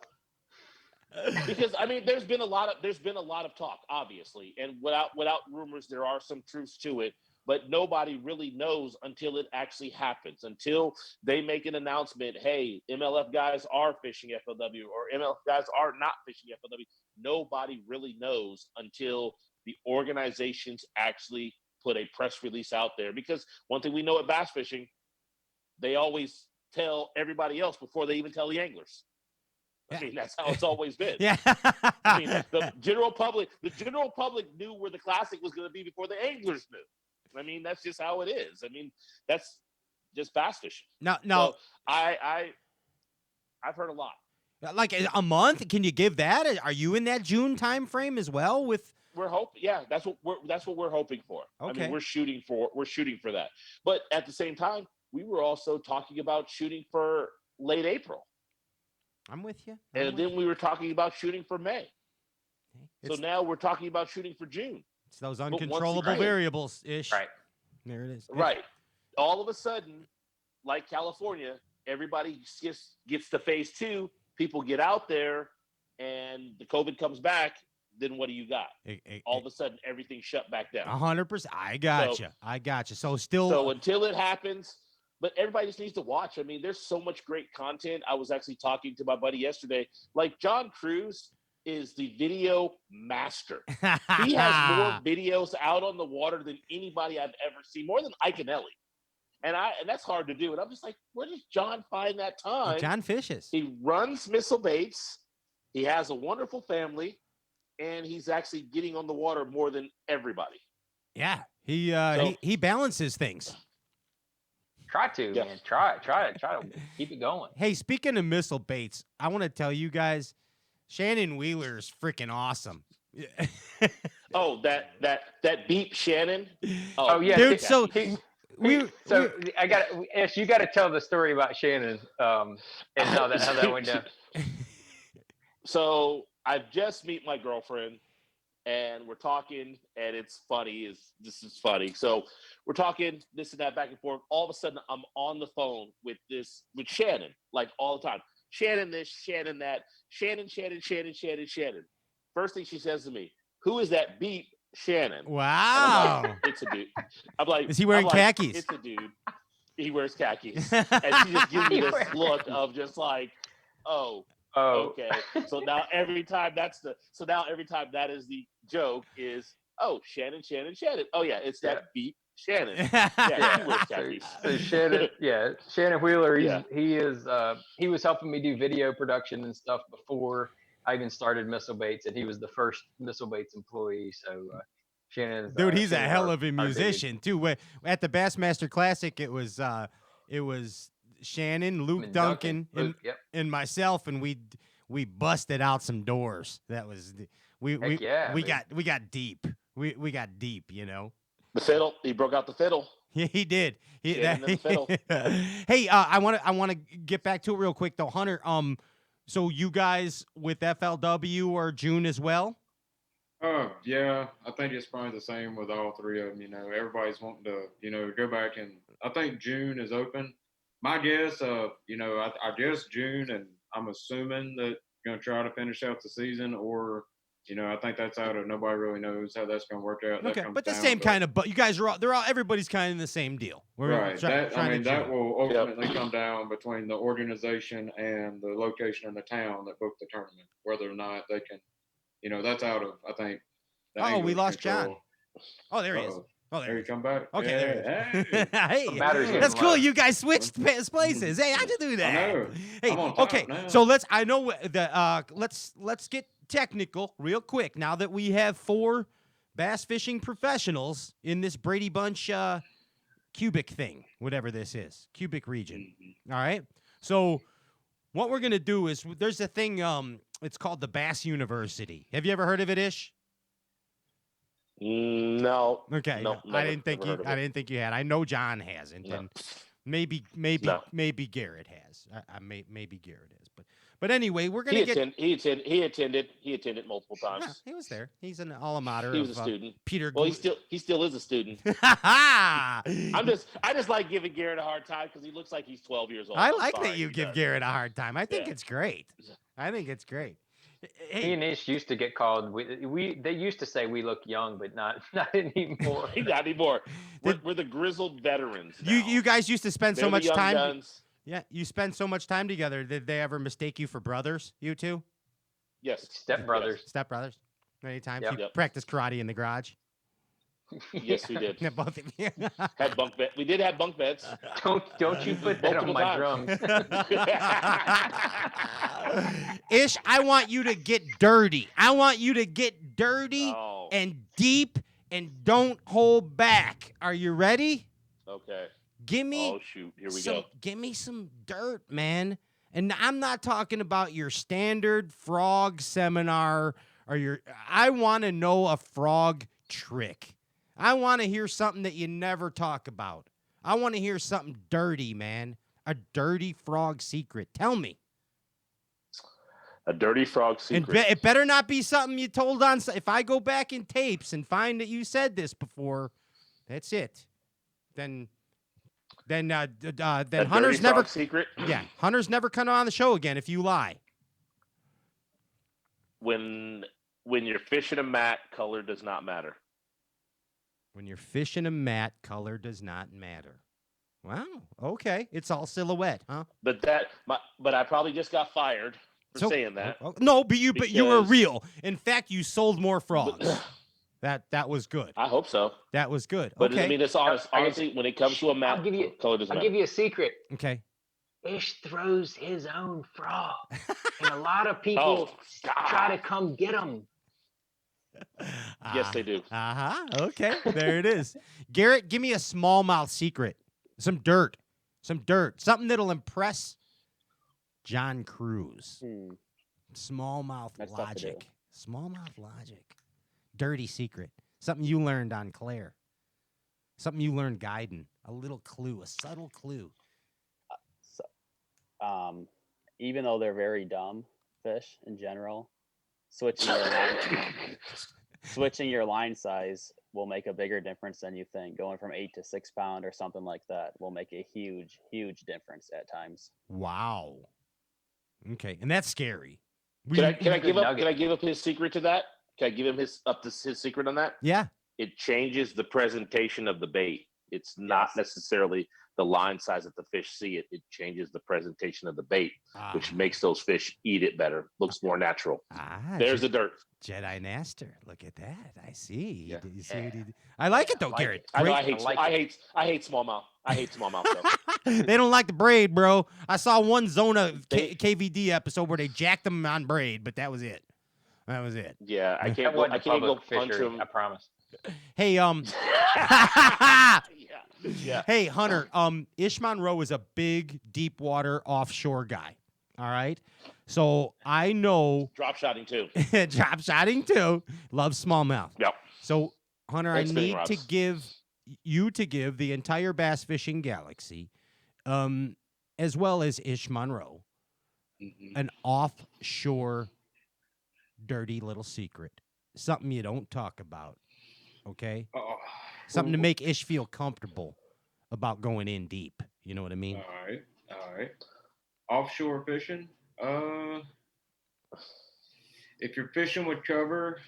S8: Because I mean, there's been a lot of talk, obviously, and without rumors, there are some truths to it. But nobody really knows until it actually happens. Until they make an announcement, hey, MLF guys are fishing FLW, or MLF guys are not fishing FLW. Nobody really knows until the organizations actually put a press release out there. Because one thing we know at bass fishing, they always tell everybody else before they even tell the anglers. I mean, that's how it's always been.
S1: Yeah.
S8: I mean, the general public knew where the Classic was going to be before the anglers knew. I mean, that's just how it is. I mean, that's just bass fishing.
S1: No.
S8: So I've heard a lot.
S1: Like a month? Can you give that? Are you in that June time frame as well?
S8: We're hoping, yeah. That's what we're hoping for.
S1: Okay.
S8: I mean, we're shooting for that. But at the same time, we were also talking about shooting for late April.
S1: I'm with you.
S8: And then we were talking about shooting for May. So
S1: It's-
S8: now we're talking about shooting for June.
S1: It's those
S8: once
S1: uncontrollable
S8: again-
S1: variables ish.
S9: Right.
S1: There it is.
S8: Right. All of a sudden, like California, everybody gets to phase 2. People get out there, and the COVID comes back. Then what do you got? All of a sudden, everything's shut back down.
S1: 100%. I got you. So still.
S8: So until it happens, but everybody just needs to watch. I mean, there's so much great content. I was actually talking to my buddy yesterday. Like John Cruz is the video master. He has more videos out on the water than anybody I've ever seen, more than Ike and Ellie. And that's hard to do. And I'm just like, where does John find that time?
S1: John fishes.
S8: He runs missile baits. He has a wonderful family, and he's actually getting on the water more than everybody.
S1: Yeah. He balances things.
S9: Try to, man. Try to keep it going.
S1: Hey, speaking of missile baits, I want to tell you guys, Shannon Wheeler is freaking awesome.
S8: Oh, that beep Shannon.
S9: Oh yeah,
S1: dude. So
S9: you got to tell the story about Shannon and how that went down.
S8: So I've just met my girlfriend, and we're talking, and it's funny. This is funny. So we're talking this and that back and forth. All of a sudden, I'm on the phone with Shannon, like all the time. Shannon this, Shannon that, Shannon. First thing she says to me, "Who is that beep Shannon?"
S1: Wow.
S8: Like, it's a dude. I'm like,
S1: is he wearing khakis?
S8: It's a dude. He wears khakis, and she just gives me this look of just like, oh. Okay. So now every time that is the joke is, oh, Shannon. Oh yeah, it's that beep Shannon. Yeah, he wears khakis.
S9: So Shannon Wheeler, he was helping me do video production and stuff before I even started Missile Baits, and he was the first Missile Baits employee. So Shannon,
S1: dude, he's a hell of a musician too. At the Bassmaster Classic, it was Shannon, Luke Duncan, and myself, and we busted out some doors. That was we got deep. We got deep, you know.
S8: The fiddle, he broke out the fiddle.
S1: Yeah, he did.
S8: The fiddle.
S1: Hey, I want to get back to it real quick though, Hunter. So you guys with FLW are June as well?
S12: Oh, yeah. I think it's probably the same with all three of them. You know, everybody's wanting to, go back, and I think June is open. My guess, I guess June, and I'm assuming that going to try to finish out the season, or, I think that's out of nobody really knows how that's going to work out.
S1: Okay, but the same kind of, but you guys are all, everybody's kind of in the same deal.
S12: Right. That will ultimately come down between the organization and the location in the town that booked the tournament, whether or not they can, that's out of, I think.
S1: We lost
S12: control.
S1: John. Oh, there he is. Oh,
S12: there you come back.
S1: Okay, there
S12: it is.
S1: Hey, that's cool. You guys switched places. Hey, how'd you do that?
S12: I know.
S1: Hey, okay. So let's get technical real quick. Now that we have 4 bass fishing professionals in this Brady Bunch cubic thing, whatever this is, cubic region. All right. So what we're gonna do is there's a thing. It's called the Bass University. Have you ever heard of it, Ish?
S8: No.
S1: Okay.
S8: No,
S1: I didn't think you had. I know John hasn't, and maybe Garrett has. Maybe Garrett has. But anyway, we're
S8: He
S1: gonna
S8: attended multiple
S1: Yeah,
S8: times.
S1: he was there. He's an alma mater.
S8: He was
S1: of,
S8: a student.
S1: Peter.
S8: Well, he still is a student.
S1: I
S8: I just like giving Garrett a hard time because he looks like he's 12 years old.
S1: like that you give Garrett a hard time. I think
S8: Yeah.
S1: it's great. I think it's great.
S9: Me and Ish used to get called. They used to say we look young, but not anymore.
S8: Not anymore. We're the grizzled veterans. Now.
S1: You guys used to spend so
S8: They're the
S1: much
S8: young
S1: time.
S8: guns.
S1: Yeah, you spend so much time together. Did they ever mistake you for brothers? You two?
S8: Yes.
S9: Step brothers.
S1: Step brothers. Many times
S9: Yep.
S1: you
S8: Yep.
S1: practice karate in the garage.
S8: Yes, we did.
S1: Yeah, both of you.
S8: Had bunk bed. We did have bunk beds.
S9: Don't you put that on my drums.
S1: Ish, I want you to get dirty. I want you to get dirty and deep and don't hold back. Are you ready?
S8: Okay.
S1: Give me
S8: Oh shoot! Here we go.
S1: Give me some dirt, man. And I'm not talking about your standard frog seminar or your. I want to know a frog trick. I want to hear something that you never talk about. I want to hear something dirty, man. A dirty frog secret. Tell me.
S8: A dirty frog
S1: And
S8: secret.
S1: it better not be something you told on. If I go back in tapes and find that you said this before, that's it. Then
S8: A
S1: Hunter's
S8: dirty
S1: never.
S8: frog secret.
S1: Yeah, Hunter's never come on the show again if you lie.
S8: When you're fishing a mat, color does not matter.
S1: When you're fishing a mat, color does not matter. Wow. Okay. It's all silhouette, huh?
S8: But I probably just got fired for saying that.
S1: No, but you were
S8: because-
S1: real. In fact, you sold more frogs. That was good.
S8: I hope so.
S1: That was good.
S8: But
S1: Okay.
S8: I mean, it's honest. Honestly, when it comes to a mat, color doesn't
S9: I'll
S8: matter.
S9: give you a secret.
S1: Okay.
S9: Ish throws his own frog, and a lot of people try to come get him.
S8: Yes, they do.
S1: Okay. There it is. Garrett, give me a smallmouth secret. Some dirt. Something that'll impress John Cruz. Smallmouth
S11: That's tough to do.
S1: logic. Smallmouth logic. Dirty secret. Something you learned on Claire. Something you learned guiding. A little clue, a subtle clue.
S11: Even though they're very dumb fish in general, switching your line, switching your line size will make a bigger difference than you think. Going from 8 to 6 pound or something like that will make a huge difference at times.
S1: Wow. Okay, and that's scary.
S8: Can I give up his secret to that? Can I give him his secret on that?
S1: Yeah.
S8: It changes the presentation of the bait. It's not necessarily the line size that the fish see it. It changes the presentation of the bait, which makes those fish eat it better. Looks more natural. There's the dirt.
S1: Jedi Master. Look at that. I see. You see what he did? I like it though, Garrett.
S8: I know.
S1: Great-
S8: I hate smallmouth. I hate smallmouth though.
S1: They don't like the braid, bro. I saw one Zona KVD episode where they jacked them on braid, but that was it. That was it.
S8: Yeah, I can't
S9: That
S8: go.
S9: wasn't
S8: I
S9: a
S8: can't go
S9: public
S8: punch
S9: fishery,
S8: him.
S9: I promise.
S1: Hey,
S8: Yeah.
S1: Hey, Hunter. Ish Monroe is a big deep water offshore guy. All right. So I know
S8: Drop shotting too.
S1: drop shotting too. Loves smallmouth.
S8: Yep.
S1: So Hunter, I
S8: And spinning
S1: need to
S8: rods.
S1: give the entire bass fishing galaxy, as well as Ish Monroe, an offshore dirty little secret. Something you don't talk about. Okay? Something to make Ish feel comfortable about going in deep. You know what I mean?
S12: All right. Offshore fishing. If you're fishing with cover,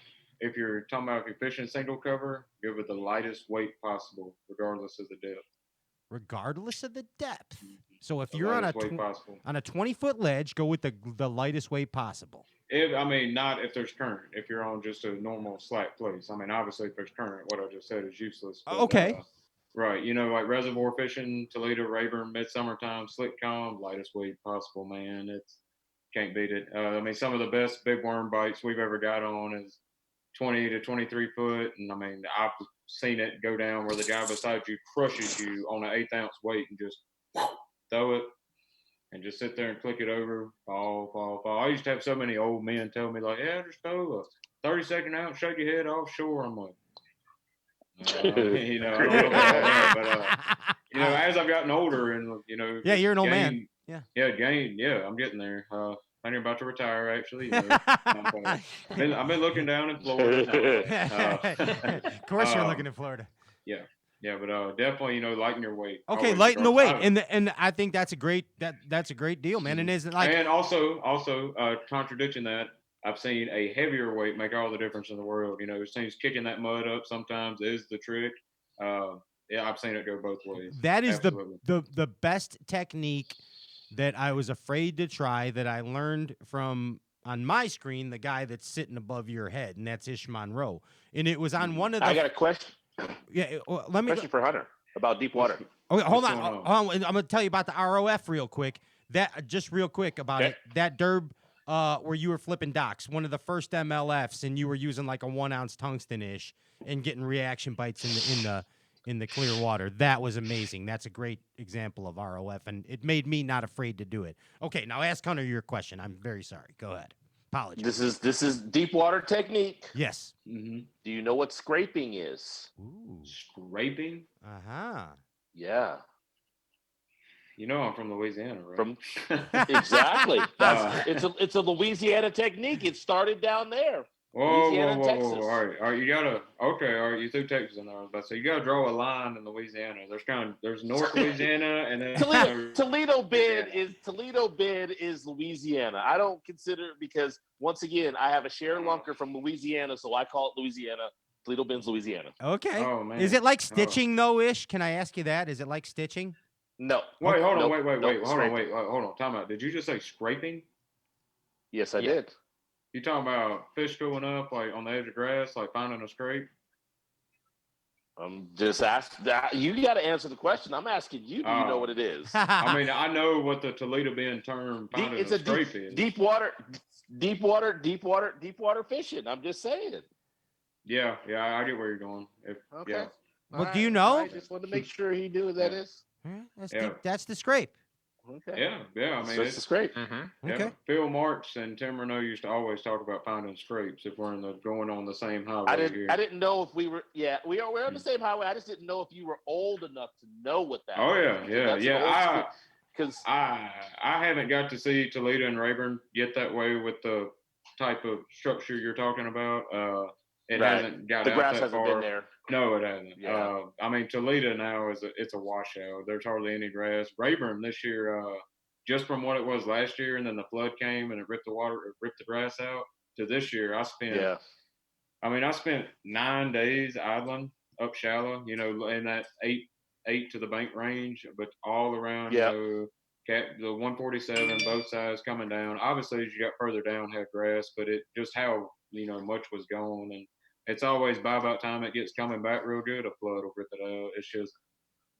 S12: if you're talking about if you're fishing single cover, give it the lightest weight possible, regardless of the depth.
S1: Regardless of the depth. So if
S12: The
S1: you're on a
S12: lightest weight possible.
S1: on a 20-foot ledge, go with the lightest weight possible.
S12: Not if there's current. If you're on just a normal slack place. I mean, obviously, if there's current, what I just said is useless. But,
S1: Okay.
S12: Right. You know, like reservoir fishing, Toledo, Rayburn, midsummer time, slick calm, lightest weight possible, man. It's can't beat it. I mean, some of the best big worm bites we've ever got on is 20 to 23 foot. And I mean, I've seen it go down where the guy beside you crushes you on an 1/8 ounce weight and just throw it and just sit there and click it over, fall. I used to have so many old men tell me, like, yeah, just throw a 30-second out, shake your head offshore. I'm like, I don't know about that, but as I've gotten older and,
S1: Yeah, you're an old man.
S12: Yeah, I'm getting there. I'm about to retire, actually. You know, I've been looking down in Florida.
S1: Of course, you're looking at Florida.
S12: Yeah, yeah, but definitely, you know, lighten your weight.
S1: Okay,
S12: Always
S1: lighten the weight,
S12: regardless.
S1: and I think that's a great deal, man. And isn't like
S12: And also contradicting that, I've seen a heavier weight make all the difference in the world. You know, it seems kicking that mud up sometimes is the trick. Yeah, I've seen it go both ways.
S1: that is
S12: Absolutely.
S1: the best technique that I was afraid to try that I learned from on my screen the guy that's sitting above your head, and that's Monroe. And it was on one of the.
S8: I got a question.
S1: Yeah, let me.
S8: Question for Hunter about deep water.
S1: Okay, hold
S12: What's
S1: on.
S12: going on?
S1: Hold on. I'm gonna tell you about the ROF real quick. That just real quick about
S8: Okay.
S1: it. That derb where you were flipping docks, one of the first MLFs, and you were using like a 1 ounce tungsten ish and getting reaction bites in the clear water. That was amazing. That's a great example of ROF, and it made me not afraid to do it. Okay, now ask Hunter your question. I'm very sorry. Go ahead. Apologies.
S8: This is deep water technique.
S1: Yes.
S12: Mm-hmm.
S8: Do you know what scraping is?
S1: Ooh.
S12: Scraping?
S1: Uh-huh.
S8: Yeah.
S12: You know, I'm from Louisiana, right?
S8: From exactly. It's a Louisiana technique. It started down there.
S12: Whoa,
S8: Louisiana and
S12: whoa.
S8: Texas.
S12: All right, you gotta. Okay, all right, you threw Texas in there. I was about to say you gotta draw a line in Louisiana. There's North Louisiana and then
S8: Toledo bid is Louisiana. I don't consider it because once again I have a share lunker from Louisiana, so I call it Louisiana. Toledo Bend's Louisiana.
S1: Okay.
S12: Oh, man.
S1: Is it like stitching though, Ish? Can I ask you that? Is it like stitching?
S8: No.
S12: Wait, hold on,
S8: Nope,
S12: wait,
S8: nope,
S12: hold on. Time out. Did you just say scraping?
S8: Yes, I did.
S12: You talking about fish going up like on the edge of grass, like finding a scrape?
S8: Just ask that. You got to answer the question. I'm asking you. Do you know what it is?
S12: I mean, I know what the Toledo Bend term finding
S8: It's
S12: a
S8: a
S12: scrape is.
S8: deep water fishing. I'm just saying.
S12: Yeah, I get where you're going.
S8: Okay.
S12: Yeah.
S1: Well, do you know?
S8: I just wanted to make sure he knew what that is.
S1: That's
S12: Yeah.
S1: deep. That's the scrape.
S8: Okay.
S12: Yeah. I mean,
S8: So it's a scrape.
S12: Yeah,
S1: Okay.
S12: Phil Marks and Tim Renault used to always talk about finding scrapes if we're going on the same highway here.
S8: I didn't know if we were. Yeah, we're on the same highway. I just didn't know if you were old enough to know what that.
S12: Oh
S8: was.
S12: yeah.
S8: Because
S12: I haven't got to see Toledo and Rayburn get that way with the type of structure you're talking about. It hasn't got
S8: the
S12: out
S8: grass
S12: that
S8: hasn't
S12: far.
S8: been there.
S12: No, it hasn't.
S8: Yeah.
S12: I mean, Toledo now it's a washout. There's hardly any grass. Rayburn this year, just from what it was last year, and then the flood came and it ripped the grass out. To this year, I spent 9 days idling up shallow. You know, in that eight to the bank range, but all around.
S8: Yeah.
S12: You know, the 147, both sides coming down. Obviously, as you got further down, had grass, but it just how much was gone, and it's always by about time it gets coming back real good, a flood will rip it out. It's just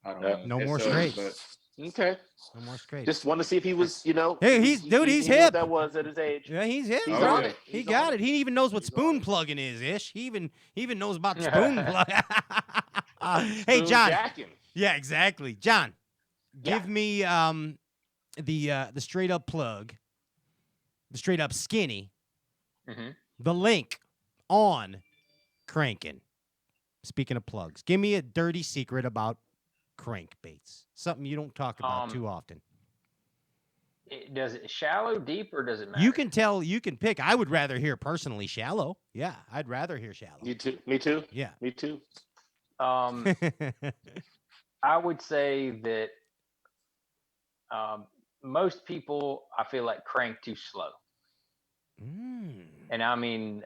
S12: I don't know.
S1: No
S12: It
S1: more
S12: sucks,
S1: scrapes.
S12: but
S8: Okay.
S1: No more scrapes.
S8: Just want to see if he was,
S1: Hey, he's
S8: he knew
S1: hip.
S8: what that was at his age.
S1: Yeah, he's hip.
S8: He's
S12: Oh,
S8: on
S12: yeah.
S8: it.
S1: He
S8: He's
S1: got
S8: on
S1: it. He even knows what spoon plugging is, Ish. He even knows about the spoon plug. Hey,
S8: Spoon
S1: John.
S8: jacking.
S1: Yeah, exactly. John,
S8: Yeah.
S1: give me the straight up plug, the straight up skinny, the link on cranking. Speaking of plugs, give me a dirty secret about crankbaits. Something you don't talk about too often.
S9: Does it shallow, deep, or does it matter?
S1: You can tell. You can pick. I would rather hear personally shallow. Yeah, I'd rather hear shallow.
S8: You too. Me too.
S1: Yeah.
S8: Me too.
S9: I would say that most people, I feel like, crank too slow. And I mean,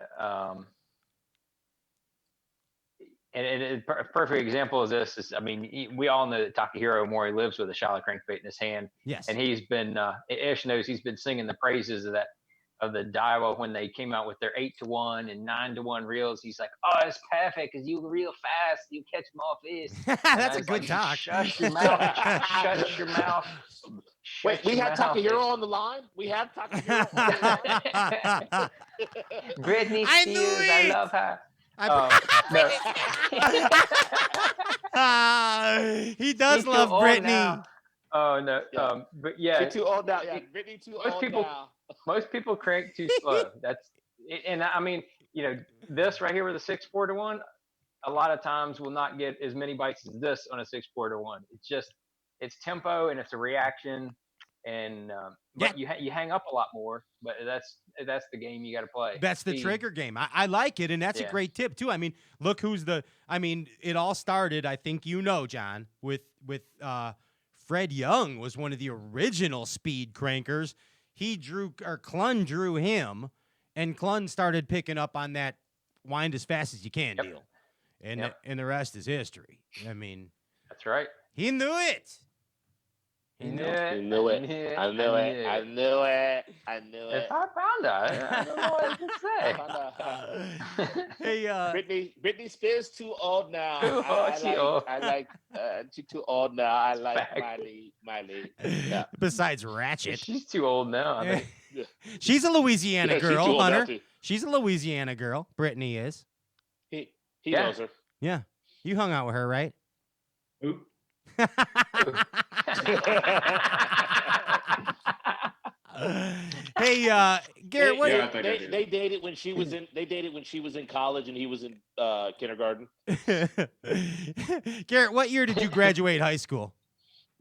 S9: and a perfect example of this is, I mean, we all know that Takahiro Mori lives with a shallow crankbait in his hand.
S1: Yes.
S9: And he's been, Ish knows he's been singing the praises of the Daiwa when they came out with their 8-to-1 and 9-to-1 reels. He's like, oh, it's perfect because you reel fast, you catch more fish.
S1: That's a good talk.
S9: Shut your mouth. Shut your mouth.
S8: Wait, we have Takahiro on the line? We have Takahiro on the line?
S9: Britney
S1: I knew
S9: Spears,
S1: it.
S9: I love her.
S1: He does
S9: He's too
S1: love
S9: old
S1: Britney.
S9: now. Oh no,
S8: Yeah.
S9: but yeah,
S8: You're too old now. Yeah, Brittany too
S9: most
S8: old
S9: people-
S8: now.
S9: most people crank too slow. And I mean, this right here with a 6-4-1, a lot of times will not get as many bites as this on a 6-4-1. It's tempo and it's a reaction. and but you hang up a lot more. But that's the game you got to play.
S1: That's the
S9: Speed.
S1: trigger game. I like it, and that's a great tip too. I mean, look who's it all started, I think John, with Fred Young was one of the original speed crankers. Clun drew him, and Clun started picking up on that wind as fast as you can deal. And the rest is history. I mean,
S9: that's right.
S1: He knew it.
S8: He knew it. I knew it.
S9: If I found out, I don't know what to say.
S8: Hey, Britney Spears too old now. I like she's too old now. I like Miley. Yeah.
S1: Besides Ratchet,
S9: she's too old now. I think.
S1: She's a Louisiana girl, Hunter.
S8: Too.
S1: She's a Louisiana girl. Brittany is.
S8: He knows her.
S1: Yeah, you hung out with her, right?
S12: Who?
S1: Hey, Garrett,
S8: they dated when she was in. They dated when she was in college and he was in kindergarten.
S1: Garrett, what year did you graduate high school?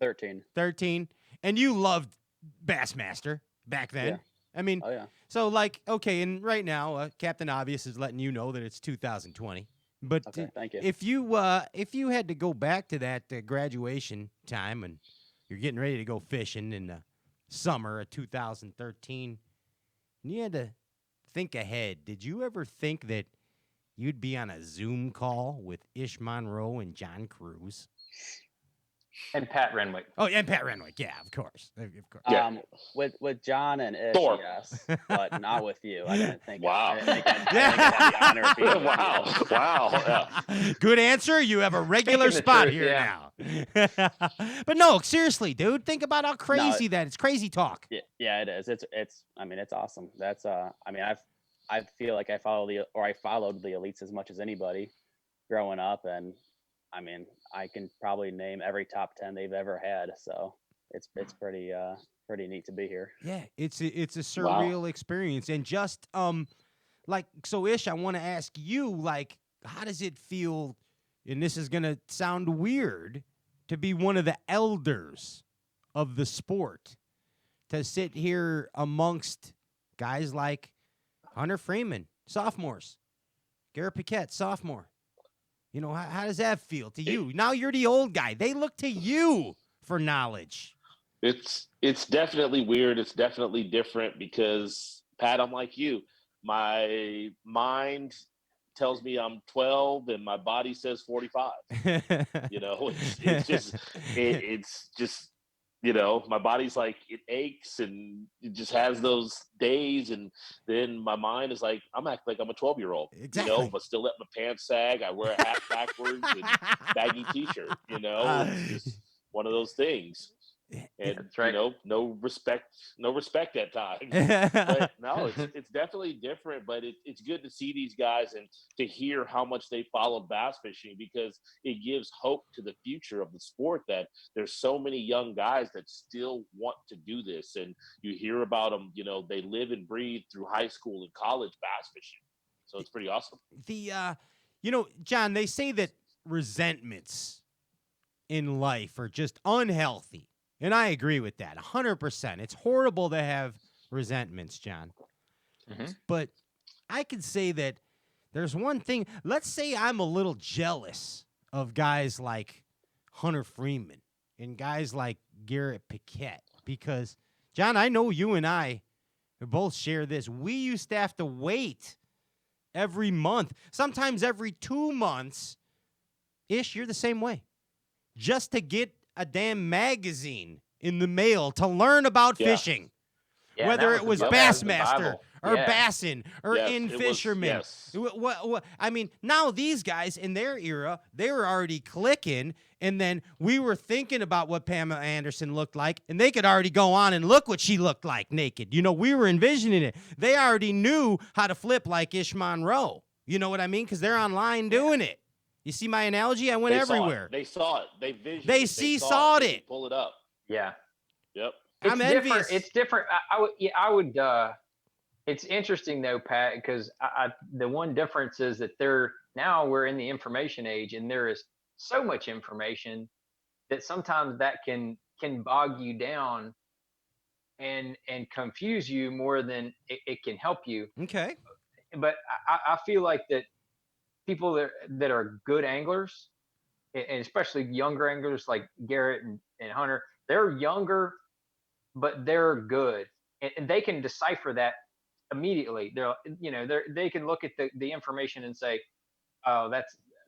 S11: 13.
S1: 13, and you loved Bassmaster back then.
S11: Yeah.
S1: I mean,
S11: oh yeah.
S1: So okay, and right now, Captain Obvious is letting you know that it's 2020. But
S11: okay, thank you.
S1: If you had to go back to that graduation time and you're getting ready to go fishing in the summer of 2013, and you had to think ahead, did you ever think that you'd be on a Zoom call with Ish Monroe and John Cruz?
S9: And Pat Renwick.
S1: Oh, yeah, and Pat Renwick. Yeah, of course.
S8: Yeah.
S11: With John and Ish,
S8: Thor.
S11: Yes, but not with you. I didn't think.
S8: Wow.
S11: I didn't think I'd the honor of being with you.
S8: Wow.
S1: Yeah. Good answer. You have a regular spot here now. But no, seriously, dude, think about how crazy that is. Crazy talk.
S11: Yeah, it is. It's. I mean, it's awesome. That's. I mean, I feel like I followed the elites as much as anybody growing up, and I mean, I can probably name every top 10 they've ever had. So it's pretty neat to be here.
S1: Yeah, it's a surreal experience. And just so Ish, I want to ask you, like, how does it feel? And this is gonna sound weird, to be one of the elders of the sport, to sit here amongst guys like Hunter Freeman, sophomores, Garrett Paquette, sophomore. You know, how does that feel to you? Now you're the old guy. They look to you for knowledge.
S8: It's definitely weird. It's definitely different because, Pat, I'm like you. My mind tells me I'm 12 and my body says 45. You know, it's just, you know, my body's like, it aches and it just has those days. And then my mind is like, I'm acting like I'm a 12-year-old,
S1: exactly.
S8: You know, but still let my pants sag. I wear a hat backwards and baggy t-shirt, you know, it's just one of those things. And,
S9: that's right.
S8: You know, no respect at times. But no, it's definitely different, but it's good to see these guys and to hear how much they follow bass fishing, because it gives hope to the future of the sport that there's so many young guys that still want to do this. And you hear about them, you know, they live and breathe through high school and college bass fishing. So it's pretty awesome.
S1: You know, John, they say that resentments in life are just unhealthy. And I agree with that 100%. It's horrible to have resentments, John. Mm-hmm. But I could say that there's one thing. Let's say I'm a little jealous of guys like Hunter Freeman and guys like Garrett Paquette. Because, John, I know you and I both share this. We used to have to wait every month, sometimes every 2 months. Ish, you're the same way. Just to get a damn magazine in the mail to learn about fishing, whether it was Bassmaster or Bassin or In Fisherman. What I mean, now these guys in their era, they were already clicking, and then we were thinking about what Pamela Anderson looked like, and they could already go on and look what she looked like naked. You know, we were envisioning it. They already knew how to flip like Ish Monroe. You know what I mean? Because they're online doing it. You see my analogy? I went everywhere.
S8: They saw it. They visioned it.
S1: They saw it.
S8: Pull it up.
S9: Yeah.
S8: Yep.
S1: I'm envious.
S9: It's different. I would. It's interesting though, Pat, because the one difference is that we're in the information age, and there is so much information that sometimes that can bog you down and confuse you more than it can help you.
S1: Okay.
S9: But I feel like that people that are good anglers, and especially younger anglers like Garrett and Hunter, they're younger, but they're good, and they can decipher that immediately. They can look at the information and say, oh,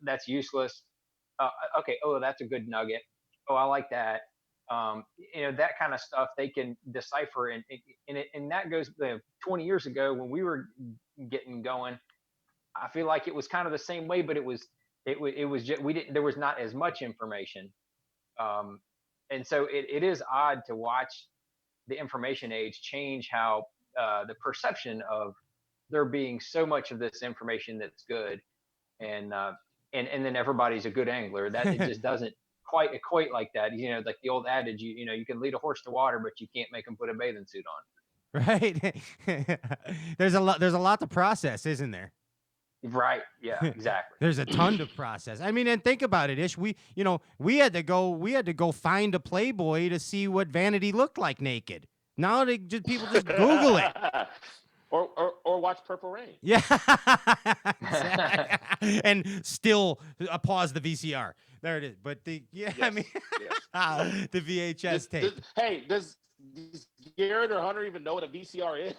S9: that's useless. Okay, oh, that's a good nugget. Oh, I like that. That kind of stuff they can decipher, and that goes 20 years ago when we were getting going. I feel like it was kind of the same way, but it was just, we didn't there was not as much information, and so it is odd to watch the information age change how the perception of there being so much of this information that's good, and then everybody's a good angler. That it just doesn't quite equate like that. Like the old adage, you can lead a horse to water, but you can't make him put a bathing suit on.
S1: Right. There's a lot to process, isn't there?
S9: Right. Yeah, exactly.
S1: There's a ton to process. I mean, and think about it, Ish. We had to go find a Playboy to see what vanity looked like naked. Now people just Google it.
S8: Or watch Purple Rain.
S1: Yeah. And still pause the VCR. There it is. But I mean, the VHS tape.
S8: Does Garrett or Hunter even know what a VCR is?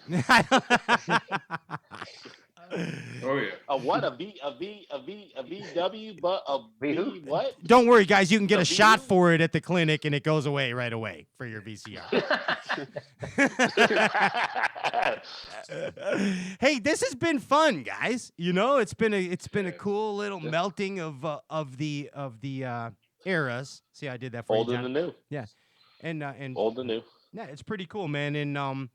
S12: Oh yeah.
S8: A VW, but a V what?
S1: Don't worry, guys. You can get a shot for it at the clinic, and it goes away right away for your VCR. Hey, this has been fun, guys. It's been a cool little melting of the eras. See, I did that for
S8: old
S1: you, John.
S8: and the new.
S1: Yeah, and
S8: old and new.
S1: Yeah, it's pretty cool, man. And I'm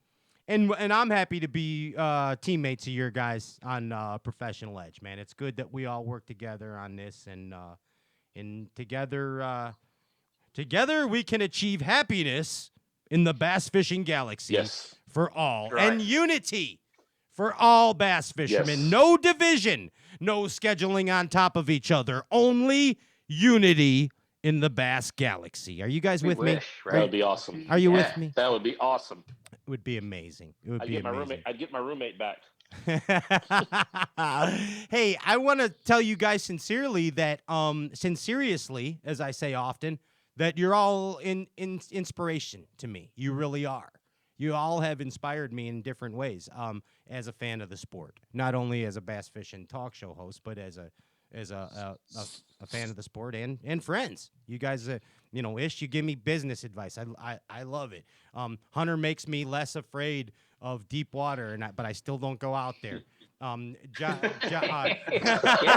S1: happy to be teammates of your guys on Professional Edge, man. It's good that we all work together on this, and together we can achieve happiness in the bass fishing galaxy.
S8: Yes.
S1: For all,
S8: Right.
S1: and unity for all bass fishermen.
S8: Yes.
S1: No division, no scheduling on top of each other. Only unity in the bass galaxy. Are you guys with me?
S8: That would be awesome.
S1: Are you with me?
S8: That would be awesome.
S1: It would be amazing. It would
S8: I'd
S1: be amazing.
S8: get my roommate back.
S1: Hey, I want to tell you guys sincerely that, seriously, as I say often, that you're all in inspiration to me. You really are. You all have inspired me in different ways. As a fan of the sport, not only as a bass fishing talk show host, but as a fan of the sport and friends. You guys, Ish, you give me business advice. I love it. Hunter makes me less afraid of deep water, but I still don't go out there.
S8: It is scary.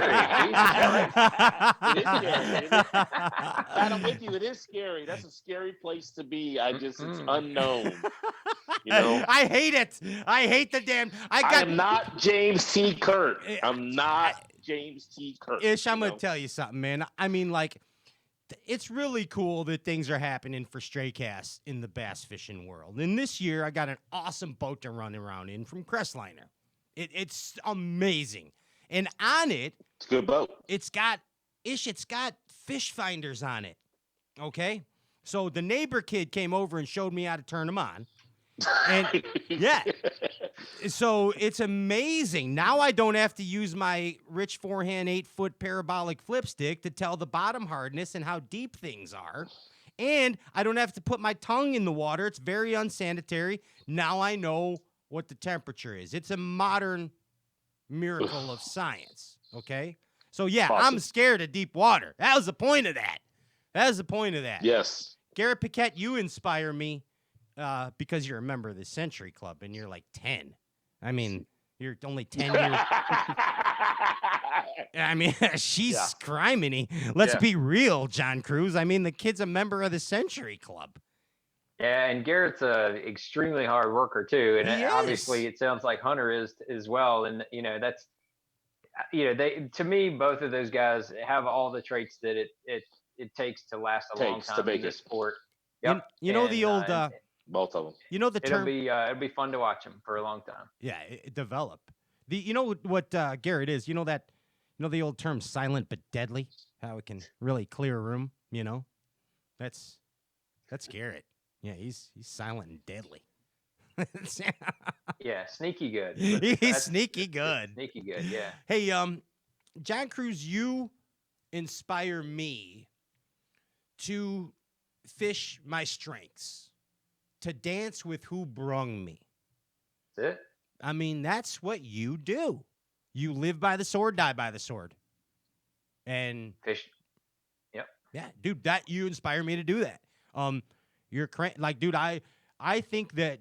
S8: I'm with you. It is scary. That's a scary place to be. It's unknown.
S1: I hate it. I hate the damn.
S8: I am not James T. Kirk. I'm not James T. Kirk.
S1: Ish, I'm gonna tell you something, man. I mean, like, it's really cool that things are happening for stray casts in the bass fishing world. And this year, I got an awesome boat to run around in from Crestliner. It's amazing, and on it,
S8: it's a good boat.
S1: It's got fish finders on it. Okay, so the neighbor kid came over and showed me how to turn them on. And yeah, so it's amazing. Now I don't have to use my rich forehand 8-foot parabolic flip stick to tell the bottom hardness and how deep things are. And I don't have to put my tongue in the water. It's very unsanitary. Now I know what the temperature is. It's a modern miracle of science. Okay. So yeah,
S8: awesome.
S1: I'm scared of deep water. That was the point of that.
S8: Yes.
S1: Garrett Paquette, you inspire me. Because you're a member of the Century Club and you're like 10. I mean, you're only 10 years. I mean, she's criminy. Let's be real, John Cruz. I mean, the kid's a member of the Century Club.
S9: Yeah, and Garrett's a extremely hard worker too, and obviously it sounds like Hunter is as well. And that's they, to me, both of those guys have all the traits that it takes to last a long time in this sport. Yep.
S8: Both of them.
S1: You know the term.
S9: It'll be fun to watch them for a long time.
S1: Yeah, it develop. You know what Garrett is. You know the old term silent but deadly. How it can really clear a room. That's Garrett. Yeah, he's silent and deadly.
S9: Yeah, sneaky good.
S1: He's
S9: That's-
S1: sneaky good.
S9: Sneaky good, yeah.
S1: Hey, John Cruz, you inspire me to fish my strengths, to dance with who brung me.
S9: That's it.
S1: I mean, that's what you do. You live by the sword, die by the sword. And
S9: Fish. Yep.
S1: yeah, dude, that you inspire me to do that. You're like, dude, I think that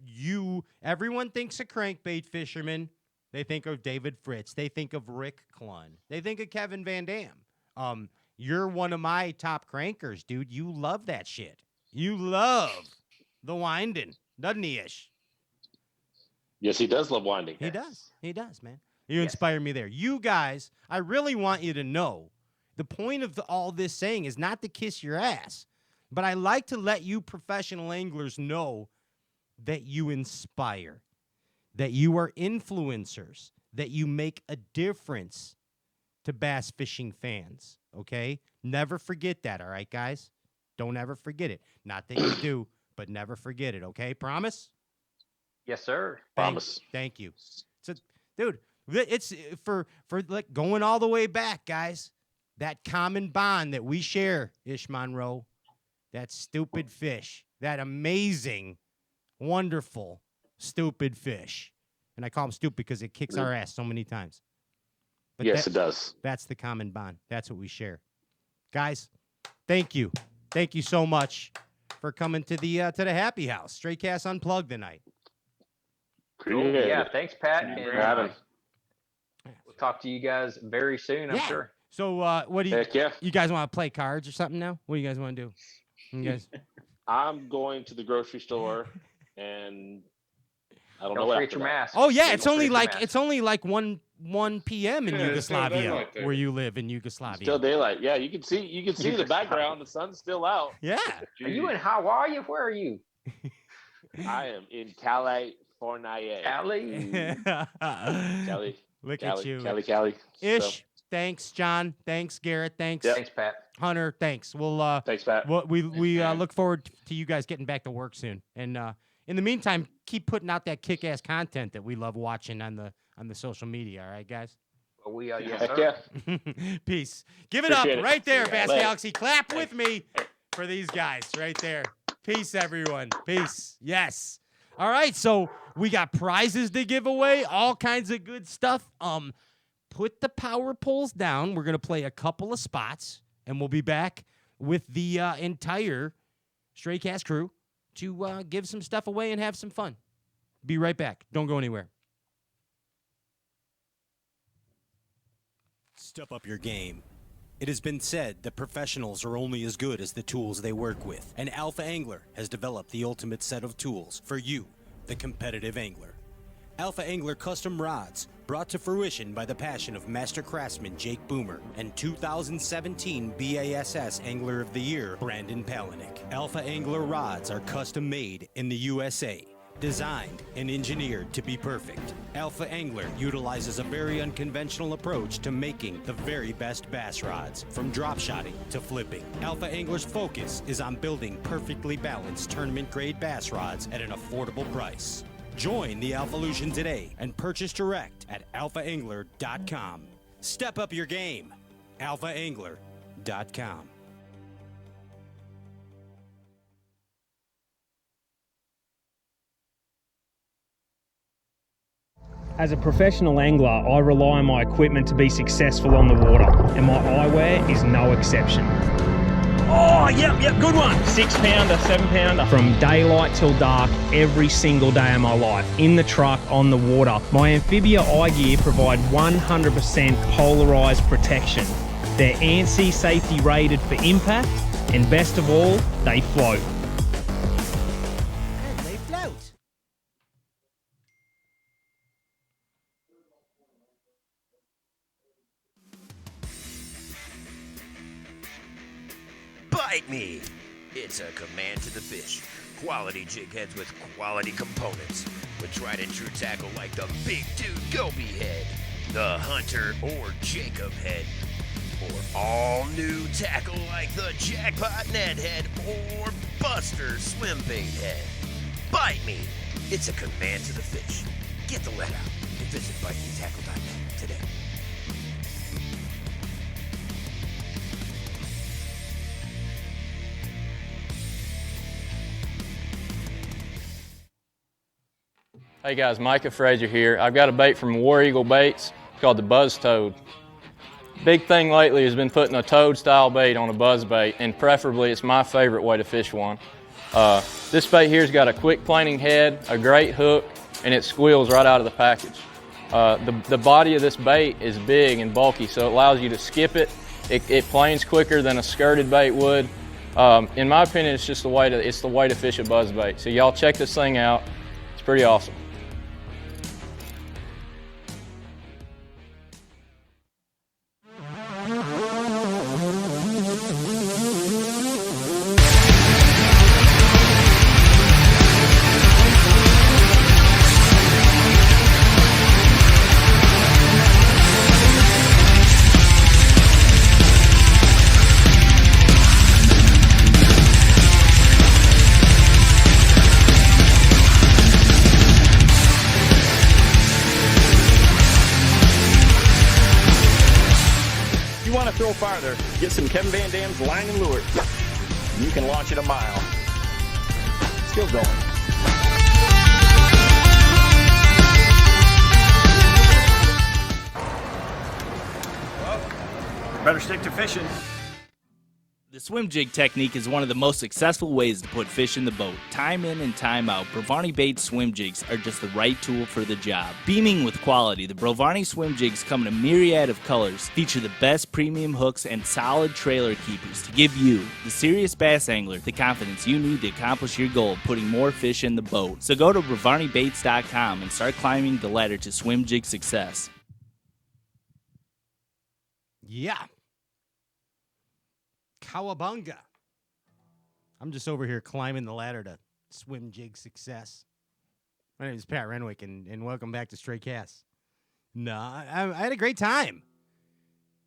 S1: everyone thinks of crankbait fisherman. They think of David Fritz. They think of Rick Clunn. They think of Kevin Van Dam. You're one of my top crankers, dude. You love that shit. You love the winding, doesn't he, Ish?
S8: Yes, he does love winding.
S1: He does. He does, man. You inspire me there. You guys, I really want you to know the point of all this saying is not to kiss your ass, but I like to let you professional anglers know that you inspire, that you are influencers, that you make a difference to bass fishing fans, okay? Never forget that, all right, guys? Don't ever forget it. Not that you do, but never forget it, okay? Promise?
S9: Yes, sir.
S8: Promise.
S1: Thank you. So, dude, it's for like going all the way back, guys. That common bond that we share, Ish Monroe, that stupid fish, that amazing, wonderful, stupid fish. And I call him stupid because it kicks our ass so many times. But
S8: Yes, it does.
S1: That's the common bond. That's what we share. Guys, thank you. Thank you so much for coming to the Happy House. Straight Cast Unplugged tonight.
S9: Cool. Yeah, thanks, Pat. And,
S8: Adam.
S9: we'll talk to you guys very soon, I'm sure.
S1: So what do you
S8: Heck yeah.
S1: you guys want to play cards or something now? What do you guys want to do? You guys
S8: I'm going to the grocery store, and I don't know
S9: Don't
S8: what
S9: forget
S8: after
S9: your
S8: that.
S9: mask.
S1: Oh yeah,
S9: Don't
S1: it's only
S9: forget your
S1: like
S9: mask.
S1: 1 p.m. in
S12: Yeah, it's still
S1: Yugoslavia,
S12: daylight there.
S1: where you live in Yugoslavia.
S8: Still daylight. Yeah, you can see the background. The sun's still out.
S1: Yeah.
S9: Are you in Hawaii? Where are you?
S8: I am in California.
S9: Cali.
S8: Cali.
S1: Look
S8: Cali,
S1: at you.
S8: Cali.
S1: Ish,
S8: So,
S1: thanks, John. Thanks, Garrett. Thanks,
S9: Thanks, Pat.
S1: Hunter. Thanks. We'll
S8: thanks, Pat.
S1: we
S12: Pat.
S1: look forward to you guys getting back to work soon. And in the meantime, keep putting out that kick-ass content that we love watching on the social media. All right, guys.
S9: Well, we are, yes,
S8: Heck
S9: sir.
S8: yeah.
S1: Peace. Give it
S8: Appreciate
S1: up
S8: it.
S1: right there,
S8: Yeah.
S1: Bass
S8: Later.
S1: Galaxy. Clap with me for these guys right there. Peace, everyone. Peace. Yes. All right, so we got prizes to give away, all kinds of good stuff. Put the power poles down. We're gonna play a couple of spots, and we'll be back with the entire Stray Cast crew to give some stuff away and have some fun. Be right back. Don't go anywhere. Step up your game. It has been said that professionals are only as good as the tools they work with, and Alpha Angler has developed the ultimate set of tools for you, the competitive angler. Alpha Angler custom rods, brought to fruition by the passion of master craftsman Jake Boomer and 2017 BASS Angler of the Year Brandon Palaniuk. Alpha Angler rods are custom made in the USA. Designed and engineered to be perfect, Alpha Angler utilizes a very unconventional approach to making the very best bass rods, from drop shotting to flipping. Alpha Angler's focus is on building perfectly balanced tournament-grade bass rods at an affordable price. Join the Alphalution today and purchase direct at alphaangler.com. Step up your game. alphaangler.com.
S13: As a professional angler, I rely on my equipment to be successful on the water, and my eyewear is no exception. Oh, yep, good one. 6 pounder, 7 pounder. From daylight till dark, every single day of my life, in the truck, on the water. My Amphibia eye gear provide 100% polarized protection. They're ANSI safety rated for impact, and best of all, they float.
S1: And they float.
S14: Bite me! It's a command to the fish. Quality jig heads with quality components. With tried and true tackle like the Big Dude Goby head, the Hunter or Jacob head, or all new tackle like the Jackpot Net head or Buster Swim Bait head. Bite me! It's a command to the fish. Get the lead out and visit VikingTackle.net today.
S15: Hey guys, Micah Frazier here. I've got a bait from War Eagle Baits called the Buzz Toad. Big thing lately has been putting a toad style bait on a buzz bait, and preferably it's my favorite way to fish one. This bait here's got a quick planing head, a great hook, and it squeals right out of the package. The body of this bait is big and bulky, so it allows you to skip it. It planes quicker than a skirted bait would. In my opinion, it's just the way to fish a buzz bait. So y'all check this thing out. It's pretty awesome.
S16: Throw farther, get some Kevin Van Dam's line and lure. You can launch it a mile. Still going. Better stick to fishing.
S17: The swim jig technique is one of the most successful ways to put fish in the boat. Time in and time out, Brovani Baits swim jigs are just the right tool for the job. Beaming with quality, the Brovani swim jigs come in a myriad of colors, feature the best premium hooks and solid trailer keepers to give you, the serious bass angler, the confidence you need to accomplish your goal of putting more fish in the boat. So go to BrovaniBaits.com and start climbing the ladder to swim jig success.
S1: Yeah. Cowabunga. I'm just over here climbing the ladder to swim jig success. My name is Pat Renwick, and welcome back to Stray Casts. No, I had a great time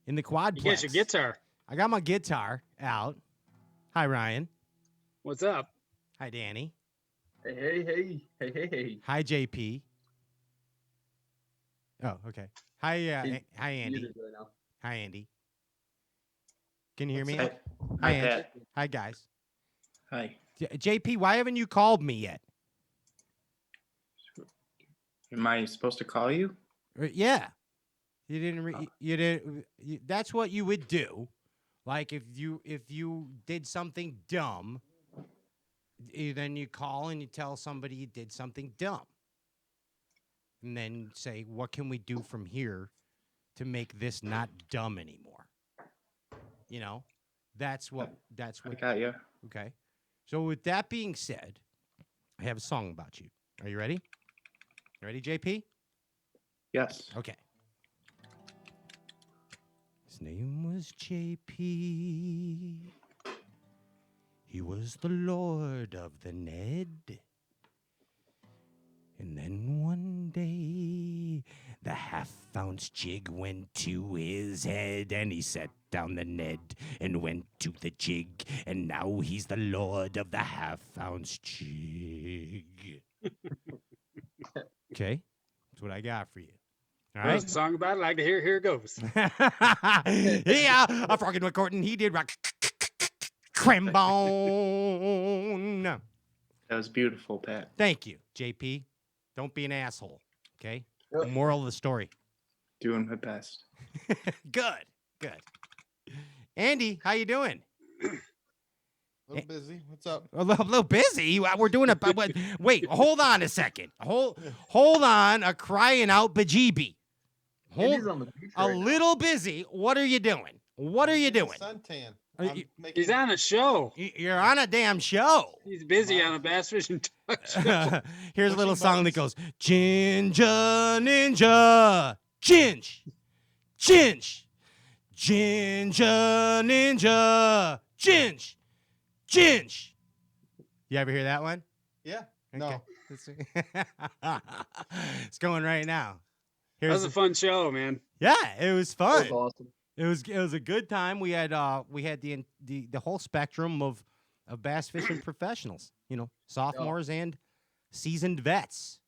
S1: in the quadplex.
S3: You get your guitar.
S1: I got my guitar out. Hi, Ryan.
S3: What's up?
S1: Hi, Danny.
S2: Hey.
S1: Hi, JP. Oh, okay. Hi, hi, Andy. Hi, Andy. Can you hear me?
S18: Hi.
S1: Hi,
S18: Hi,
S1: Andy.
S18: Pat.
S1: Hi, guys.
S18: Hi.
S1: JP, why haven't you called me yet?
S18: Am I supposed to call you?
S1: Yeah. You didn't. You didn't. That's what you would do. Like if you did something dumb, then you call and you tell somebody you did something dumb, and then say, "What can we do from here to make this not dumb anymore?" You know, that's what.
S18: I got you.
S1: Okay. So with that being said, I have a song about you. Are you ready? You ready, JP?
S18: Yes.
S1: Okay. His name was JP. He was the Lord of the Ned. And then one day, the half-ounce jig went to his head, and he set down the Ned and went to the jig, and now he's the Lord of the half-ounce jig. Okay? That's what I got for you. All right?
S3: There's a song about it. I like to hear. Here it goes.
S1: Yeah, a frog in McCorton, he did rock. Crembone.
S18: That was beautiful, Pat.
S1: Thank you, JP. Don't be an asshole, okay? Moral of the story.
S18: Doing my best.
S1: Good. Andy, how you doing?
S10: A little busy. What's up?
S1: A little busy. We're doing a wait. Hold on a second. Hold on. A crying out bejeebie.
S2: Andy's on the beach
S1: a
S2: right now.
S1: little busy. What are you doing? What are you doing?
S10: Suntan.
S3: He's on a show.
S1: You're on a damn show.
S3: He's busy on a bass fishing talk show.
S1: Here's a little song that goes, Ginger Ninja, Ginge, Ginge, Ginger Ninja, Ginge, Ginge. You ever hear that one?
S10: Yeah.
S1: Okay.
S10: No.
S1: It's going right now.
S3: That was a fun show, man.
S1: Yeah, it was fun.
S2: That was awesome.
S1: It was a good time. We had the whole spectrum of bass fishing professionals. You know, sophomores and seasoned vets.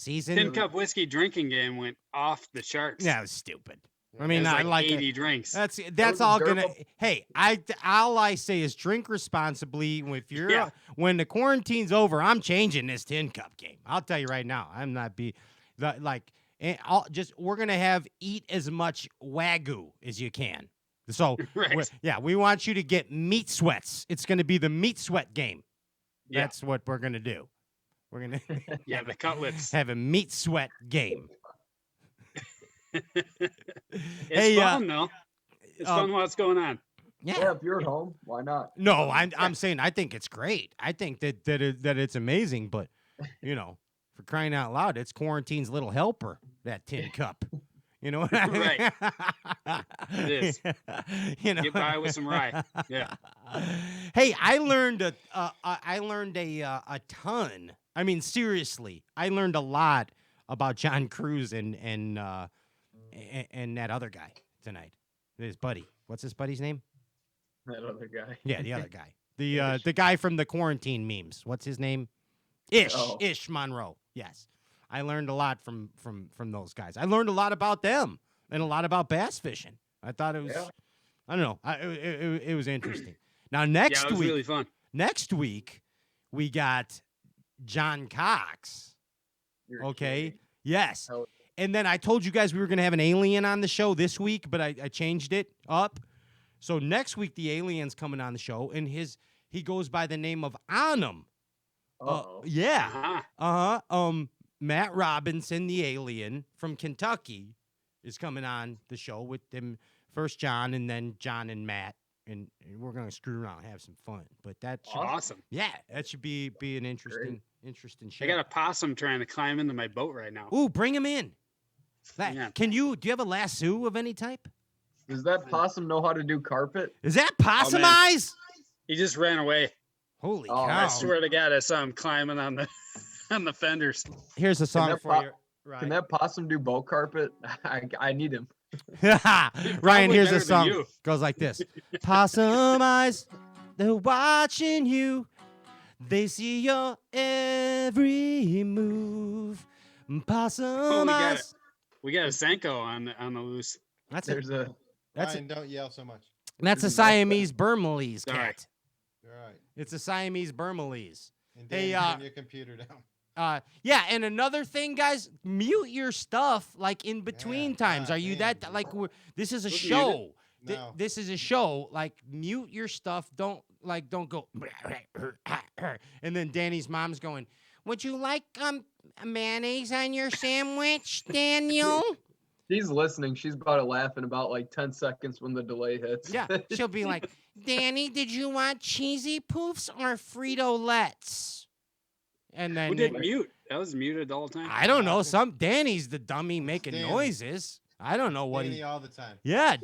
S3: Tin Cup whiskey drinking game went off the charts.
S1: Yeah, it was stupid. I
S3: It
S1: mean,
S3: was
S1: I
S3: like
S1: like
S3: 80 drinks.
S1: That's all gonna. Hey, all I say is drink responsibly. If you're when the quarantine's over, I'm changing this tin cup game. I'll tell you right now. I'm not we're gonna eat as much Wagyu as you can. So we want you to get meat sweats. It's gonna be the meat sweat game.
S3: Yeah.
S1: That's what we're gonna do. We're gonna
S3: the cutlets.
S1: Have a meat sweat game.
S3: It's fun though. It's fun what's going on.
S2: Yeah, if you're at home, why not?
S1: No, I'm saying I think it's great. I think that it's amazing, but for crying out loud, it's quarantine's little helper, that tin cup. You know what I mean?
S3: Right. It is. Get by with some rye. Yeah.
S1: Hey, I learned a ton. I mean, seriously, I learned a lot about John Cruz and that other guy tonight. His buddy. What's his buddy's name?
S2: That other guy.
S1: Yeah, the other guy. The guy from the quarantine memes. What's his name? Ish Monroe. Yes. I learned a lot from those guys. I learned a lot about them and a lot about bass fishing. I thought it was I don't know. It was interesting. Now next
S3: it was
S1: week
S3: really fun.
S1: Next week we got John Cox. Okay. Yes. And then I told you guys we were going to have an alien on the show this week, but I changed it up. So next week the alien's coming on the show, and he goes by the name of Anum. Matt Robinson, the alien from Kentucky, is coming on the show with them. First John, and then John and Matt, and we're going to screw around and have some fun. But that should,
S3: awesome.
S1: Yeah, that should be an interesting show.
S3: I got a possum trying to climb into my boat right now.
S1: Ooh, bring him in. Do you have a lasso of any type?
S2: Does that possum know how to do carpet?
S1: Is that possum eyes?
S3: He just ran away.
S1: Holy cow.
S3: I swear to God, I saw him climbing on the fenders.
S1: Here's a song for you.
S2: Can that possum do boat carpet? I need him.
S1: Ryan, here's a song. Goes like this. Possum eyes, they're watching you. They see your every move. Possum eyes.
S3: We got a Senko on the loose.
S10: Ryan, don't yell so much.
S1: That's a Siamese Burmese cat.
S10: All right.
S1: It's a Siamese Burmese.
S10: And Dan, turn your computer down.
S1: Yeah, and another thing, guys, mute your stuff like in between times. Are you that like? This is a show.
S10: No.
S1: This is a show. Like, mute your stuff. Don't go. And then Danny's mom's going, "Would you like mayonnaise on your sandwich, Daniel?"
S2: She's listening. She's about to laugh in about like 10 seconds when the delay hits.
S1: Yeah, she'll be like, "Danny, did you want cheesy poofs or Frito-Lets?" And then
S3: who did mute? That was muted all the time.
S1: I don't know. Danny's the dummy making noises. I don't know what
S10: Danny all the time.
S1: Yeah,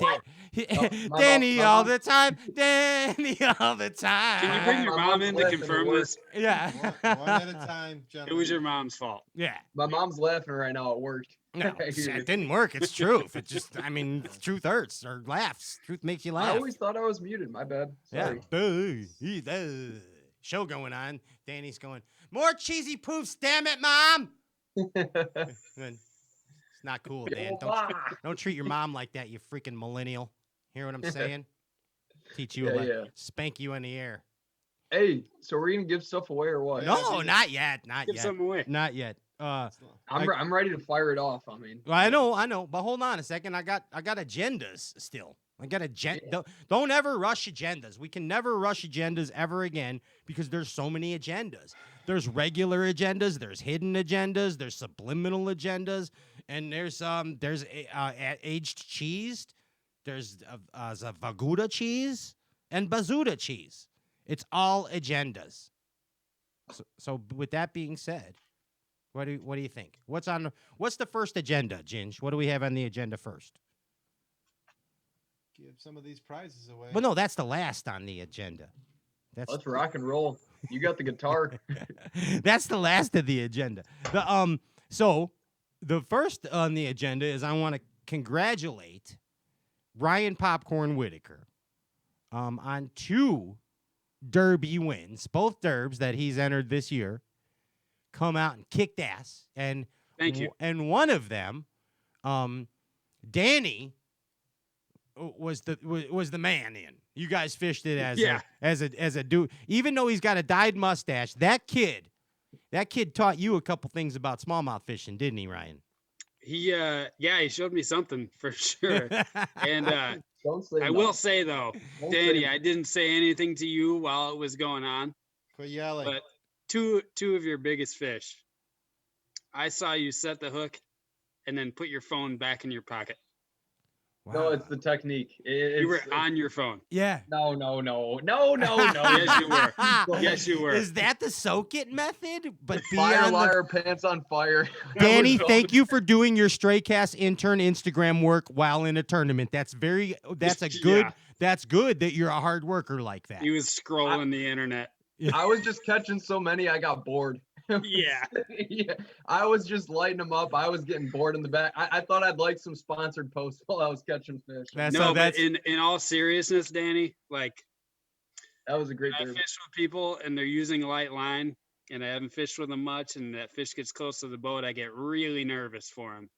S1: Danny all the time. Danny all the time.
S3: Can you bring your mom in to confirm this?
S1: Yeah.
S10: One at a time.
S3: It was your mom's fault.
S1: Yeah.
S2: My mom's laughing right now. It worked.
S1: No, it didn't work. It's truth. It just, truth hurts or laughs. Truth makes you laugh.
S2: I always thought I was muted. My bad. Sorry.
S1: Yeah. Show going on. Danny's going, "More cheesy poofs, damn it, Mom." It's not cool, Dan. Don't treat your mom like that, you freaking millennial. Hear what I'm saying? Teach you spank you in the air.
S2: Hey, so we're gonna give stuff away or what?
S1: No, not yet.
S3: Give something away.
S1: Not yet.
S2: I'm ready to fire it off. I mean,
S1: I know, but hold on a second. I got agendas still. I got agenda. Don't ever rush agendas. We can never rush agendas ever again because there's so many agendas. There's regular agendas. There's hidden agendas. There's subliminal agendas, and there's aged cheese. There's Zavaguda cheese and Bazuda cheese. It's all agendas. So with that being said, what do you think? What's the first agenda, Ginge? What do we have on the agenda first?
S10: Give some of these prizes away.
S1: Well, no, that's the last on the agenda.
S2: Let's rock and roll. You got the guitar.
S1: That's the last of the agenda. So the first on the agenda is I want to congratulate Ryan Popcorn Whitaker on 2 Derby wins, both Derbs that he's entered this year. come out and kicked ass. And
S19: Thank you.
S1: And one of them, Danny, was the man in. You guys fished it as a dude. Even though he's got a dyed mustache, that kid taught you a couple things about smallmouth fishing, didn't he, Ryan?
S19: He showed me something for sure. And I will say though, Danny, I didn't say anything to you while it was going on.
S10: Quit yelling.
S19: But two of your biggest fish, I saw you set the hook and then put your phone back in your pocket.
S2: Wow. No, it's the technique.
S19: You were on your phone.
S1: Yeah.
S2: No.
S19: Yes, you were. Yes, you were.
S1: Is that the soak it method? But
S2: fire liar, pants on fire.
S1: Danny, thank you for doing your Stray Cast intern Instagram work while in a tournament. That's good. That's good that you're a hard worker like that.
S19: He was scrolling the internet.
S2: I was just catching so many, I got bored.
S19: Yeah.
S2: I was just lighting them up. I was getting bored in the back. I thought I'd like some sponsored posts while I was catching fish.
S19: But in all seriousness, Danny, like
S2: that was a great.
S19: I fish with people and they're using a light line, and I haven't fished with them much, and that fish gets close to the boat, I get really nervous for him,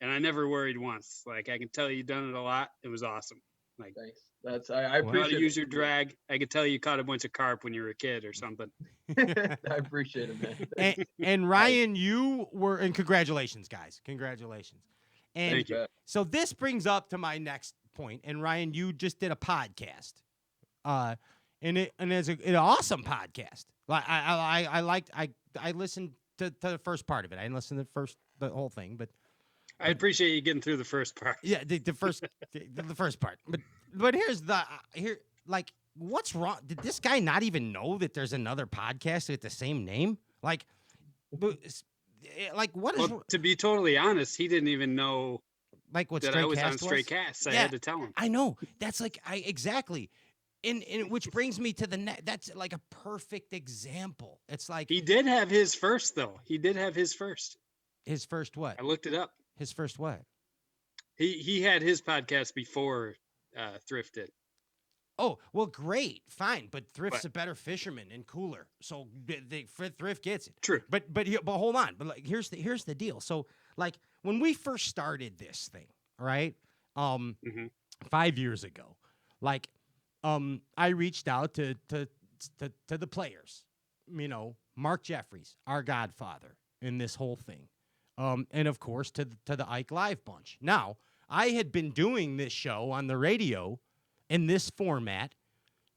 S19: and I never worried once. Like I can tell you've done it a lot. It was awesome. Like
S2: thanks. I appreciate
S19: how to use your drag. I could tell you caught a bunch of carp when you were a kid or something.
S2: I appreciate it, man.
S1: And Ryan, you were, and congratulations, guys. Congratulations. And
S19: Thank you.
S1: So this brings up to my next point. And Ryan, you just did a podcast. And it's an awesome podcast. Like I listened to the first part of it. I didn't listen to the whole thing, but
S19: I appreciate you getting through the first part.
S1: Yeah, the first the first part. But here's what's wrong? Did this guy not even know that there's another podcast with the same name? Like what is?
S19: Well, to be totally honest, he didn't even know
S1: what
S19: that
S1: Stray
S19: I was
S1: Cast
S19: on Stray Cast. I had to tell him.
S1: I know. That's exactly. And which brings me to that's like a perfect example. It's like
S19: he did have his first though. He did have his first.
S1: His first what?
S19: I looked it up.
S1: His first what?
S19: He had his podcast before Thrift did.
S1: Oh, well, great, fine, but Thrift's a better fisherman and cooler, so Thrift gets it.
S19: True,
S1: but hold on, but like here's the deal. So like when we first started this thing, right? 5 years ago, like I reached out to the players, Mark Jeffries, our godfather in this whole thing. And of course to the Ike Live bunch. Now, I had been doing this show on the radio in this format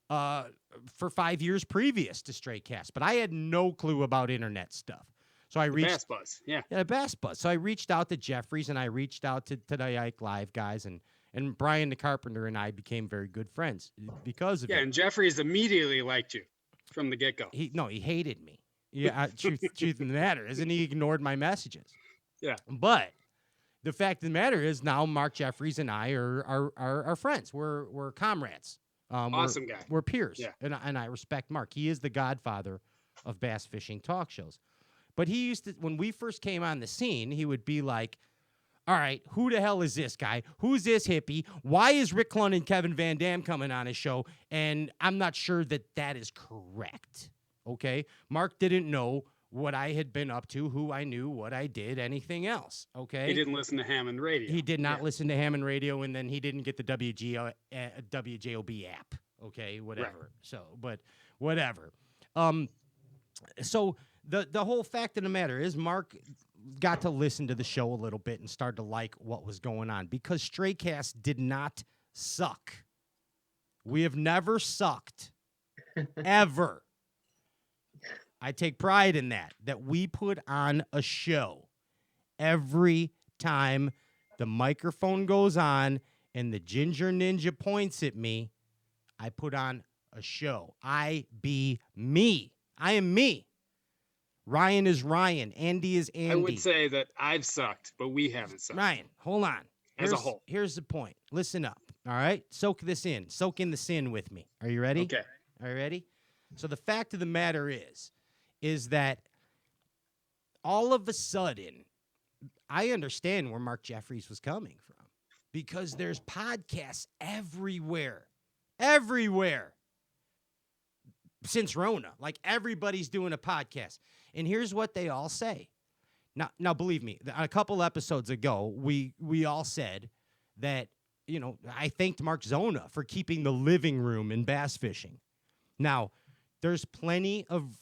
S1: for 5 years previous to Stray Cast, but I had no clue about internet stuff. So I reached
S19: Bass Buzz, yeah,
S1: Bass Buzz. So I reached out to Jeffries and I reached out to the Ike Live guys, and Brian the Carpenter and I became very good friends because of it.
S19: Yeah, and Jeffries immediately liked you from the get-go.
S1: He hated me. Yeah, truth of the matter is, and he ignored my messages.
S19: Yeah.
S1: But the fact of the matter is now Mark Jeffries and I are friends. We're comrades.
S19: Awesome guy.
S1: We're peers.
S19: Yeah.
S1: And I respect Mark. He is the godfather of bass fishing talk shows. But he used to, when we first came on the scene, he would be like, all right, who the hell is this guy? Who's this hippie? Why is Rick Clunn and Kevin Van Dam coming on his show? And I'm not sure that is correct. Okay? Mark didn't know what I had been up to, who I knew, what I did, anything else, okay?
S19: He didn't listen to Hammond Radio.
S1: He did not listen to Hammond Radio, and then he didn't get the WJOB app, okay? Whatever.
S19: Right.
S1: So, but whatever. So the whole fact of the matter is Mark got to listen to the show a little bit and started to like what was going on because Stray Cast did not suck. We have never sucked, ever. I take pride in that we put on a show every time the microphone goes on and the Ginger Ninja points at me. I put on a show. I be me. I am me. Ryan is Ryan. Andy is Andy.
S19: I would say that I've sucked, but we haven't sucked.
S1: Ryan, hold on.
S19: As a whole.
S1: Here's the point. Listen up. All right? Soak this in. Soak in the sin with me. Are you ready?
S19: Okay.
S1: Are you ready? So the fact of the matter is that all of a sudden, I understand where Mark Jeffries was coming from because there's podcasts everywhere. Everywhere. since Rona. Like everybody's doing a podcast. And here's what they all say. Now believe me, a couple episodes ago, we all said that, I thanked Mark Zona for keeping the living room in bass fishing. Now, there's plenty of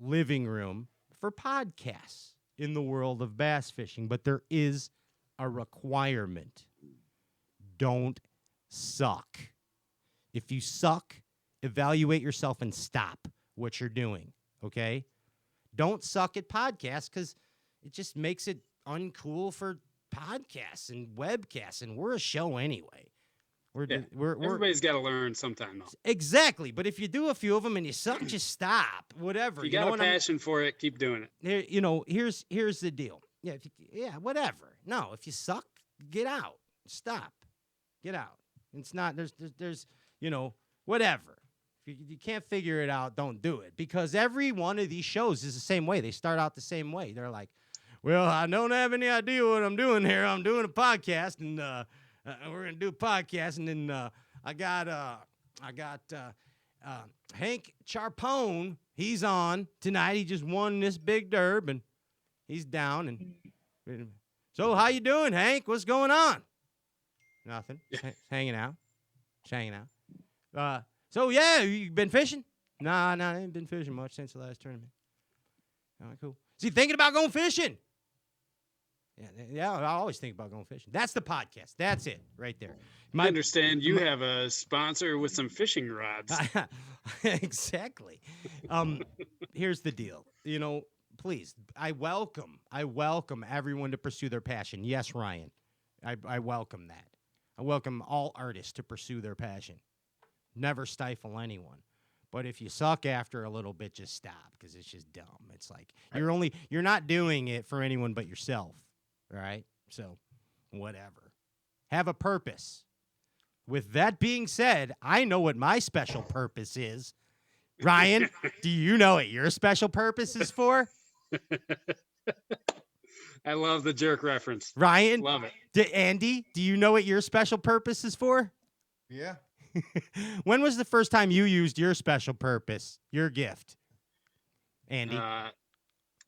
S1: living room for podcasts in the world of bass fishing, but there is a requirement. Don't suck. If you suck, evaluate yourself and stop what you're doing, okay? Don't suck at podcasts because it just makes it uncool for podcasts and webcasts, and we're a show anyway.
S19: Everybody's got to learn sometime, though.
S1: Exactly, but if you do a few of them and you suck, just stop. Whatever.
S19: You got a passion for it, keep doing it.
S1: Here's the deal. Whatever. No, if you suck, get out. Stop. Get out. It's not. There's whatever. If you can't figure it out, don't do it, because every one of these shows is the same way. They start out the same way. They're like, well, I don't have any idea what I'm doing here. I'm doing a podcast, and we're gonna do a podcast, and then I got Hank Charpone. He's on tonight. He just won this big derb, and he's down. And so, how you doing, Hank? What's going on? Nothing. Just hanging out. So yeah, you been fishing? Nah, I ain't been fishing much since the last tournament. All right, cool. So you thinking about going fishing? Yeah, I always think about going fishing. That's the podcast. That's it right there.
S19: I understand you have a sponsor with some fishing rods.
S1: Exactly. Here's the deal. Please, I welcome everyone to pursue their passion. Yes, Ryan, I welcome that. I welcome all artists to pursue their passion. Never stifle anyone. But if you suck after a little bit, just stop, because it's just dumb. It's like you're not doing it for anyone but yourself. Right? So, whatever. Have a purpose. With that being said, I know what my special purpose is. Ryan, do you know what your special purpose is for?
S19: I love the jerk reference.
S1: Ryan?
S19: Love it.
S1: Andy, do you know what your special purpose is for?
S10: Yeah.
S1: When was the first time you used your special purpose, your gift? Andy?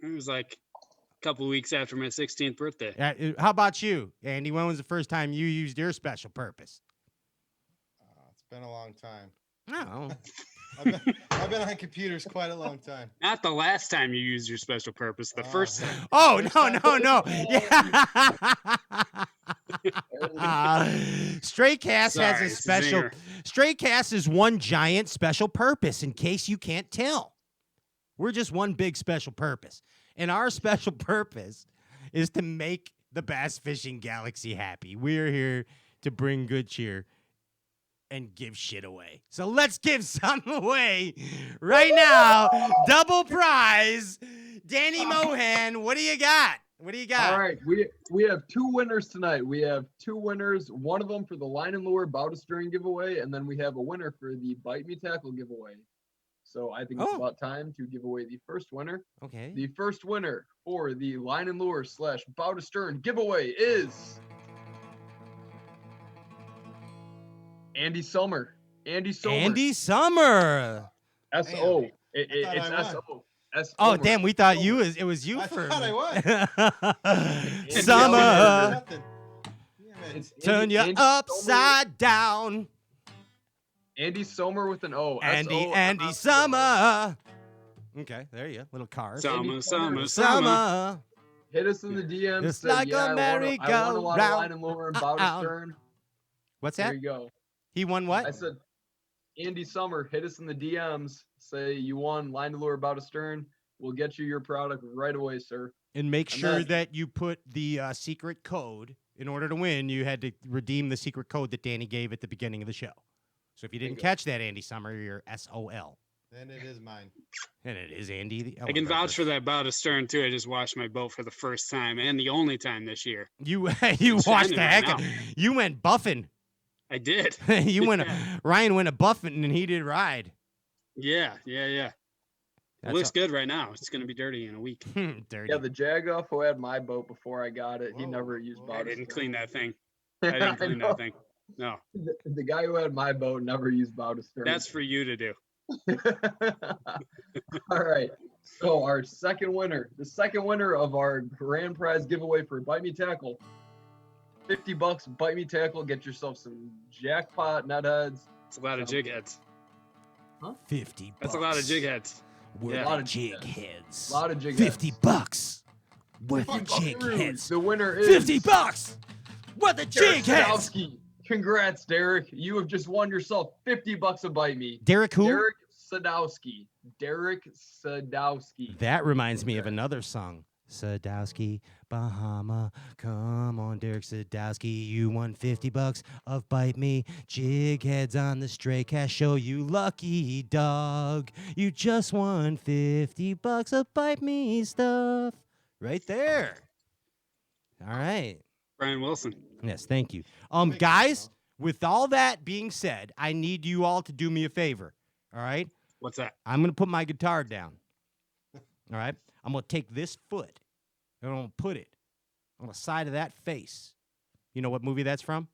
S19: It was like a couple weeks after my 16th birthday.
S1: How about you, Andy? When was the first time you used your special purpose?
S10: It's been a long time.
S1: Oh.
S10: I've been on computers quite a long time.
S19: Not the last time you used your special purpose, the first time.
S1: Oh, no. Yeah. Stray Cast has a special. Stray Cast is one giant special purpose, in case you can't tell. We're just one big special purpose. And our special purpose is to make the bass fishing galaxy happy. We're here to bring good cheer and give shit away. So let's give some away right now. Double prize. Danny Mohan, what do you got?
S2: All right, we have two winners tonight. We have two winners, one of them for the line and lure bow to stern giveaway, and then we have a winner for the bite me tackle giveaway. So I think it's about time to give away the first winner.
S1: Okay.
S2: The first winner for the line and lure / bow to stern giveaway is Andy Summer.
S1: Andy Summer.
S2: S-O. It's S-O.
S1: Oh, damn, we thought it was you for
S10: I
S1: Summer. Turn you upside down.
S2: Andy Sommer with an O.
S1: Andy Summer. Okay, there you go. Little card.
S19: Summer.
S2: Hit us in the DMs.
S1: It's like a merry-go-round.
S2: I won a lot of line and lure and bow to stern.
S1: What's that?
S2: There you go.
S1: He won what?
S2: I said, Andy Summer, hit us in the DMs. Say you won line and lure bow to stern. We'll get you your product right away, sir.
S1: And make sure that you put the secret code. In order to win, you had to redeem the secret code that Danny gave at the beginning of the show. So if you didn't catch that, Andy Summer, you're SOL.
S10: Then it is mine.
S1: And it is Andy.
S19: I can vouch for that bow to stern, too. I just washed my boat for the first time and the only time this year.
S1: You washed the heck. You went buffing.
S19: I did.
S1: Ryan went a buffing and he did ride.
S19: Yeah. It looks good right now. It's going to be dirty in a week.
S1: Dirty.
S2: Yeah, the Jagoff who had my boat before I got it, he never used bow to stern.
S19: I didn't clean that thing. No.
S2: The guy who had my boat never used bow to stern.
S19: That's for you to do.
S2: All right. So our second winner, the second winner of our grand prize giveaway for Bite Me Tackle, $50. Bite Me Tackle. Get yourself some jackpot nut heads.
S19: It's a lot of jig heads.
S2: Huh?
S1: $50.
S19: That's a lot of jig heads.
S1: Worth
S2: Yeah.
S1: of jig heads.
S2: A lot of jig
S1: $50
S2: heads.
S1: worth of jig heads.
S2: The winner is
S1: $50 worth of jig
S2: Derek
S1: heads.
S2: Sadowski. Congrats, Derek. You have just won yourself $50 of Bite Me.
S1: Derek who?
S2: Derek Sadowski. Derek Sadowski.
S1: That reminds me of another song. Sadowski, Bahama, come on, Derek Sadowski, you won $50 of Bite Me, jig heads on the Stray Cast Show, you lucky dog, you just won $50 of Bite Me stuff, right there. All right.
S19: Brian Wilson.
S1: Yes, thank you. Guys, with all that being said, I need you all to do me a favor, all right?
S19: What's that?
S1: I'm going to put my guitar down, all right? I'm going to take this foot, and I'm going to put it on the side of that face. You know what movie that's from?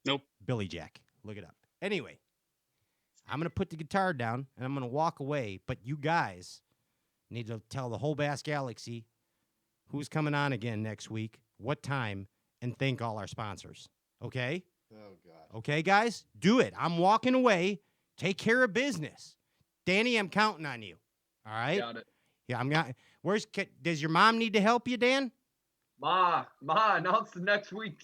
S19: Nope.
S1: Billy Jack. Look it up. Anyway, I'm going to put the guitar down, and I'm going to walk away, but you guys need to tell the whole Bass Galaxy who's coming on again next week, what time, and thank all our sponsors. Okay?
S10: Oh, God.
S1: Okay, guys? Do it. I'm walking away. Take care of business. Danny, I'm counting on you. All right?
S2: Got it.
S1: Yeah, I'm not. Does your mom need to help you, Dan?
S2: Ma, announce the next week.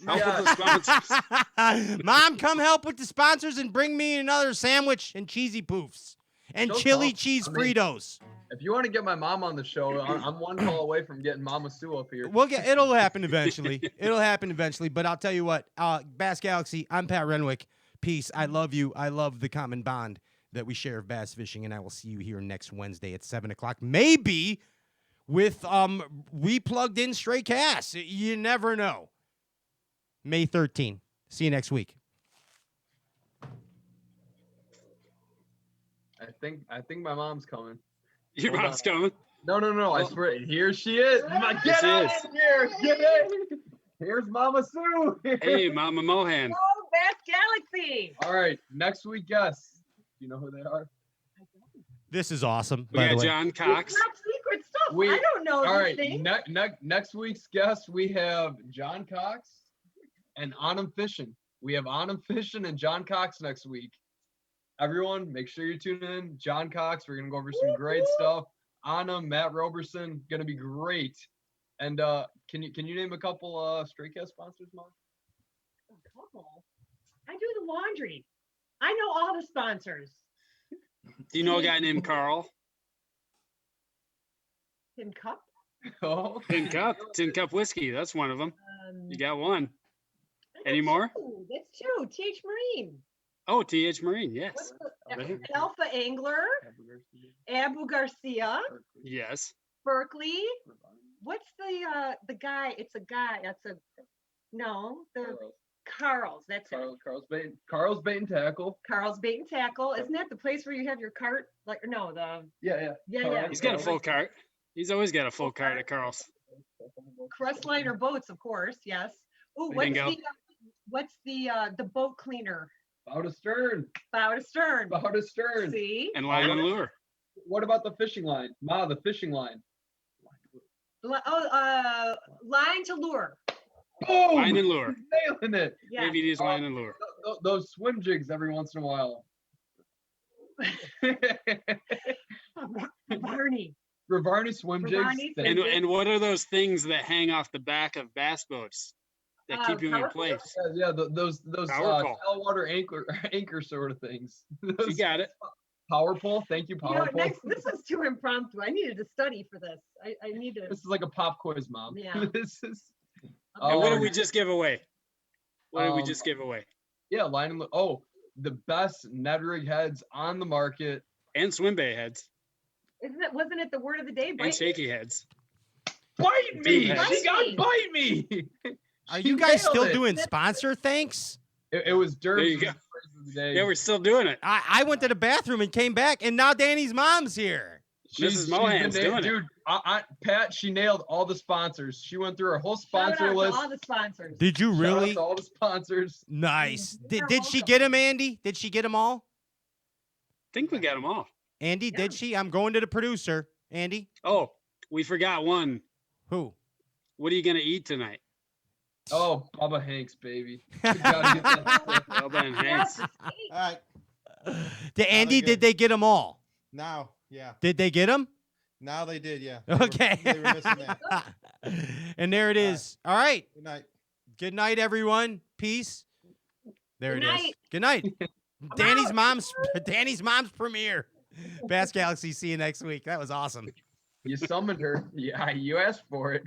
S1: Mom, come help with the sponsors and bring me another sandwich and cheesy poofs and
S2: She'll
S1: chili
S2: come.
S1: cheese
S2: I mean,
S1: Fritos.
S2: If you want to get my mom on the show, I'm one call away from getting Mama Sue up here.
S1: It'll happen eventually. It'll happen eventually. But I'll tell you what, Bass Galaxy, I'm Pat Renwick. Peace. I love you. I love the common bond that we share of bass fishing, and I will see you here next Wednesday at 7:00. Maybe with replugged in stray casts. You never know. May 13th. See you next week.
S2: I think my mom's coming.
S19: Your
S2: Hold
S19: mom's
S2: on.
S19: coming?
S2: No. I swear, here she is.
S19: Yes, she is.
S2: In here. Get in. Here's Mama Sue.
S19: Hey, Mama Mohan.
S20: Oh, Bass Galaxy.
S2: All right, next week guests. Do you know who they are?
S1: This is awesome.
S19: We
S1: by the
S19: got
S1: way.
S19: John Cox.
S20: Top secret stuff. I don't know
S2: All
S20: these
S2: right,
S20: things.
S2: next week's guest, we have John Cox and Onum Fishing. We have Onum Fishing and John Cox next week. Everyone, make sure you tune in. John Cox, we're going to go over some great stuff. Onum, Matt Roberson, going to be great. And can you name a couple Stray Cast sponsors, Mom?
S20: A couple. I do the laundry. I know all the sponsors.
S19: Do you know a guy named Carl?
S20: Tin Cup.
S2: Oh,
S19: Tin Cup whiskey. That's one of them. You got one. Any more?
S20: Ooh, that's two. TH Marine.
S19: Oh, TH Marine. Yes.
S20: Alpha Angler. Abu Garcia.
S19: Yes.
S20: Berkeley. What's the guy? It's a guy. That's a the Carl's. That's it.
S2: Carl's Bait and Tackle.
S20: Carl's Bait and Tackle. Isn't that the place where you have your cart? Yeah.
S19: He's got a full cart. He's always got a full cart at Carl's.
S20: Crestliner boats, of course. Yes. Ooh, what's the boat cleaner?
S2: Bow to stern.
S20: Bow to stern.
S2: Bow to stern.
S20: See?
S19: And line and lure.
S2: What about the fishing line? Ma, the fishing line.
S20: Line to lure.
S2: Boom!
S19: Line and lure.
S2: Nailing it.
S20: Yeah.
S19: Maybe these line and lure.
S2: Those swim jigs every once in a while. Ravarni swim jigs.
S19: And what are those things that hang off the back of bass boats that keep you in place?
S2: Yeah, those water anchor sort of things.
S19: You got it.
S2: Power pole. Thank you, power pole.
S20: This is too impromptu. I needed to study for this. I need to.
S2: This is like a pop quiz, Mom.
S20: Yeah.
S2: This is.
S19: And what did we just give away? What did we just give away?
S2: Yeah, line and the best Ned rig heads on the market.
S19: And swim bait heads.
S20: Wasn't it the word of the day?
S19: And shaky heads.
S2: Bite me!
S19: Heads.
S2: She got bite me!
S1: Are you guys still doing sponsor thanks?
S2: It was
S19: There
S2: Derby.
S19: you go. Yeah, we're still doing it.
S1: I went to the bathroom and came back, and now Danny's mom's here.
S19: Mrs. Mohan's doing it.
S2: Dude, Pat, she nailed all the sponsors. She went through her whole
S20: Shout
S2: sponsor
S20: out
S2: list.
S20: to all the sponsors.
S1: Did you
S2: Shout out
S1: really?
S2: to all the sponsors.
S1: Nice. Did she get him, Andy? Did she get them all?
S19: think we got them all.
S1: Andy, did she? I'm going to the producer. Andy?
S19: Oh, we forgot one.
S1: Who?
S19: What are you going to eat tonight?
S2: Oh, Bubba Hanks, baby. You gotta get that.
S19: Bubba and Hanks.
S10: All right.
S1: Did they get them all?
S10: Now, yeah.
S1: Did they get them?
S10: Now they did, yeah.
S1: Okay.
S10: They were missing that.
S1: And there it is. All right.
S10: Good night.
S1: Good night, everyone. Peace. There
S20: Good
S1: it is.
S20: night.
S1: Good night. Danny's mom's premiere. Bass Galaxy. See you next week. That was awesome.
S2: You summoned her. Yeah, you asked for it.